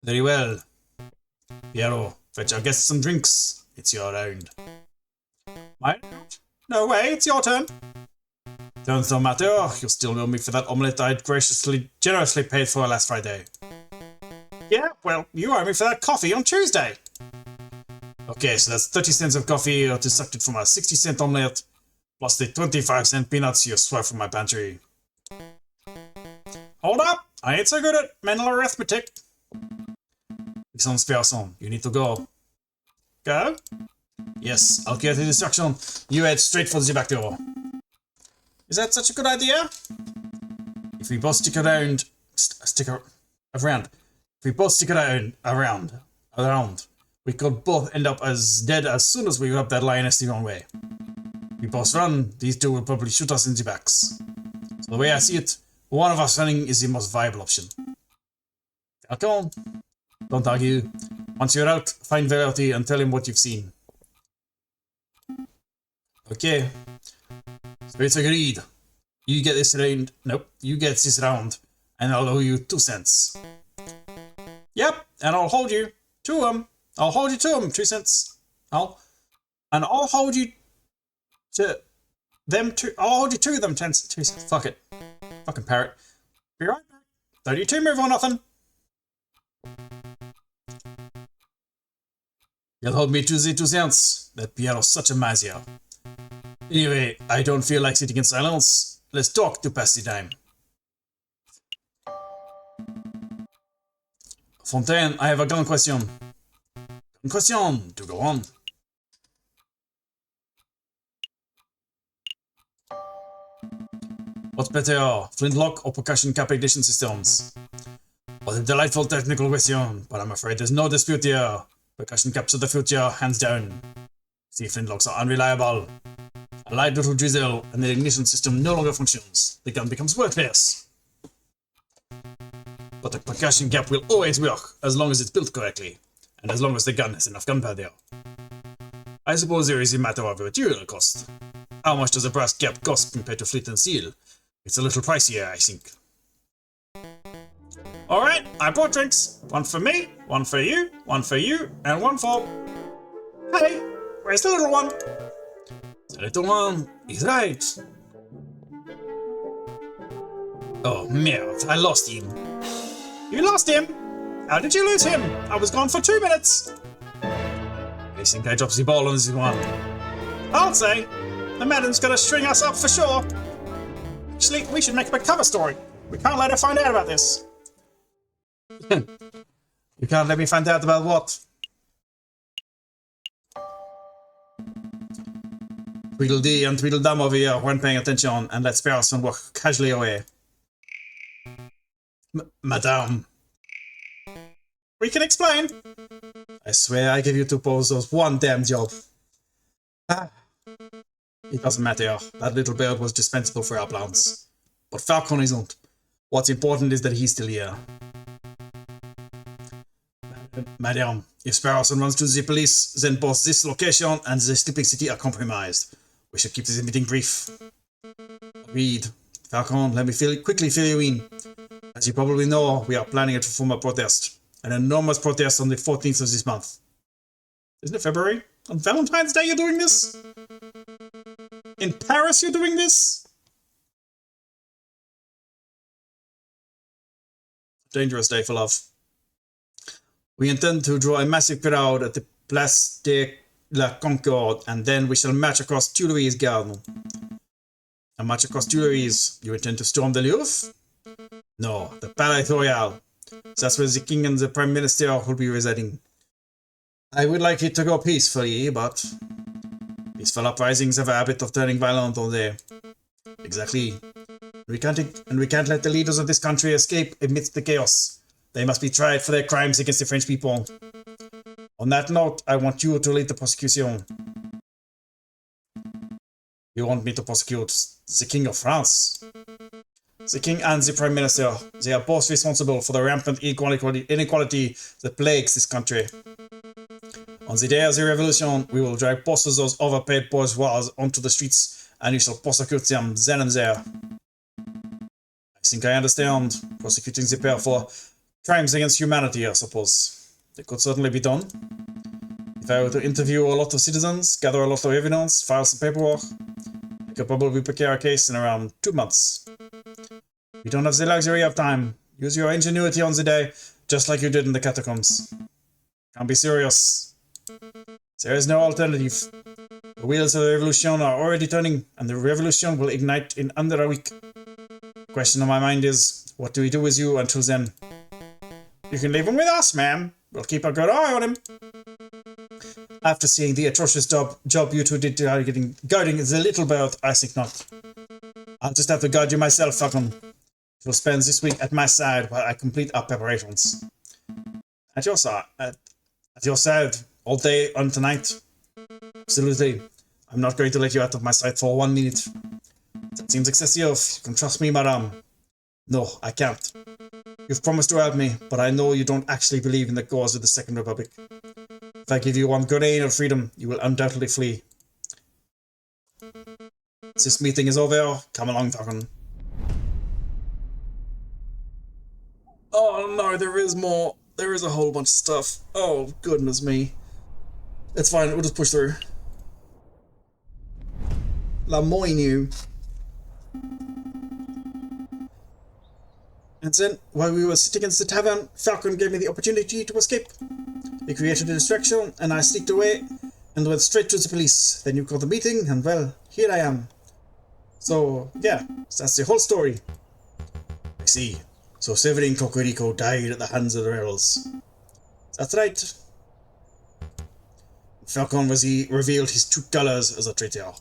Very well. Piero, fetch our guests some drinks. It's your round. My round? No way, it's your turn. Turns don't matter. You still owe me for that omelette I'd generously paid for last Friday. Yeah, well, you owe me for that coffee on Tuesday. Okay, so that's 30 cents of coffee deducted from a 60-cent omelette, plus the 25-cent peanuts you swept from my pantry. Hold up! I ain't so good at mental arithmetic. Excellent person, you need to go. Go? Yes, I'll get the instruction. You head straight for the back door. Is that such a good idea? If we both stick around, If we both stick around, we could both end up as dead as soon as we rub that lioness the wrong way. If we both run, these two will probably shoot us in the backs. So the way I see it, one of us running is the most viable option. Falcon, don't argue. Once you're out, find Verity and tell him what you've seen. Okay. So it's agreed. You get this round. Nope, you get this round, and I'll owe you 2 cents. Yep, and I'll hold you to them. I'll hold you to them, 2 cents. I'll hold you to them. I'll hold you to them, 2 cents. Fuck it. Fucking parrot. Be right back. Don't you two move or nothing. You'll hold me to the 2 cents. That Piero's such a mazier. Anyway, I don't feel like sitting in silence. Let's talk to pass the time. Fontaine, I have a gun question. Gun question, to go on. What's better, flintlock or percussion cap ignition systems? What a delightful technical question, but I'm afraid there's no dispute here. Percussion caps are the future, hands down. See, flintlocks are unreliable. A light little drizzle and the ignition system no longer functions. The gun becomes worthless. But the percussion cap will always work as long as it's built correctly, and as long as the gun has enough gunpowder. I suppose there is a matter of material cost. How much does a brass cap cost compared to flint and steel? It's a little pricier, I think. Alright, I brought drinks. One for me, one for you, and one for... Hey, where's the little one? The little one is right. Oh, merde, I lost him. You lost him? How did you lose him? I was gone for 2 minutes. I think I dropped the ball on this one. I'll say. The madam's gonna string us up for sure. Actually, we should make up a cover story. We can't let her find out about this. You can't let me find out about what? Tweedledee and Tweedledum over here weren't paying attention and let Sparrowson walk casually away. Madame. We can explain. I swear I gave you two posers one damn job. Ah. It doesn't matter. That little bird was dispensable for our plans. But Falcon isn't. What's important is that he's still here. Madame, if Sparrowson runs to the police, then both this location and the sleeping city are compromised. We should keep this meeting brief. Agreed. Falcon, let me quickly fill you in. As you probably know, we are planning to form a protest. An enormous protest on the 14th of this month. Isn't it February? On Valentine's Day you're doing this? In Paris you're doing this? Dangerous day for love. We intend to draw a massive crowd at the Place de la Concorde, and then we shall march across Tuileries Garden. A march across Tuileries, you intend to storm the Louvre? No, the Palais Royal. That's where the King and the Prime Minister will be residing. I would like it to go peacefully, but peaceful uprisings have a habit of turning violent all day. Exactly. We can't let the leaders of this country escape amidst the chaos. They must be tried for their crimes against the French people. On that note, I want you to lead the prosecution. You want me to prosecute the King of France? The King and the Prime Minister, they are both responsible for the rampant inequality that plagues this country. On the day of the revolution, we will drag both of those overpaid bourgeois onto the streets, and you shall prosecute them then and there. I think I understand. Prosecuting the pair for crimes against humanity, I suppose. It could certainly be done. If I were to interview a lot of citizens, gather a lot of evidence, file some paperwork, I could probably prepare a case in around 2 months. You don't have the luxury of time. Use your ingenuity on the day, just like you did in the catacombs. Can't be serious. There is no alternative. The wheels of the revolution are already turning, and the revolution will ignite in under a week. The question on my mind is, what do we do with you until then? You can leave him with us, ma'am. We'll keep a good eye on him. After seeing the atrocious job you two did guarding the little bird, I think not. I'll just have to guard you myself, Falcon. You'll spend this week at my side while I complete our preparations. At your side, all day and tonight. Absolutely. I'm not going to let you out of my sight for 1 minute. That seems excessive. You can trust me, madame. No, I can't. You've promised to help me, but I know you don't actually believe in the cause of the Second Republic. If I give you one grain of freedom, you will undoubtedly flee. This meeting is over. Come along, Falcon. Oh no, there is more. There is a whole bunch of stuff. Oh, goodness me. It's fine, we'll just push through. La Moinu. And then, while we were sitting in the tavern, Falcon gave me the opportunity to escape. He created a distraction, and I sneaked away and went straight to the police. Then you called the meeting, and well, here I am. So, yeah, that's the whole story. I see. So Severin Cocorico died at the hands of the rebels. That's right. Falcon revealed his true colors as a traitor.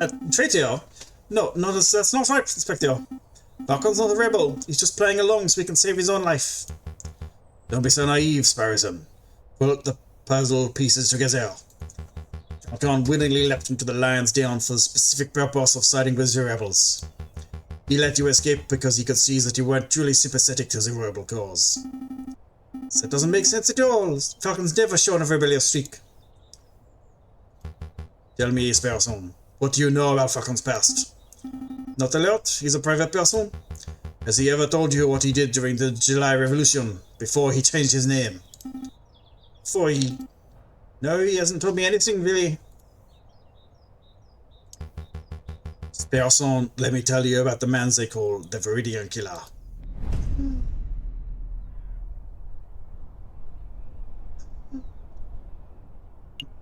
A traitor? No, that's not right, Inspector. Falcon's not a rebel. He's just playing along so he can save his own life. Don't be so naive, Sparrowson. Put the puzzle pieces together. Falcon willingly leapt into the lion's den for the specific purpose of siding with the rebels. He let you escape because he could see that you weren't truly sympathetic to the rebel cause. That doesn't make sense at all. Falcon's never shown a rebellious streak. Tell me, Sparrowson, what do you know about Falcon's past? Not a lot. He's a private person. Has he ever told you what he did during the July Revolution, before he changed his name? Before he No, he hasn't told me anything, really. Person, let me tell you about the man they call the Viridian Killer.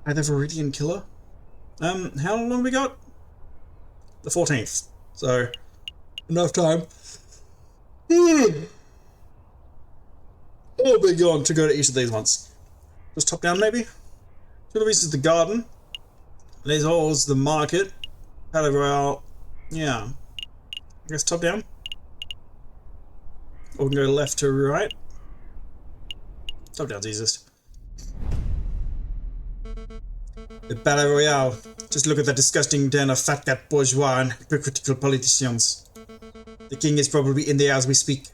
The Viridian Killer? How long we got? The 14th. So, enough time. I'll be gone to go to each of these ones. Just top down, maybe? Tuileries is the garden. Les Halls, the market. Palais Royal. Yeah. I guess top down. Or we can go left to right. Top down's easiest. The Palais Royal. Just look at that disgusting den of fat cat bourgeois and hypocritical politicians. The king is probably in there as we speak.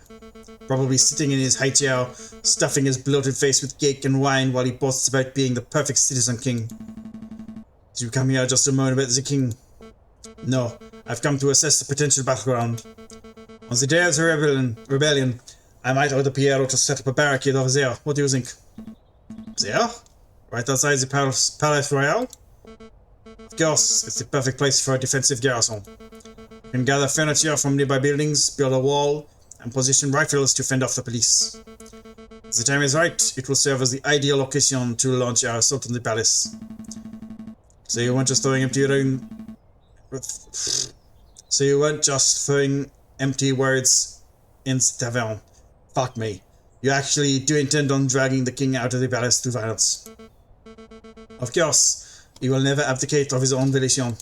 Probably sitting in his high chair, stuffing his bloated face with cake and wine while he boasts about being the perfect citizen king. Did you come here just to moan about the king? No, I've come to assess the potential battleground. On the day of the rebellion, I might order Piero to set up a barricade over there. What do you think? There? Right outside the Palais Royal? Of course, it's the perfect place for a defensive garrison. You can gather furniture from nearby buildings, build a wall, and position rifles to fend off the police. If the time is right, it will serve as the ideal location to launch our assault on the palace. So you weren't just throwing empty words in the tavern. Fuck me. You actually do intend on dragging the king out of the palace through violence. Of course, he will never abdicate of his own volition.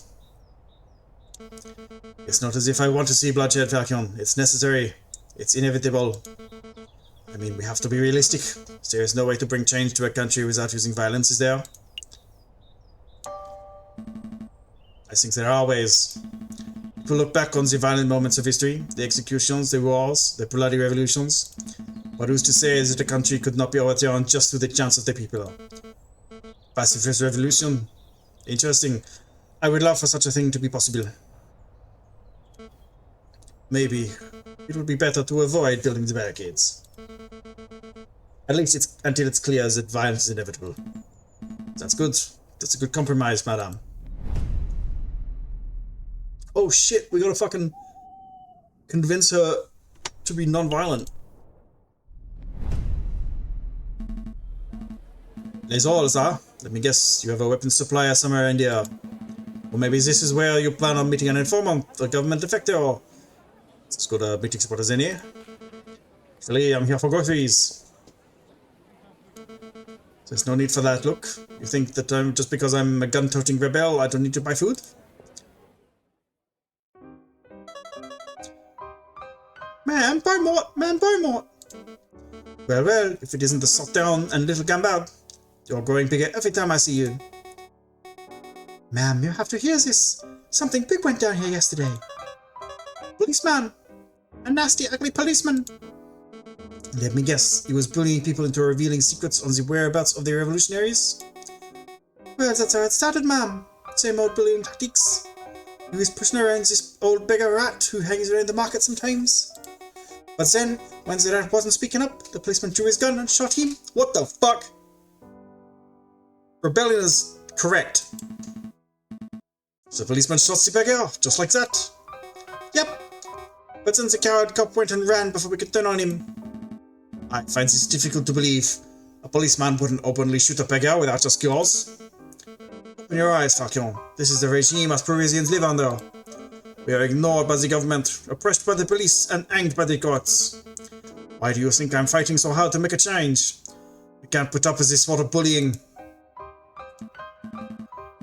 It's not as if I want to see bloodshed, Falcon. It's necessary. It's inevitable. I mean, we have to be realistic. There is no way to bring change to a country without using violence, is there? I think there are ways. If we look back on the violent moments of history, the executions, the wars, the bloody revolutions, what who's to say that a country could not be overthrown just through the chance of the people? Pacifist revolution? Interesting. I would love for such a thing to be possible. Maybe it would be better to avoid building the barricades. At least until it's clear that violence is inevitable. That's good. That's a good compromise, madame. Oh shit, we gotta fucking convince her to be non-violent. Les Halls, huh? Let me guess, you have a weapons supplier somewhere in there. Or maybe this is where you plan on meeting an informant, a government defector, or... Let's go to meeting supporters in here. Actually, I'm here for groceries. There's no need for that look. You think that just because I'm a gun-toting rebel, I don't need to buy food? Ma'am, Beaumont! Ma'am, Beaumont! Well, well, if it isn't the salt down and little gambad. You're growing bigger every time I see you. Ma'am, you have to hear this. Something big went down here yesterday. Policeman! A nasty, ugly policeman! Let me guess, he was bullying people into revealing secrets on the whereabouts of the revolutionaries? Well, that's how it started, ma'am. Same old bullying tactics. He was pushing around this old beggar rat who hangs around the market sometimes. But then, when the rat wasn't speaking up, the policeman drew his gun and shot him. What the fuck? Rebellion is correct. The policeman shot the beggar, just like that. Yep. But then the coward cop went and ran before we could turn on him. I find this difficult to believe. A policeman wouldn't openly shoot a beggar without just cause. Open your eyes, Falcon. This is the regime us Parisians live under. We are ignored by the government, oppressed by the police, and anged by the courts. Why do you think I'm fighting so hard to make a change? We can't put up with this sort of bullying.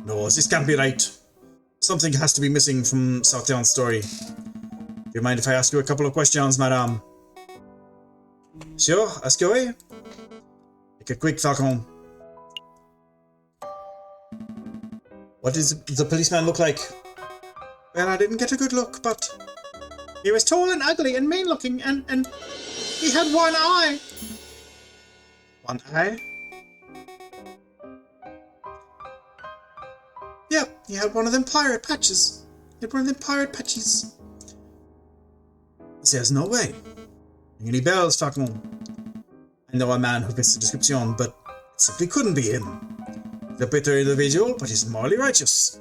No, this can't be right. Something has to be missing from Sartern's story. Do you mind if I ask you a couple of questions, madame? Sure, ask away. Make it quick, Falcon. What does the policeman look like? Well, I didn't get a good look, but... He was tall and ugly and mean-looking, and he had one eye. One eye? Yep, he had one of them pirate patches. There's no way. Any bells, Falcon? I know a man who fits the description, but it simply couldn't be him. The bitter individual, but he's morally righteous.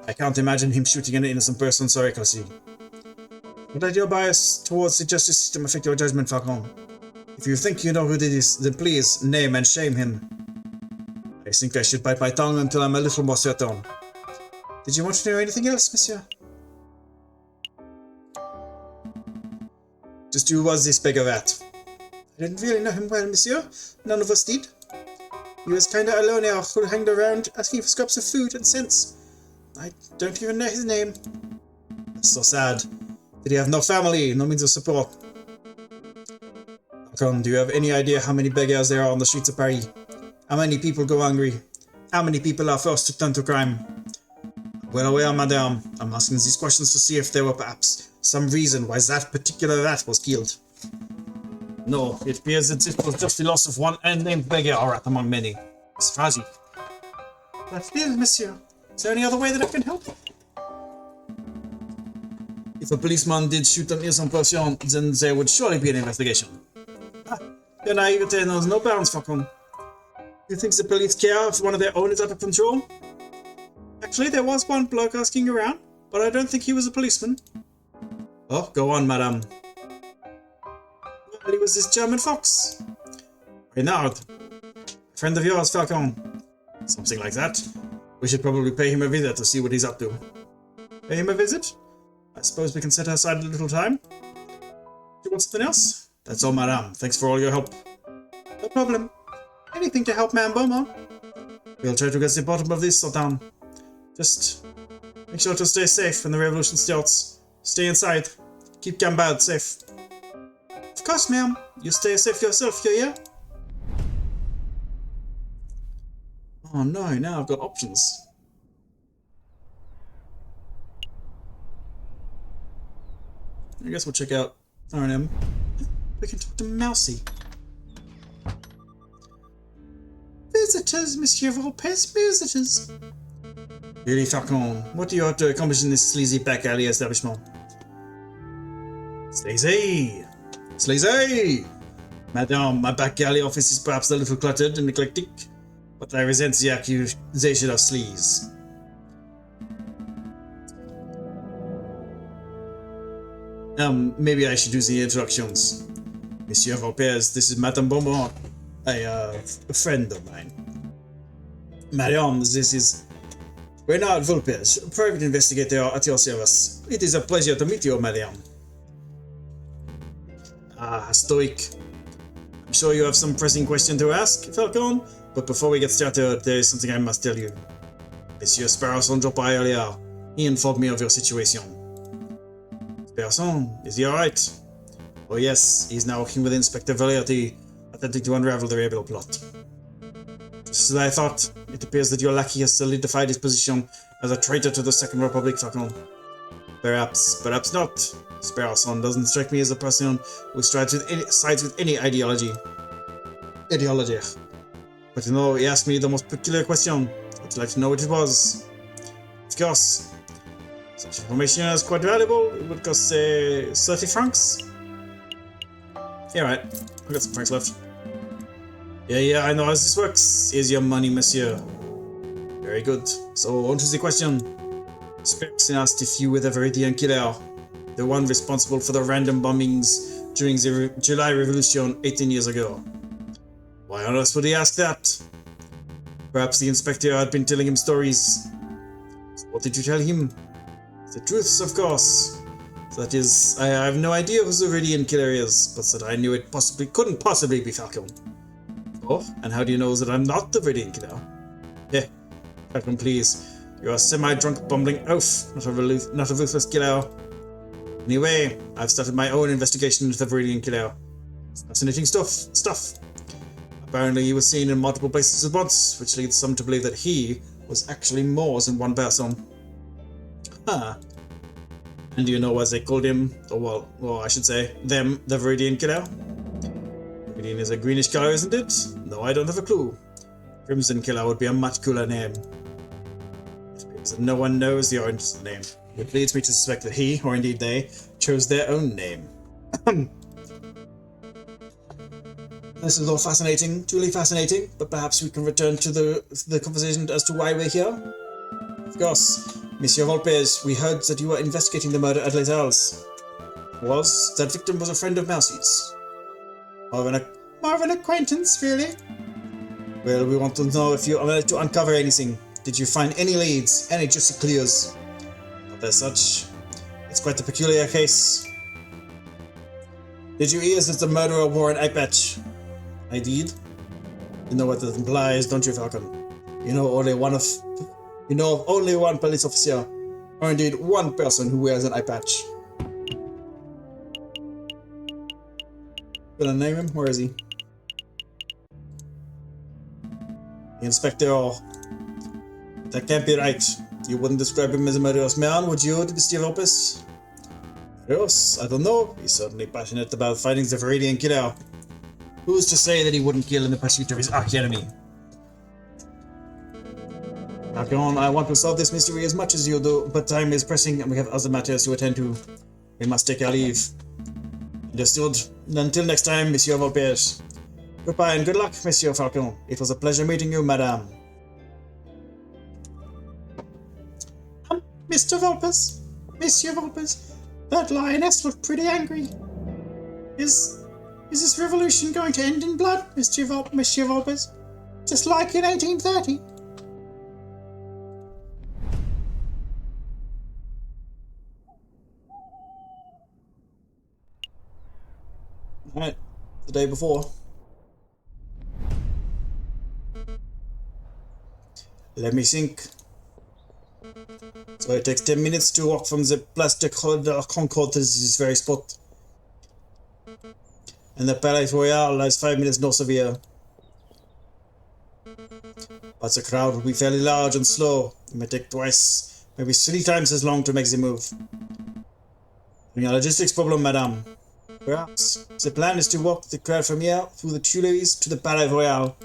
I can't imagine him shooting an innocent person so recklessly. Don't let your bias towards the justice system affect your judgment, Falcon. If you think you know who did this, then please name and shame him. I think I should bite my tongue until I'm a little more certain. Did you want to know anything else, monsieur? Just who was this beggar at? I didn't really know him well, monsieur. None of us did. He was kinda alone here, who hanged around asking for scraps of food and cents. I don't even know his name. That's so sad. Did he have no family, no means of support? Falcon, do you have any idea how many beggars there are on the streets of Paris? How many people go hungry? How many people are forced to turn to crime? Well aware, madame. I'm asking these questions to see if there were perhaps some reason why that particular rat was killed. No, it appears that this was just the loss of one unnamed beggar or rat among many. It's Fazi. That is, monsieur. Is there any other way that I can help? If a policeman did shoot an innocent person, then there would surely be an investigation. Your naivete knows no bounds, Falcon. You think the police care if one of their own is out of control? Actually, there was one bloke asking around, but I don't think he was a policeman. Oh, go on, madame. Well, he was this German fox. Reynard. A friend of yours, Falcon. Something like that. We should probably pay him a visit to see what he's up to. Pay him a visit? I suppose we can set aside a little time. Do you want something else? That's all, madame. Thanks for all your help. No problem. Anything to help Man Beaumont. We'll try to get to the bottom of this, Sultan. Just make sure to stay safe when the revolution starts. Stay inside. Keep Gambad safe. Of course, ma'am. You stay safe yourself, you hear? Oh no, now I've got options. I guess we'll check out R&M. We can talk to Mousy. Visitors, Monsieur Volpes, visitors. Really, Falcon, what do you have to accomplish in this sleazy back alley establishment? Sleazy! Sleazy! Madame, my back alley office is perhaps a little cluttered and eclectic, but I resent the accusation of sleaze. Maybe I should do the introductions. Monsieur Volpes, this is Madame Beaumont, a friend of mine. Madame, this is Reynard Volpes, private investigator at your service. It is a pleasure to meet you, madame. Ah, stoic. I'm sure you have some pressing question to ask, Falcon, but before we get started, there is something I must tell you. Monsieur Sparrowson dropped by earlier. He informed me of your situation. Sparrowson, is he alright? Oh yes, he's now working with Inspector Variety, attempting to unravel the rebel plot. Just as I thought, it appears that your lackey has solidified his position as a traitor to the Second Republic, Falcon. Perhaps not. Sparrowson doesn't strike me as a person who sides with any ideology. But you know, he asked me the most peculiar question. Would you like to know what it was? Of course. Such information is quite valuable. It would cost, say, 30 francs? Yeah, right. I've got some francs left. Yeah, I know how this works. Here's your money, monsieur. Very good. So, on to the question. Sparrowson asked if you were the Viridian killer, the one responsible for the random bombings during the July Revolution 18 years ago. Why on earth would he ask that? Perhaps the inspector had been telling him stories. So what did you tell him? The truths, of course. That is, I have no idea who the Viridian killer is, but that I knew it couldn't possibly be Falcon. Oh, and how do you know that I'm not the Viridian killer? Yeah, Falcon, please. You're a semi-drunk bumbling oaf, not a ruthless killer. Anyway, I've started my own investigation into the Viridian killer. It's fascinating stuff. Apparently he was seen in multiple places at once, which leads some to believe that he was actually more than one person. Huh. And do you know what they called him? Or well, I should say, them, the Viridian killer? Viridian is a greenish color, isn't it? No, I don't have a clue. Crimson Killer would be a much cooler name. It appears that no one knows the origin of the name, which leads me to suspect that he, or indeed they, chose their own name. This is all fascinating, truly fascinating, but perhaps we can return to the conversation as to why we're here. Of course, Monsieur Volpes, we heard that you were investigating the murder at Les Halles. That victim was a friend of Mousie's. More of an acquaintance, really. Well, we want to know if you managed to uncover anything. Did you find any leads, any juicy clues? Not as such. It's quite a peculiar case. Did you hear that the murderer wore an eye patch? I did. You know what that implies, don't you, Falcon? You know of only one police officer, or indeed one person who wears an eye patch. Gonna name him? Where is he? Inspector. That can't be right. You wouldn't describe him as a murderous man, would you, Mr. Lopez? Yes, I don't know. He's certainly passionate about finding the Viridian killer. Who's to say that he wouldn't kill in the pursuit of his arch-enemy? Falcon, I want to solve this mystery as much as you do, but time is pressing and we have other matters to attend to. We must take our leave. Understood. Until next time, Monsieur Volpes. Goodbye and good luck, Monsieur Falcon. It was a pleasure meeting you, Madame. Mr. Volpes? Monsieur Volpes? That lioness looked pretty angry. Is this revolution going to end in blood, Monsieur Volpes? Just like in 1830? Alright, the day before. Let me think. So it takes 10 minutes to walk from the Place de Concorde to this very spot. And the Palais Royal lies 5 minutes north of here. But the crowd will be fairly large and slow. It may take twice, maybe 3 times as long to make the move. Having a logistics problem, madame. Perhaps. The plan is to walk the crowd from here through the Tuileries to the Palais Royal.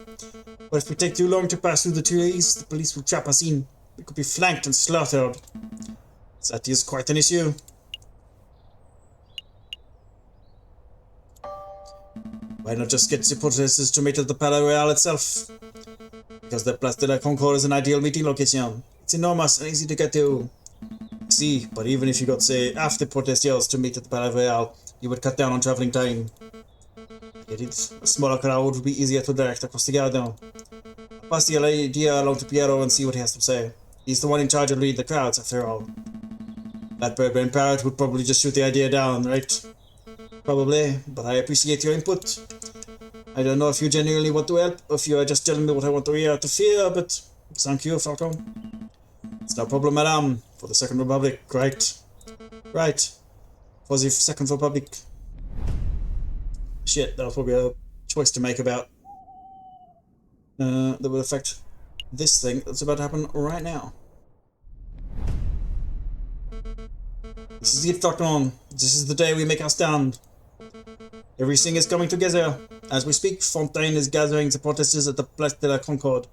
But if we take too long to pass through the Tuileries, the police will trap us in. We could be flanked and slaughtered. That is quite an issue. Why not just get the protesters to meet at the Palais Royal itself? Because the Place de la Concorde is an ideal meeting location. It's enormous and easy to get to. See, but even if you got, say, half the protesters to meet at the Palais Royal, you would cut down on travelling time. Get it? A smaller crowd would be easier to direct across the garden. Pass the idea along to Piero and see what he has to say. He's the one in charge of leading the crowds, after all. That bird-brain parrot would probably just shoot the idea down, right? Probably, but I appreciate your input. I don't know if you genuinely want to help, or if you are just telling me what I want to hear out of fear, but thank you, Falcon. It's no problem, madame. For the Second Republic, right? Right. For the Second Republic. Shit, that was probably a choice to make about that would affect this thing that's about to happen right now. This is it, Falcon. This is the day we make our stand. Everything is coming together. As we speak, Fontaine is gathering the protesters at the Place de la Concorde.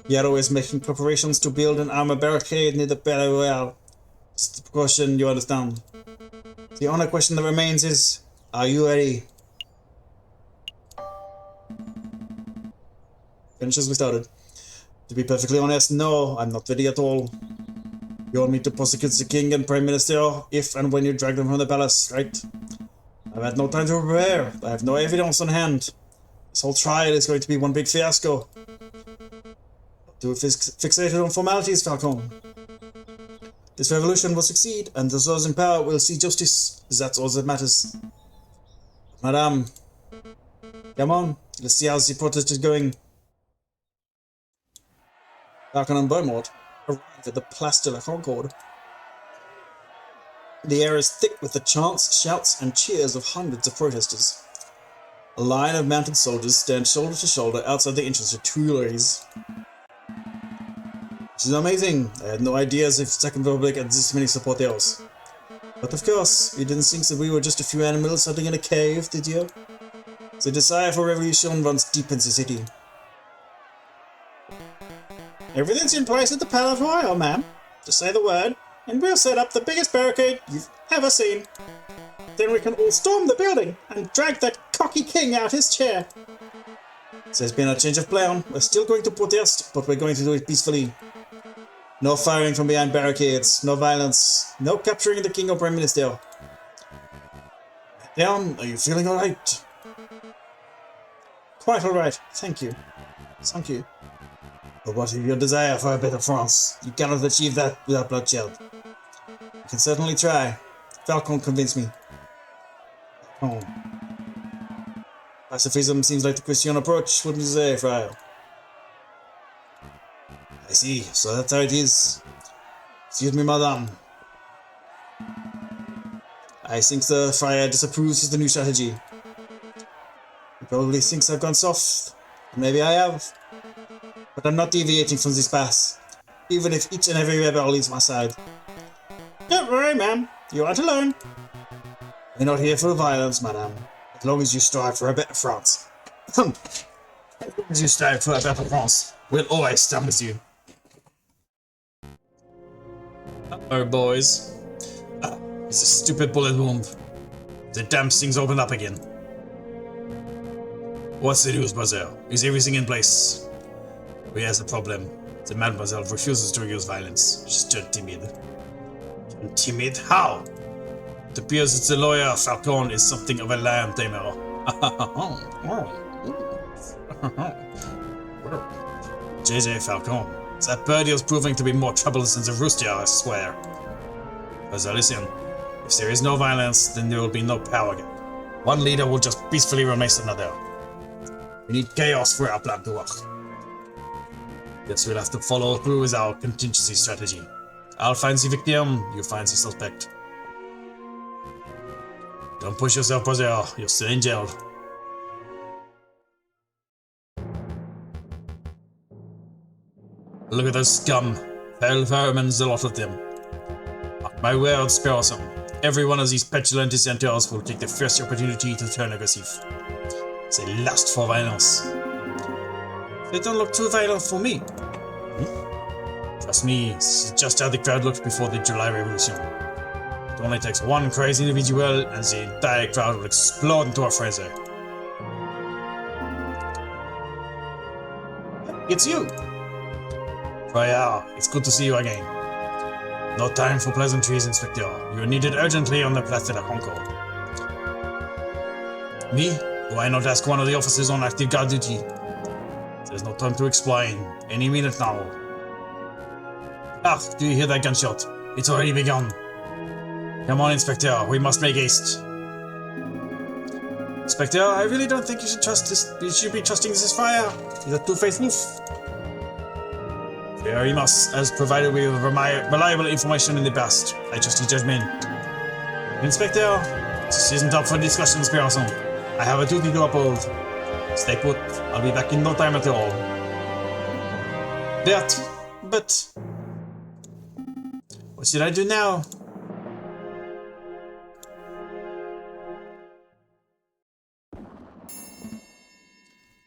Piero is making preparations to build an armor barricade near the Palais Royal. It's the precaution, you understand. The only question that remains is, are you ready? Finish as we started. To be perfectly honest, no, I'm not ready at all. You want me to prosecute the king and prime minister if and when you drag them from the palace, right? I've had no time to prepare. I have no evidence on hand. This whole trial is going to be one big fiasco. Too fixated on formalities, Falcon. This revolution will succeed, and those in power will see justice. That's all that matters. Madame, come on, let's see how the protest is going. Falcon and Beaumont arrive at the Place de la Concorde. The air is thick with the chants, shouts, and cheers of hundreds of protesters. A line of mounted soldiers stand shoulder to shoulder outside the entrance to Tuileries. This is amazing. I had no idea if Second Republic had this many supporters. But of course, you didn't think that we were just a few animals hiding in a cave, did you? The desire for revolution runs deep in the city. Everything's in place at the Palais Royal, ma'am. Just say the word, and we'll set up the biggest barricade you've ever seen. Then we can all storm the building and drag that cocky king out his chair. There's been a change of plan. We're still going to protest, but we're going to do it peacefully. No firing from behind barricades, no violence, no capturing the king or prime minister. Down, are you feeling alright? Quite alright, thank you. Thank you. But what is your desire for a better France? You cannot achieve that without bloodshed. You can certainly try. Falcon convinced me. Falcon. Pacifism seems like the Christian approach, wouldn't you say, Friar? I see, so that's how it is. Excuse me, madame. I think the Friar disapproves of the new strategy. He probably thinks I've gone soft. Maybe I have. But I'm not deviating from this path, even if each and every rebel leaves my side. Don't worry, ma'am. You aren't alone. We're not here for violence, madame. As long as you strive for a better France. As long as you strive for a better France, we'll always stand with you. Oh, boys. It's a stupid bullet wound. The damn thing's opened up again. What's the news, Mademoiselle? Is everything in place? Well, here's the problem. The Mademoiselle refuses to use violence. She's too timid. Timid? How? It appears that the lawyer Falcon is something of a lion tamer. JJ Falcon. That birdie is proving to be more troublous than the rooster, I swear. But listen, if there is no violence, then there will be no power gap. One leader will just peacefully replace another. We need chaos for our plan to work. Guess we'll have to follow through with our contingency strategy. I'll find the victim, you find the suspect. Don't push yourself, brother. You're still in jail. Look at those scum. Fell vermin's a lot of them. Mark my words, Sparrowson. Every one of these petulant dissenters will take the first opportunity to turn aggressive. They lust for violence. They don't look too violent for me. Trust me, this is just how the crowd looked before the July Revolution. It only takes one crazy individual and the entire crowd will explode into a frenzy. It's you! Friar, it's good to see you again. No time for pleasantries, Inspector. You are needed urgently on the Place de la Concorde. Me? Why not ask one of the officers on active guard duty? There's no time to explain. Any minute now. Ah, do you hear that gunshot? It's already begun. Come on, Inspector. We must make haste. Inspector, I really don't think you should trust this. You should be trusting this Friar. He's a two-faced wolf. Very much, as provided with reliable information in the past. I trust his judgment. Inspector, this isn't up for discussion, Sparrowson. I have a duty to uphold. Stay put. I'll be back in no time at all. But... what should I do now?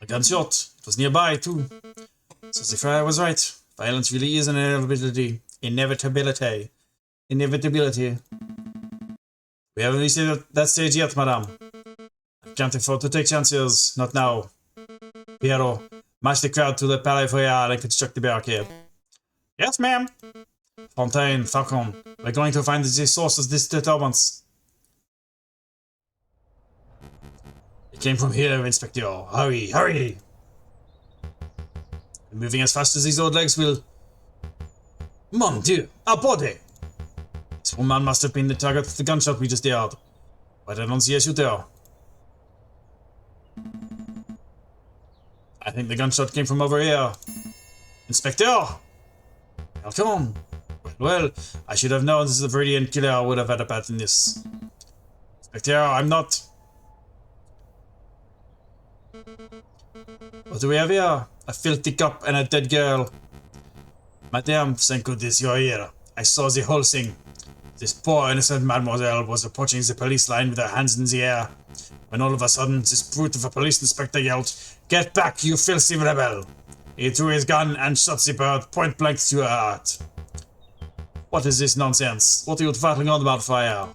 A gunshot. It was nearby, too. So the Friar was right. Violence really is an inevitability. Inevitability. We haven't reached that stage yet, madame. I can't afford to take chances. Not now. Piero, march the crowd to the Palais Royal and construct the barricade. Yes, ma'am. Fontaine, Falcon, we're going to find the source of this disturbance. It came from here, Inspector. Hurry, hurry! We're moving as fast as these old legs will... Mon Dieu, a body! This woman must have been the target of the gunshot we just heard. But I don't see a shooter. I think the gunshot came from over here. Inspector! Falcon! Well, I should have known the Viridian killer would have had a part in this. Inspector, I'm not... What do we have here? A filthy cop and a dead girl. Madame, thank goodness you're here. I saw the whole thing. This poor innocent mademoiselle was approaching the police line with her hands in the air, when all of a sudden this brute of a police inspector yelled, "Get back, you filthy rebel!" He drew his gun and shot the bird point blank to her heart. What is this nonsense? What are you prattling on about, Friar?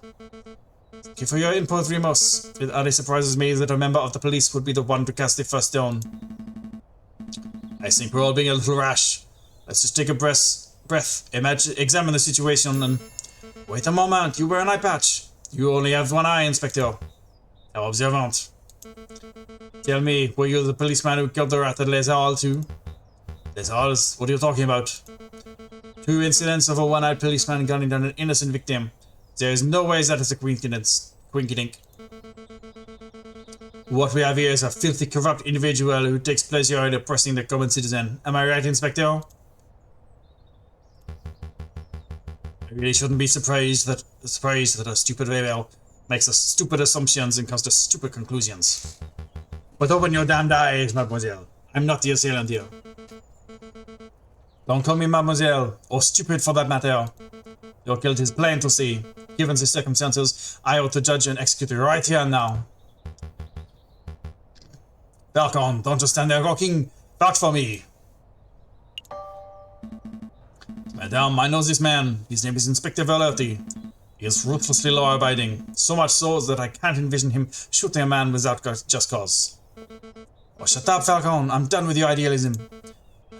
Thank you for your input, Remus. It hardly surprises me that a member of the police would be the one to cast the first stone. I think we're all being a little rash. Let's just take a breath, examine the situation and... Wait a moment, you wear an eye patch. You only have one eye, Inspector. How observant. Tell me, were you the policeman who killed the rat at Les Halles too? Les Halles? What are you talking about? 2 incidents of a one-eyed policeman gunning down an innocent victim. There is no way that is a coincidence. Quinkydink. What we have here is a filthy, corrupt individual who takes pleasure in oppressing the common citizen. Am I right, Inspector? I really shouldn't be surprised that a stupid rebel makes stupid assumptions and comes to stupid conclusions. But open your damned eyes, mademoiselle. I'm not the assailant here. Don't call me mademoiselle, or stupid for that matter. Your guilt is plain to see. Given the circumstances, I ought to judge and execute you right here and now. Falcon, don't just stand there rocking. Vouch for me. Madame, I know this man. His name is Inspector Valerti. He is ruthlessly law-abiding, so much so that I can't envision him shooting a man without just cause. Oh, shut up, Falcon. I'm done with your idealism.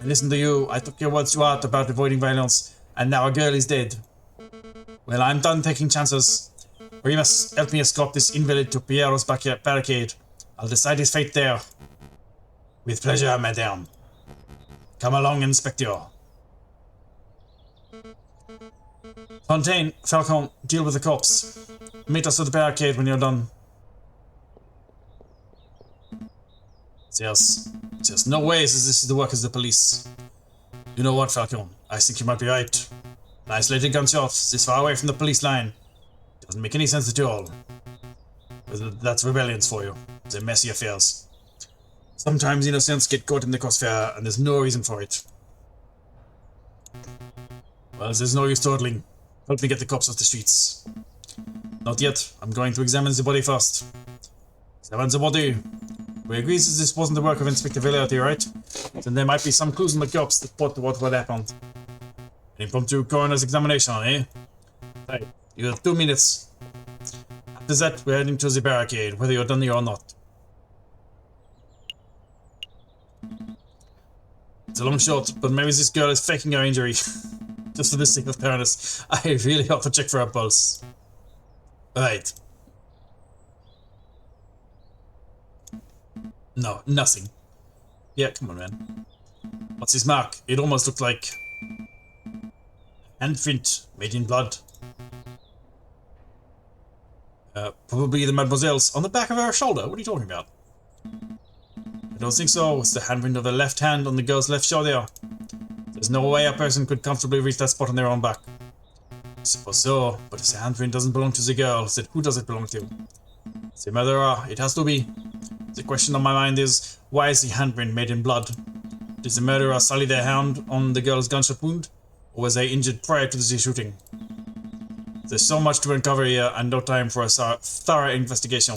I listened to you. I took your words to heart about avoiding violence, and now a girl is dead. Well, I'm done taking chances. You must help me escort this invalid to Pierre's barricade. I'll decide his fate there. With pleasure, madame. Come along, Inspector. Fontaine, Falcon, deal with the cops. Meet us at the barricade when you're done. There's no way this is the work of the police. You know what, Falcon? I think you might be right. An isolated gunshot this far away from the police line doesn't make any sense at all. But that's rebellions for you. They're messy affairs. Sometimes innocents get caught in the crossfire and there's no reason for it. Well, there's no use dawdling. Help me get the cops off the streets. Not yet. I'm going to examine the body first. Examine the body. We agree that this wasn't the work of Inspector Valerti, right? Then there might be some clues in the cops that point to what happened. An impromptu coroner's examination, eh? Right. You have 2 minutes. After that, we're heading to the barricade, whether you're done here or not. It's a long shot, but maybe this girl is faking her injury. Just for the sake of fairness, I really ought to check for her pulse. Right. No, nothing. Yeah, come on, man. What's his mark? It almost looked like... handprint made in blood. Probably the mademoiselle's on the back of her shoulder. What are you talking about? I don't think so. It's the handprint of the left hand on the girl's left shoulder. There's no way a person could comfortably reach that spot on their own back. I suppose so, but if the handprint doesn't belong to the girl, then who does it belong to? The murderer, it has to be. The question on my mind is, why is the handprint made in blood? Did the murderer sully their hand on the girl's gunshot wound? Or was they injured prior to the shooting? There's so much to uncover here and no time for a thorough investigation.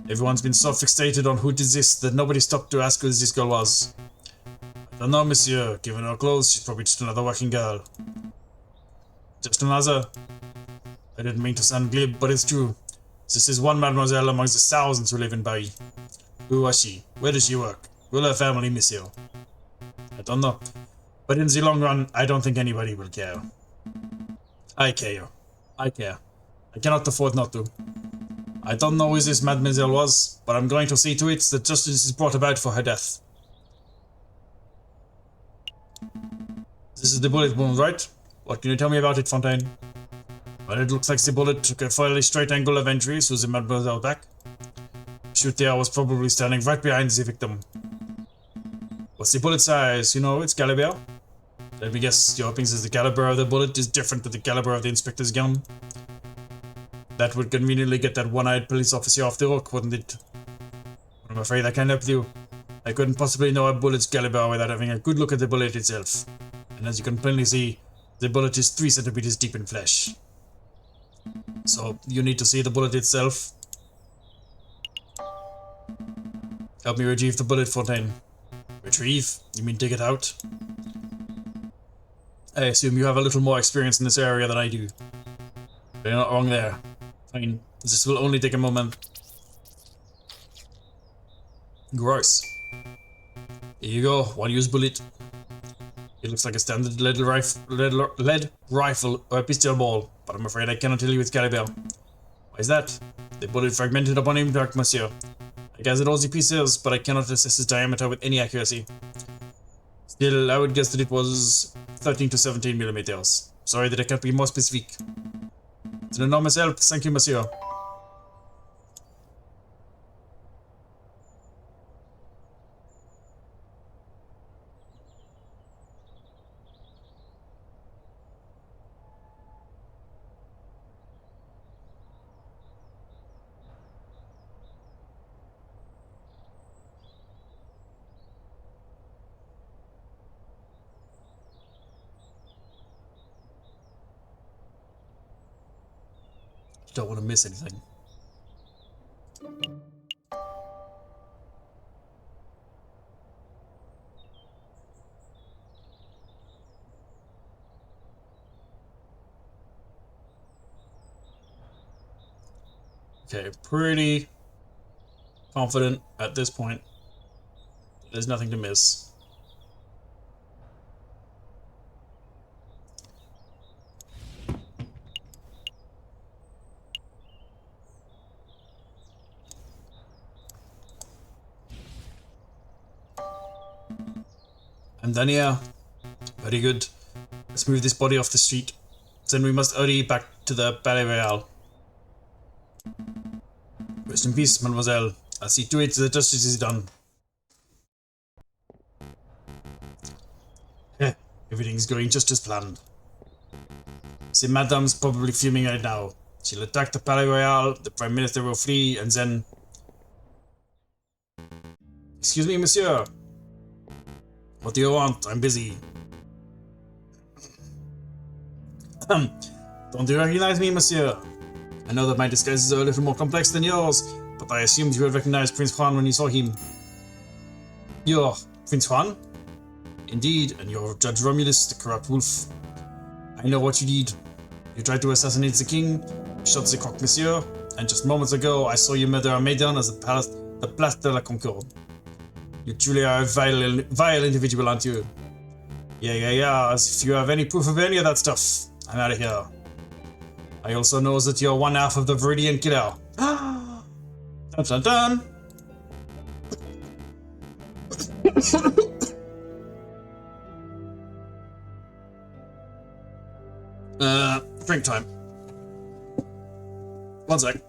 Everyone's been so fixated on who did this that nobody stopped to ask who this girl was. I don't know, monsieur. Given her clothes, she's probably just another working girl. Just another. I didn't mean to sound glib, but it's true. This is one mademoiselle amongst the thousands who live in Paris. Who was she? Where does she work? Will her family miss you? I don't know. But in the long run, I don't think anybody will care. I care. I care. I cannot afford not to. I don't know who this mademoiselle was, but I'm going to see to it that justice is brought about for her death. This is the bullet wound, right? What can you tell me about it, Fontaine? Well, it looks like the bullet took a fairly straight angle of entry through the mademoiselle's back. The shooter was probably standing right behind the victim. What's the bullet size? You know, its caliber? Let me guess, you're hoping that the caliber of the bullet is different to the caliber of the inspector's gun? That would conveniently get that one-eyed police officer off the hook, wouldn't it? But I'm afraid I can't help you. I couldn't possibly know a bullet's caliber without having a good look at the bullet itself. And as you can plainly see, the bullet is 3 centimeters deep in flesh. So, you need to see the bullet itself. Help me retrieve the bullet, Fontaine. Retrieve? You mean dig it out? I assume you have a little more experience in this area than I do. But you're not wrong there. Fine. This will only take a moment. Gross. Here you go, one-use bullet. It looks like a standard lead rifle or a pistol ball, but I'm afraid I cannot tell you its caliber. Why is that? The bullet fragmented upon impact, monsieur. I gathered all the pieces, but I cannot assess its diameter with any accuracy. Still, I would guess that it was 13 to 17 millimeters. Sorry that I can't be more specific. It's an enormous help, thank you, monsieur. Don't want to miss anything. Okay, pretty confident at this point. There's nothing to miss. I'm done here. Very good. Let's move this body off the street. Then we must hurry back to the Palais Royal. Rest in peace, mademoiselle. I'll see to it that justice is done. Everything's going just as planned. See, Madame's probably fuming right now. She'll attack the Palais Royal, the Prime Minister will flee, and then... Excuse me, monsieur. What do you want? I'm busy. Don't you recognize me, monsieur? I know that my disguises are a little more complex than yours, but I assumed you would recognize Prince Juan when you saw him. You're Prince Juan? Indeed, and you're Judge Romulus, the corrupt wolf. I know what you did. You tried to assassinate the king, shot the croque monsieur, and just moments ago I saw you murder a maiden as the Place de la Concorde. You truly are a vile individual, aren't you? Yeah, as if you have any proof of any of that stuff. I'm out of here. I also know that you're one half of the Viridian killer. Dun dun dun! Drink time. One sec.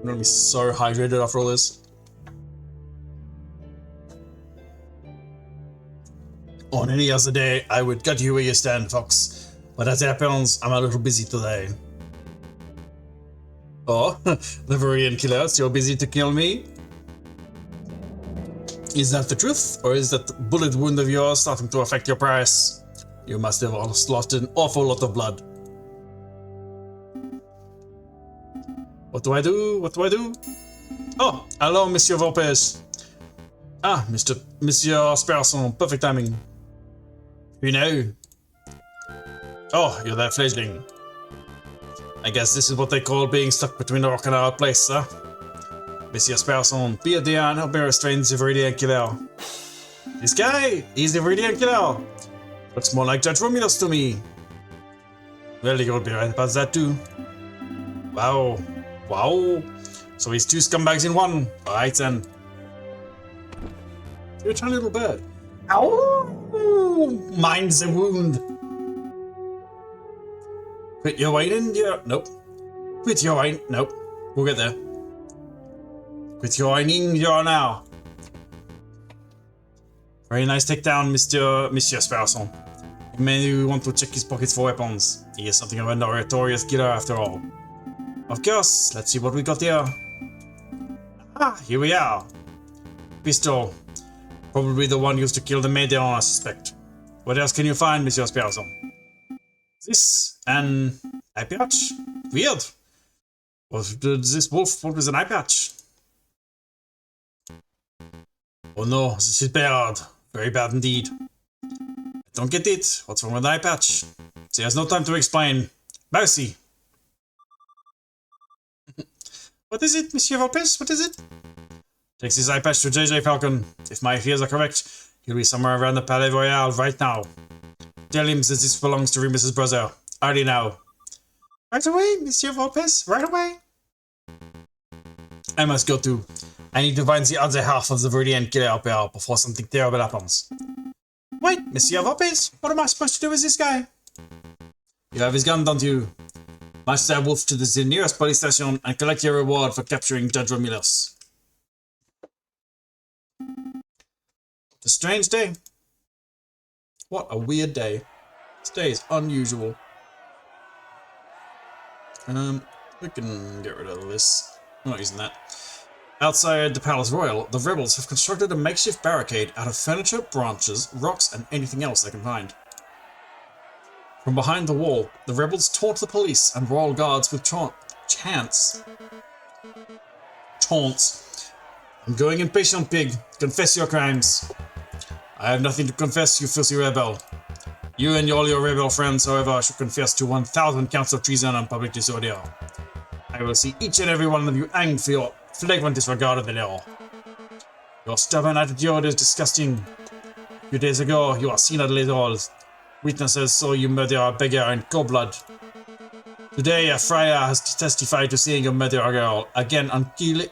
I'm gonna be so hydrated after all this. On any other day, I would cut you where you stand, Fox. But as it happens, I'm a little busy today. Oh, the Viridian killer, so you're busy to kill me? Is that the truth? Or is that bullet wound of yours starting to affect your price? You must have lost an awful lot of blood. What do I do? What do I do? Oh, hello, Monsieur Volpes. Ah, Monsieur Sperson, perfect timing. You know, Oh, you're that fledgling. I guess this is what they call being stuck between a rock and a hard place, huh? Monsieur Sparson, be a dear and help me restrain the Viridian killer. This guy, he's the Viridian killer. Looks more like Judge Romulus to me. Well, you'll be right about that too. Wow. Wow. So he's two scumbags in one. Alright then. You're a tiny little bird. Ow! Mind's a wound. Quit your whining, yeah. Nope. Quit your whining. Nope. We'll get there. Quit your whining, you're now. Very nice takedown, Monsieur Sparson. You may want to check his pockets for weapons. He is something of a notorious killer after all. Of course, let's see what we got here. Ah, here we are. Pistol. Probably the one used to kill the Médéon, I suspect. What else can you find, Monsieur Sparson? This, an eye patch? Weird. What did this wolf want with an eye patch? Oh no, this is bad. Very bad indeed. I don't get it. What's wrong with the eye patch? There's no time to explain. Mousy. What is it, Monsieur Volpes? What is it? Takes his eye patch to JJ Falcon. If my fears are correct, he'll be somewhere around the Palais Royal right now. Tell him that this belongs to Remus's brother. Already now. Right away, Monsieur Volpes. Right away. I must go too. I need to find the other half of the Viridian killer up here before something terrible happens. Wait, Monsieur Volpes, what am I supposed to do with this guy? You have his gun, don't you? March that wolf to the nearest police station and collect your reward for capturing Judge Romulus. What a strange day. What a weird day. This day is unusual. We can get rid of this. I'm not using that. Outside the Palace Royal, the rebels have constructed a makeshift barricade out of furniture, branches, rocks, and anything else they can find. From behind the wall, the rebels taunt the police and royal guards with taunts. I'm going impatient, pig. Confess your crimes. I have nothing to confess, you filthy rebel. You and all your rebel friends, however, should confess to 1,000 counts of treason and public disorder. I will see each and every one of you hanged for your flagrant disregard of the law. Your stubborn attitude is disgusting. A few days ago, you were seen at Les Halls. Witnesses saw you murder a beggar in cold blood. Today, a friar has testified to seeing you murder a girl, again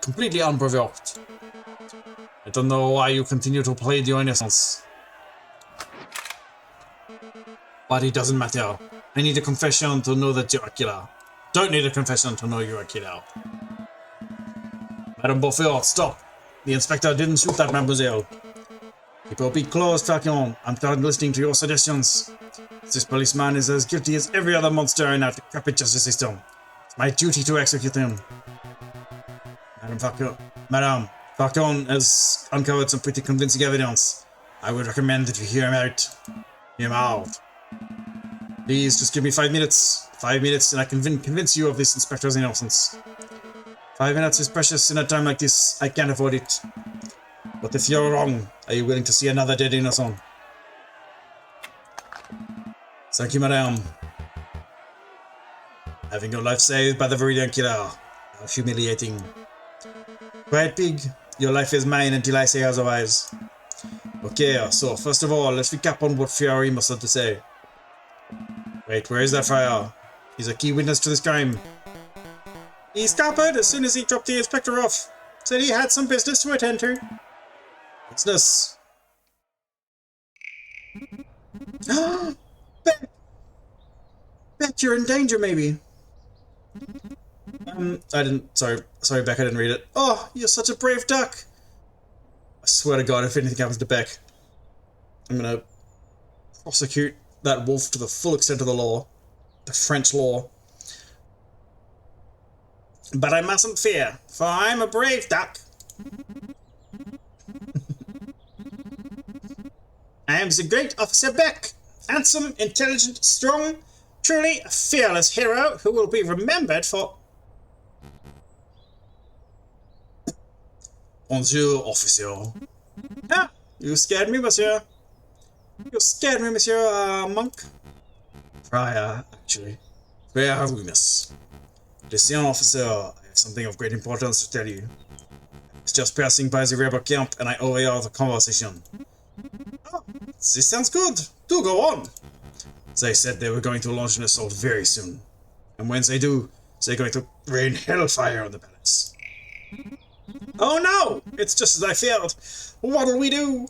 completely unprovoked. I don't know why you continue to plead your innocence. But it doesn't matter. I need a confession to know that you're a killer. Don't need a confession to know you're a killer. Madame Beaufort, stop! The inspector didn't shoot that mademoiselle. Keep your beak closed, Falcon. I'm tired of listening to your suggestions. This policeman is as guilty as every other monster in our decrepit justice system. It's my duty to execute him. Madame Falcon has uncovered some pretty convincing evidence. I would recommend that you hear him out. Hear him out. Please, just give me 5 minutes. 5 minutes and I can convince you of this inspector's innocence. 5 minutes is precious in a time like this. I can't afford it. But if you're wrong, are you willing to see another dead innocent? Thank you, madame. Having your life saved by the Viridian killer. How humiliating. Quiet, pig. Your life is mine until I say otherwise. Okay, so first of all, let's recap on what Fury must have to say. Wait, where is that friar? He's a key witness to this crime. He scuppered as soon as he dropped the inspector off. Said he had some business to attend to. Business? Beck! Beck, you're in danger, maybe. Sorry, Beck, I didn't read it. Oh, you're such a brave duck. I swear to God, if anything happens to Beck, I'm gonna prosecute that wolf to the full extent of the law. The French law. But I mustn't fear, for I'm a brave duck. I am the great Officer Beck, handsome, intelligent, strong, truly a fearless hero who will be remembered for... Bonjour, officer. Ah, you scared me, monsieur. You scared me, monsieur, monk. Friar, actually. Where are we, miss? Deuxième officer, I have something of great importance to tell you. I was just passing by the rebel camp and I overheard the conversation. Oh, this sounds good. Do go on. They said they were going to launch an assault very soon. And when they do, they're going to rain hellfire on the palace. Oh no! It's just as I feared. What'll we do?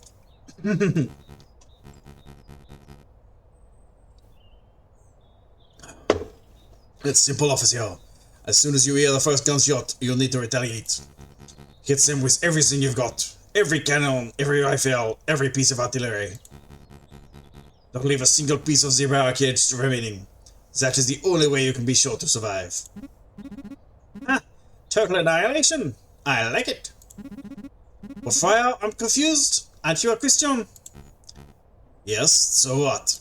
It's simple, officer. As soon as you hear the first gunshot, you'll need to retaliate. Hit them with everything you've got. Every cannon, every rifle, every piece of artillery. Don't leave a single piece of the barricade remaining. That is the only way you can be sure to survive. Ah, total annihilation. I like it. But Friar, I'm confused. Aren't you a Christian? Yes, so what?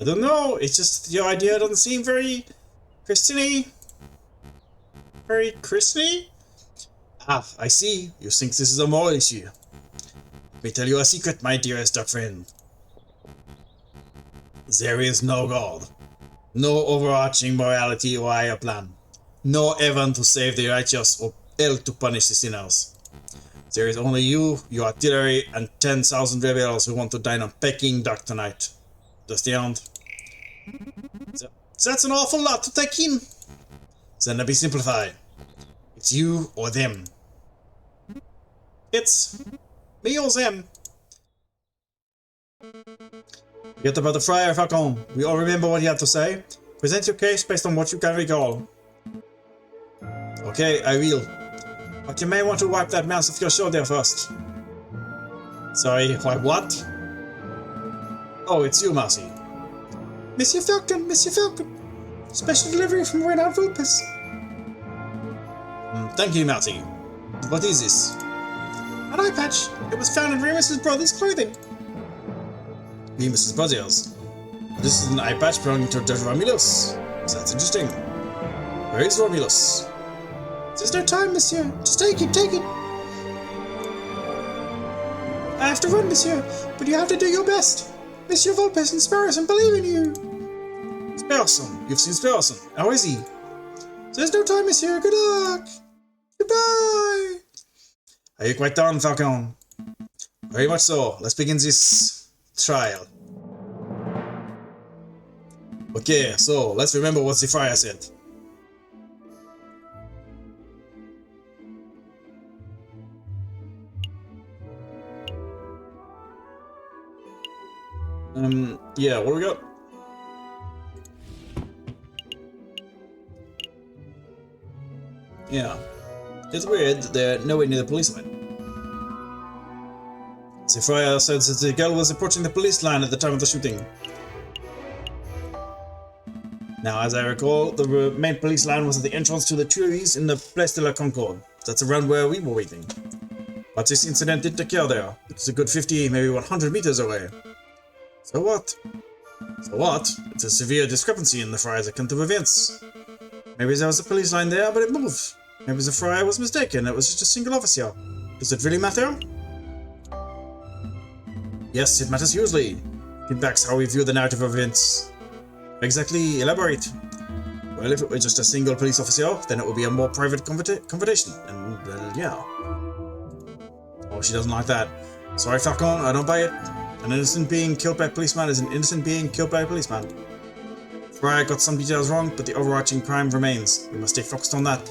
I don't know, it's just your idea doesn't seem very Christian-y. Very Christian-y? Ah, I see. You think this is a moral issue. Let me tell you a secret, my dearest dark friend. There is no God. No overarching morality or higher plan. No heaven to save the righteous or hell to punish the sinners. There is only you, your artillery, and 10,000 rebels who want to dine on Peking duck tonight. Understand? That's an awful lot to take in. Then let me simplify. It's you or them. It's me or them. Forget about the Friar, Falcon. We all remember what you had to say. Present your case based on what you can recall. Okay, I will. But you may want to wipe that mouse off your shoulder first. Sorry, why what? Oh, it's you, Marcy. Monsieur Falcon, Monsieur Falcon. Special delivery from Renard Vulpes. Thank you, Marty. What is this? An eye patch. It was found in Remus's brother's clothing. Remus's brother's? This is an eye patch belonging to Judge Romulus. That's interesting. Where is Romulus? There's no time, monsieur. Just take it, take it. I have to run, monsieur, but you have to do your best. Monsieur Vulpes and Sparrowson believe in you. Sparrowson? You've seen Sparrowson. How is he? There's no time, monsieur. Good luck. Goodbye. Are you quite done, Falcon? Very much so. Let's begin this trial. Okay, so let's remember what the Friar said. Yeah, what do we got? Yeah. It's weird that they're nowhere near the police line. The Friar said that the girl was approaching the police line at the time of the shooting. Now, as I recall, the main police line was at the entrance to the Tuileries in the Place de la Concorde. That's around where we were waiting. But this incident didn't occur there. It's a good 50, maybe 100 meters away. So what? So what? It's a severe discrepancy in the Friar's account of events. Maybe there was a police line there, but it moved. Maybe the Friar was mistaken, it was just a single officer. Does it really matter? Yes, it matters hugely. It impacts how we view the narrative of events. Exactly, elaborate. Well, if it were just a single police officer, then it would be a more private conversation, and, well, yeah. Oh, she doesn't like that. Sorry, Falcon, I don't buy it. An innocent being killed by a policeman is an innocent being killed by a policeman. Friar got some details wrong, but the overarching crime remains. We must stay focused on that.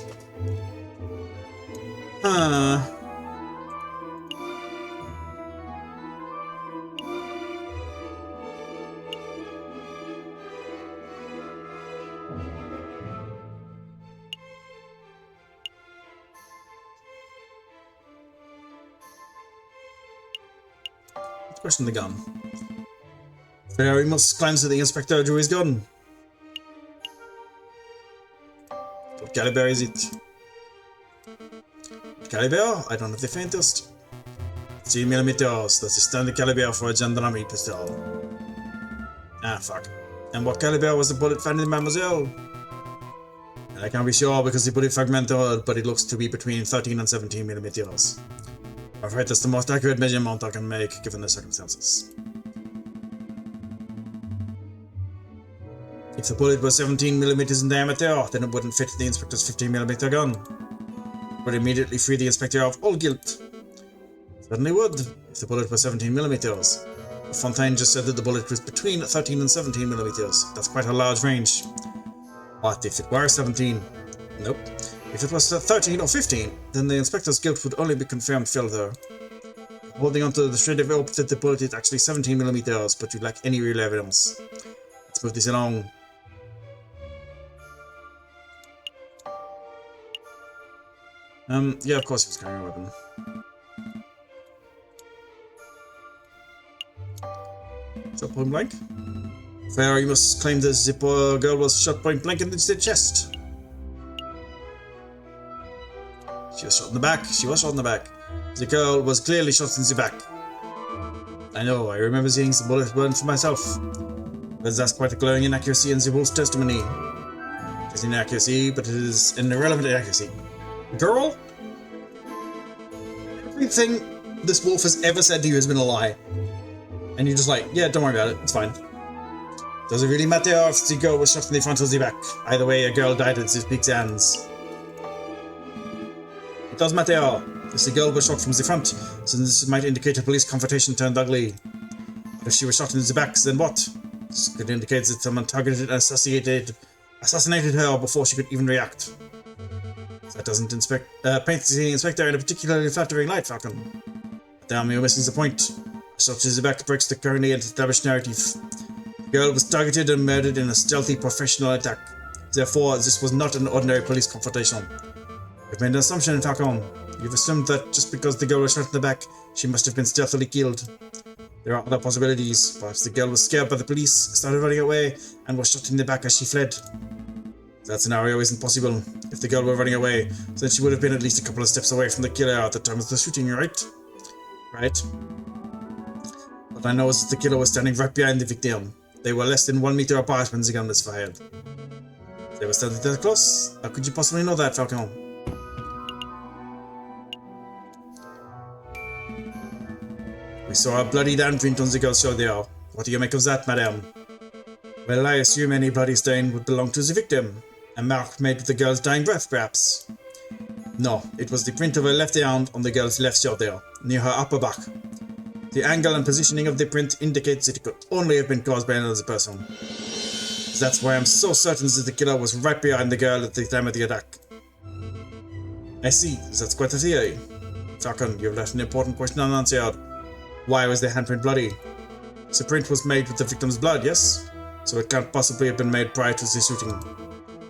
Let's question the gun. Aviary must glance at the inspector drew his gun. What caliber is it? What caliber? I don't have the faintest. 3mm, that's the standard caliber for a gendarmerie pistol. Ah, fuck. And what caliber was the bullet found in Mademoiselle? And I can't be sure because the bullet fragmented, but it looks to be between 13 and 17mm. I'm afraid that's the most accurate measurement I can make given the circumstances. If the bullet was 17mm in diameter, then it wouldn't fit the inspector's 15mm gun. It would immediately free the inspector of all guilt. Certainly would, if the bullet was 17mm. Fontaine just said that the bullet was between 13 and 17mm. That's quite a large range. What if it were 17? Nope. If it was 13 or 15, then the inspector's guilt would only be confirmed further. Holding onto the shred of rope that the bullet is actually 17mm, but you lack any real evidence. Let's move this along. Yeah, of course he was carrying a weapon. Is that point blank? Fair, you must claim the Zippo girl was shot point blank in the chest. She was shot in the back. She was shot in the back. The girl was clearly shot in the back. I know, I remember seeing the bullet burn for myself. But that's quite a glowing inaccuracy in the wolf's testimony. It is an inaccuracy, but it is an irrelevant inaccuracy. Girl? Everything this wolf has ever said to you has been a lie. And you're just like, yeah, don't worry about it, it's fine. Does it really matter if the girl was shot in the front or the back? Either way, a girl died at this big hands. It does matter. If the girl was shot from the front, then this might indicate a police confrontation turned ugly. But if she was shot in the back, then what? This could indicate that someone targeted and assassinated her before she could even react. That doesn't paint the inspector in a particularly flattering light, Falcon. Damn, you're missing the point. A shot to the back breaks the currently established narrative. The girl was targeted and murdered in a stealthy professional attack. Therefore, this was not an ordinary police confrontation. You've made an assumption, Falcon. You've assumed that just because the girl was shot in the back, she must have been stealthily killed. There are other possibilities. Perhaps the girl was scared by the police, started running away, and was shot in the back as she fled. That scenario isn't possible. If the girl were running away, then she would have been at least a couple of steps away from the killer at the time of the shooting, right? Right. But I know that the killer was standing right behind the victim. They were less than 1 meter apart when the gun was fired. They were standing that close? How could you possibly know that, Falcon? We saw a bloody handprint on the girl's shoulder. What do you make of that, madame? Well, I assume any bloody stain would belong to the victim. A mark made with the girl's dying breath, perhaps. No, it was the print of her left hand on the girl's left shoulder, near her upper back. The angle and positioning of the print indicates that it could only have been caused by another person. That's why I'm so certain that the killer was right behind the girl at the time of the attack. I see, that's quite a theory. Falcon, you've left an important question unanswered. Why was the handprint bloody? The print was made with the victim's blood, yes? So it can't possibly have been made prior to the shooting.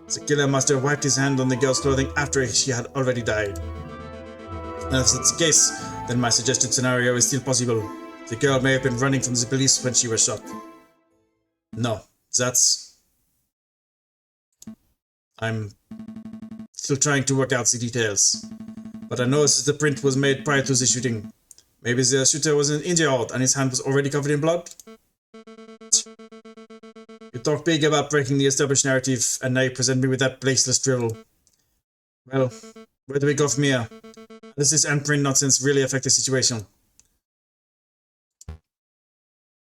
The killer must have wiped his hand on the girl's clothing after she had already died. And if that's the case, then my suggested scenario is still possible. The girl may have been running from the police when she was shot. No, that's... I'm still trying to work out the details. But I know that the print was made prior to the shooting. Maybe the shooter wasn't injured and his hand was already covered in blood? You talk big about breaking the established narrative, and now you present me with that baseless drivel. Well, where do we go from here? How does this handprint nonsense really affect the situation?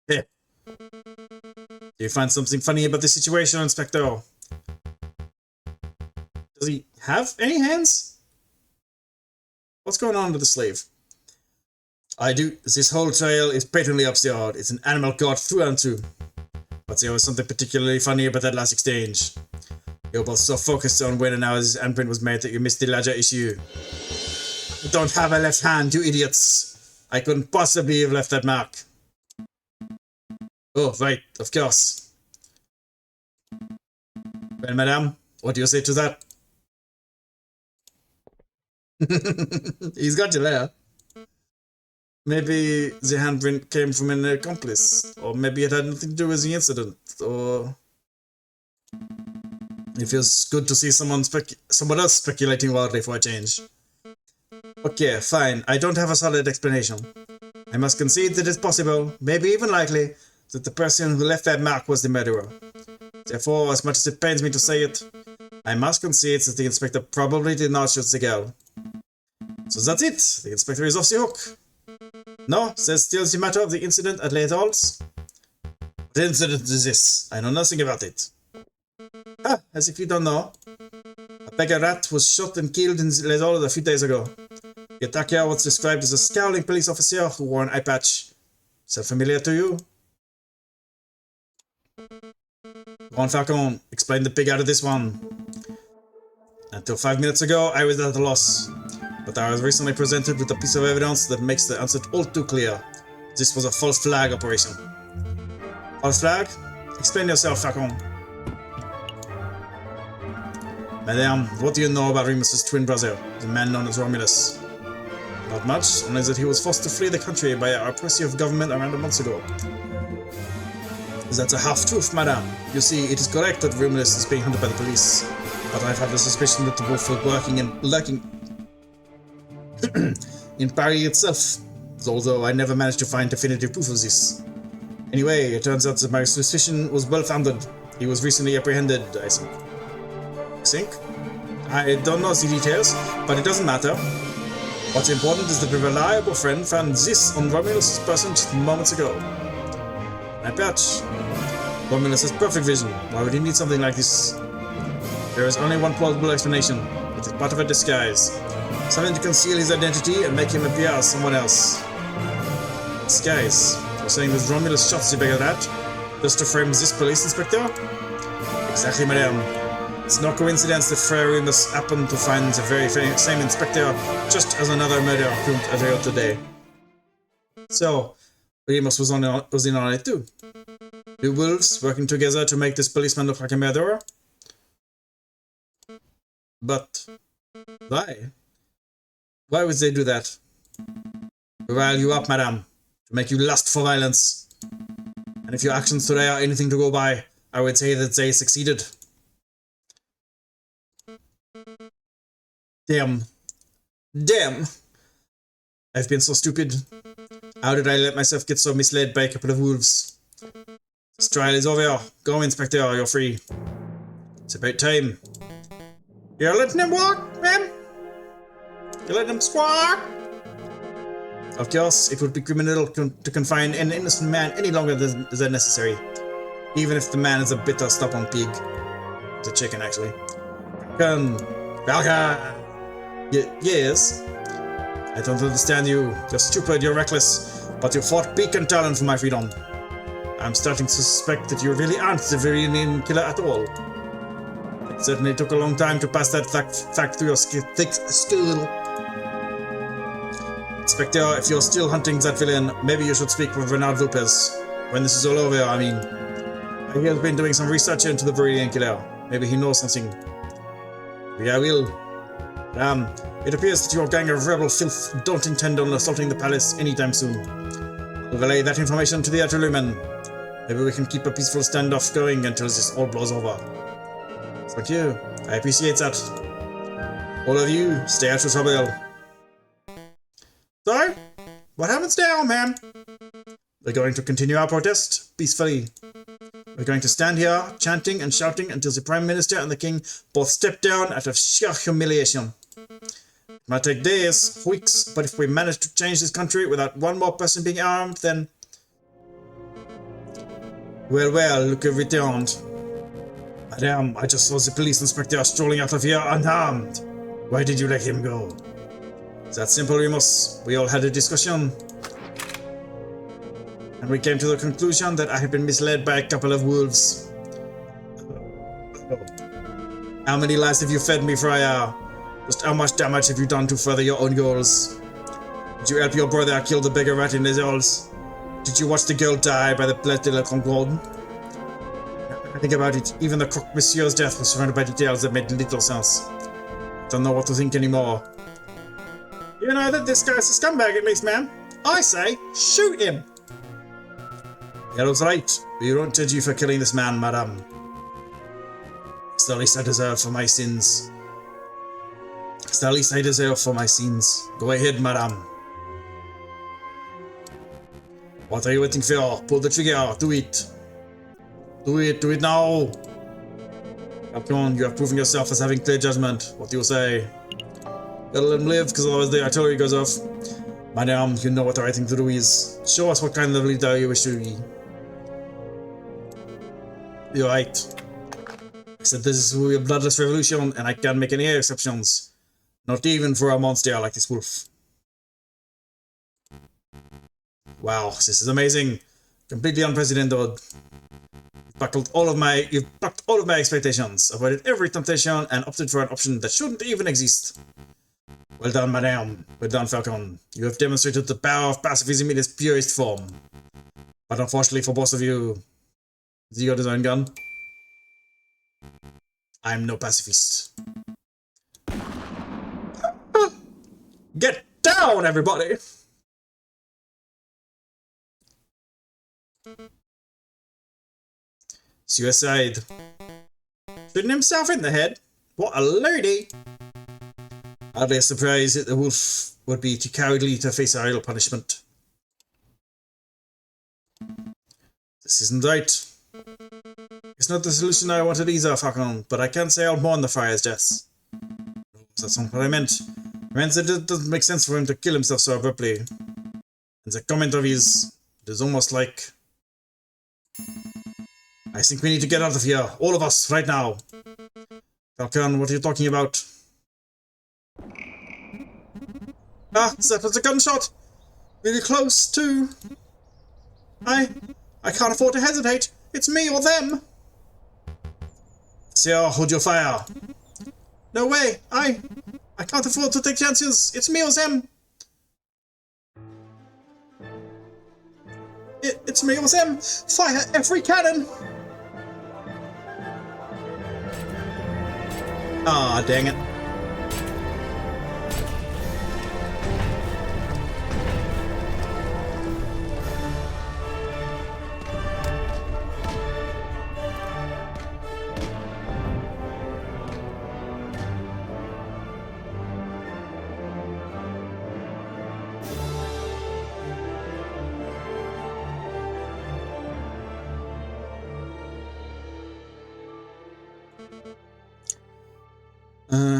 Hey. Do you find something funny about the situation, Inspector? Does he have any hands? What's going on with the slave? I do. This whole trail is patently absurd. It's an animal caught through and through. But there was something particularly funny about that last exchange. You were both so focused on when and how this handprint was made that you missed the larger issue. I don't have a left hand, you idiots. I couldn't possibly have left that mark. Oh, right, of course. Well, madame, what do you say to that? He's got you there. Maybe the handprint came from an accomplice, or maybe it had nothing to do with the incident, or... It feels good to see someone else speculating wildly for a change. Okay, fine, I don't have a solid explanation. I must concede that it's possible, maybe even likely, that the person who left that mark was the murderer. Therefore, as much as it pains me to say it, I must concede that the inspector probably did not shoot the girl. So that's it, the inspector is off the hook. No, there's still the matter of the incident at Les Halls. What incident is this? I know nothing about it. Ah, as if you don't know. A beggar rat was shot and killed in Les Halles a few days ago. The attacker was described as a scowling police officer who wore an eye patch. Sound familiar to you? Go on, Falcon, explain the pig out of this one. Until 5 minutes ago, I was at a loss. But I was recently presented with a piece of evidence that makes the answer all too clear. This was a false flag operation. False flag? Explain yourself, Falcon. Madame, what do you know about Remus's twin brother, the man known as Romulus? Not much, only that he was forced to flee the country by our oppressive government around a month ago. That's a half-truth, madame. You see, it is correct that Romulus is being hunted by the police, but I've had the suspicion that the wolf was lurking in Paris itself, although I never managed to find definitive proof of this. Anyway, it turns out that my suspicion was well-founded. He was recently apprehended, I think. I don't know the details, but it doesn't matter. What's important is that a reliable friend found this on Romulus' person just moments ago. Eye patch. Romulus has perfect vision. Why would he need something like this? There is only one plausible explanation. It is part of a disguise. Something to conceal his identity and make him appear as someone else. Disguise. You're saying that Romulus shot the beggar rat just to frame this police inspector? Exactly, madame. It's no coincidence that Frere Remus happened to find the very same inspector just as another murder occurred earlier today. So, Remus was in on it too. Two wolves working together to make this policeman look like a murderer? But why? Why would they do that? To rile you up, madame. To make you lust for violence. And if your actions today are anything to go by, I would say that they succeeded. Damn. I've been so stupid. How did I let myself get so misled by a couple of wolves? This trial is over. Go, Inspector, you're free. It's about time. You're letting him walk, ma'am? You're letting him squawk? Of course, it would be criminal to confine an innocent man any longer than necessary. Even if the man is a bitter, stubborn pig. It's a chicken, actually. Falcon! Yes? I don't understand you. You're stupid, you're reckless, but you fought beak and talon for my freedom. I'm starting to suspect that you really aren't the Aviary killer at all. It certainly took a long time to pass that fact through your thick skull. Inspector, if you're still hunting that villain, maybe you should speak with Renard Lopez. When this is all over, I mean. He has been doing some research into the Aviary killer. Maybe he knows something. Maybe I will. It appears that your gang of rebel filth don't intend on assaulting the palace anytime soon. I'll relay that information to the Atelier. Maybe we can keep a peaceful standoff going until this all blows over. Thank you. I appreciate that. All of you, stay out of trouble. So, what happens now, ma'am? We're going to continue our protest peacefully. We're going to stand here, chanting and shouting until the Prime Minister and the King both step down out of sheer humiliation. It might take days, weeks, but if we manage to change this country without one more person being armed, then... Well, look who returned. Madame, I just saw the police inspector strolling out of here unarmed. Why did you let him go? That's simple, Remus. We all had a discussion. And we came to the conclusion that I had been misled by a couple of wolves. How many lies have you fed me, Friar? Just how much damage have you done to further your own goals? Did you help your brother kill the beggar rat in Les Halles? Did you watch the girl die by the Place de la Concorde? I think about it, even the Croque Monsieur's death was surrounded by details that made little sense. I don't know what to think anymore. You know that this guy's a scumbag at least, man. I say, shoot him! Yellow's right. We won't judge you for killing this man, madame. It's the least I deserve for my sins. It's the least I deserve for my sins. Go ahead, madame. What are you waiting for? Pull the trigger. Do it. Do it now. Come on, you have proven yourself as having clear judgment. What do you say? Gotta let him live, because otherwise the artillery goes off. Madame, you know what the right thing to do is. Show us what kind of leader you wish to be. You're right. I said this will be a bloodless revolution, and I can't make any exceptions. Not even for a monster like this wolf. Wow, this is amazing. Completely unprecedented. You've bucked all of my expectations, avoided every temptation, and opted for an option that shouldn't even exist. Well done, madame. Well done, Falcon. You have demonstrated the power of pacifism in its purest form. But unfortunately for both of you, he got his own gun. I'm no pacifist. Get down, everybody! Suicide. Shooting himself in the head? What a lady! Hardly a surprise that the wolf would be too cowardly to face a real punishment. This isn't right. It's not the solution I wanted either, Falcon, but I can't say I'll mourn the Friar's death. That's not what I meant. I meant that it doesn't make sense for him to kill himself so abruptly. And the comment of his, it is almost like... I think we need to get out of here, all of us, right now. Falcon, what are you talking about? Ah, that was a gunshot! Really close, too. I can't afford to hesitate. It's me or them. Sir, hold your fire. No way. I can't afford to take chances. It's me or them. It's me or them. Fire every cannon. Ah, dang it.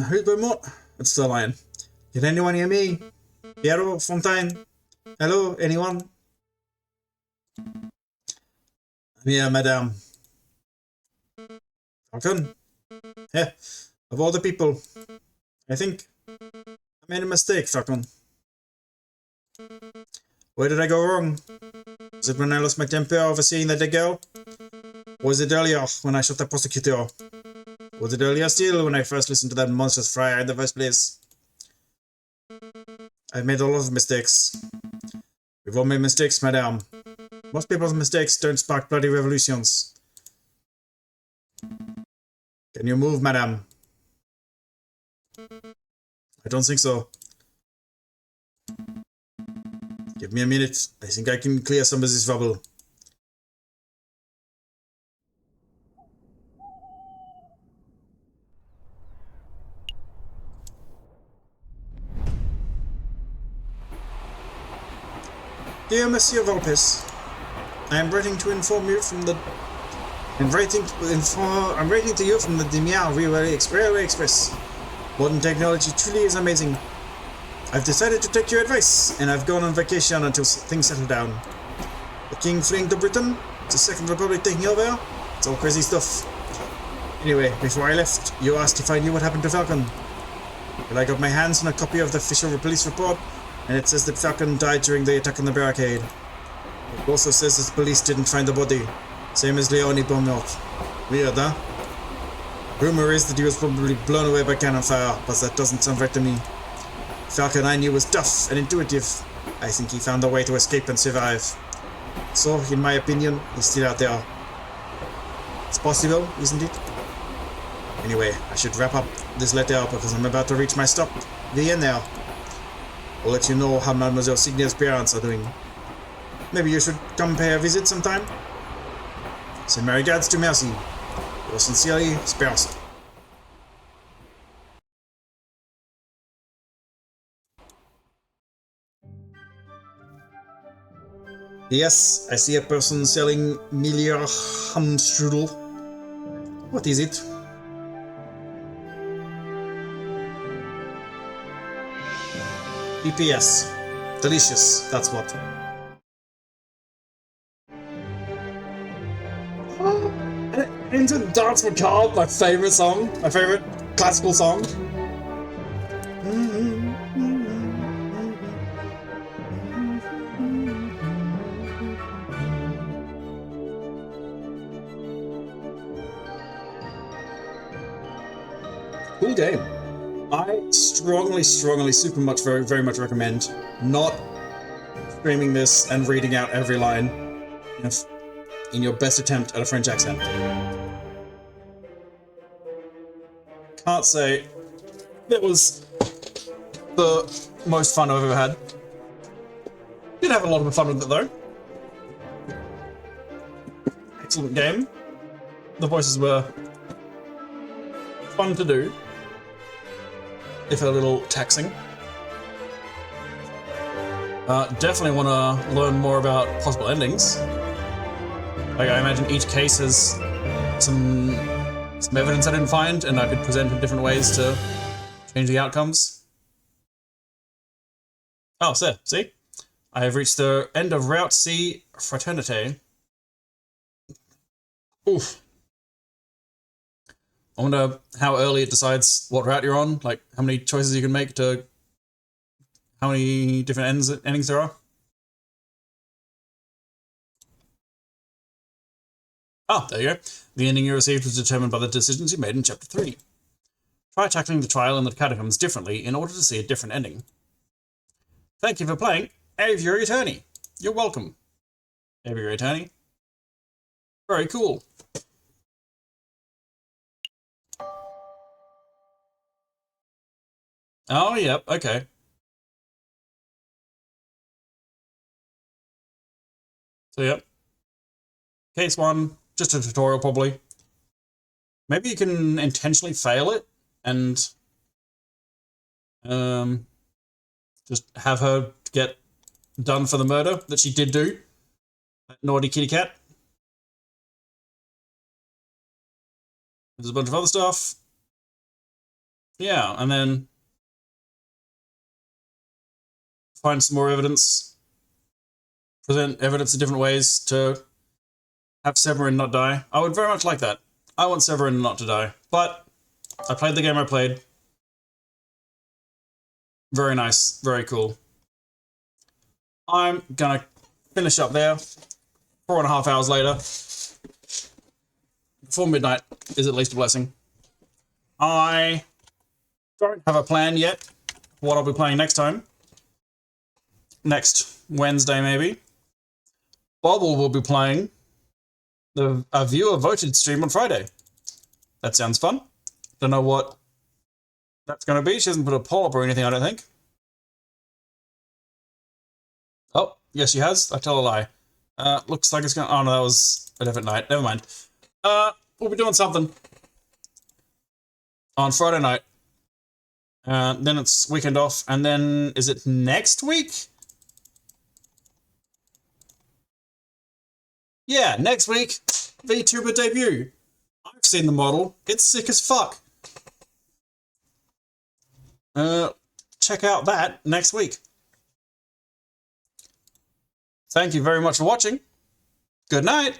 Who's Beaumont? It's the lion. Can anyone hear me? Piero, Fontaine? Hello, anyone? I'm here, madame. Falcon? Yeah, of all the people. I think I made a mistake, Falcon. Where did I go wrong? Was it when I lost my temper over seeing that dead girl? Or was it earlier when I shot the prosecutor? Was it earlier still when I first listened to that monstrous friar in the first place? I've made a lot of mistakes. We've all made mistakes, madame. Most people's mistakes don't spark bloody revolutions. Can you move, madame? I don't think so. Give me a minute. I think I can clear some of this rubble. Dear Monsieur Volpes, I am writing to inform you from the... I'm writing to you from the Deuxième Railway Express. Modern technology truly is amazing. I've decided to take your advice, and I've gone on vacation until things settle down. The King fleeing to Britain, the Second Republic taking over, it's all crazy stuff. Anyway, before I left, you asked if I knew what happened to Falcon. Well, I got my hands on a copy of the official police report, and it says that Falcon died during the attack on the barricade. It also says that the police didn't find the body, same as Leone Beaumont. Weird, huh? Rumor is that he was probably blown away by cannon fire, but that doesn't sound right to me. Falcon I knew was tough and intuitive. I think he found a way to escape and survive. So, in my opinion, he's still out there. It's possible, isn't it? Anyway, I should wrap up this letter because I'm about to reach my stop, the end now. I'll let you know how Mademoiselle Signier's parents are doing. Maybe you should come pay a visit sometime? Send my regards to Mercy. Yours sincerely, Sparrow. Yes, I see a person selling Miller Hamstrudel. What is it? PPS. Delicious, that's what. And it ends with Dance Macabre, my favourite song, my favourite classical song. Cool game. I strongly, very much recommend not streaming this and reading out every line in your best attempt at a French accent. Can't say it was the most fun I've ever had. Did have a lot of fun with it though. Excellent game. The voices were fun to do, if a little taxing. Definitely want to learn more about possible endings. Like, I imagine each case has some evidence I didn't find, and I could present in different ways to change the outcomes. Oh, so, see? I have reached the end of Route C Fraternité. Oof. I wonder how early it decides what route you're on, like how many choices you can make to how many different endings there are. Oh, there you go. The ending you received was determined by the decisions you made in Chapter 3. Try tackling the trial in the catacombs differently in order to see a different ending. Thank you for playing Aviary Attorney. You're welcome. Aviary Attorney. Very cool. Oh, yep, okay. So, yep. Case 1, just a tutorial probably. Maybe you can intentionally fail it and just have her get done for the murder that she did do. That naughty kitty cat. There's a bunch of other stuff. Yeah, and then find some more evidence. Present evidence in different ways to have Severin not die. I would very much like that. I want Severin not to die. But I played the game I played. Very nice. Very cool. I'm gonna finish up there. 4.5 hours later. Before midnight is at least a blessing. I don't have a plan yet for what I'll be playing next time. Next Wednesday, maybe. Bobble will be playing a viewer voted stream on Friday. That sounds fun. Don't know what that's going to be. She hasn't put a poll up or anything, I don't think. Oh, yes, she has. I tell a lie. Looks like it's going to... Oh, no, that was a different night. Never mind. We'll be doing something on Friday night. Then it's weekend off. And then, is it next week? Yeah, next week, VTuber debut. I've seen the model. It's sick as fuck. Check out that next week. Thank you very much for watching. Good night.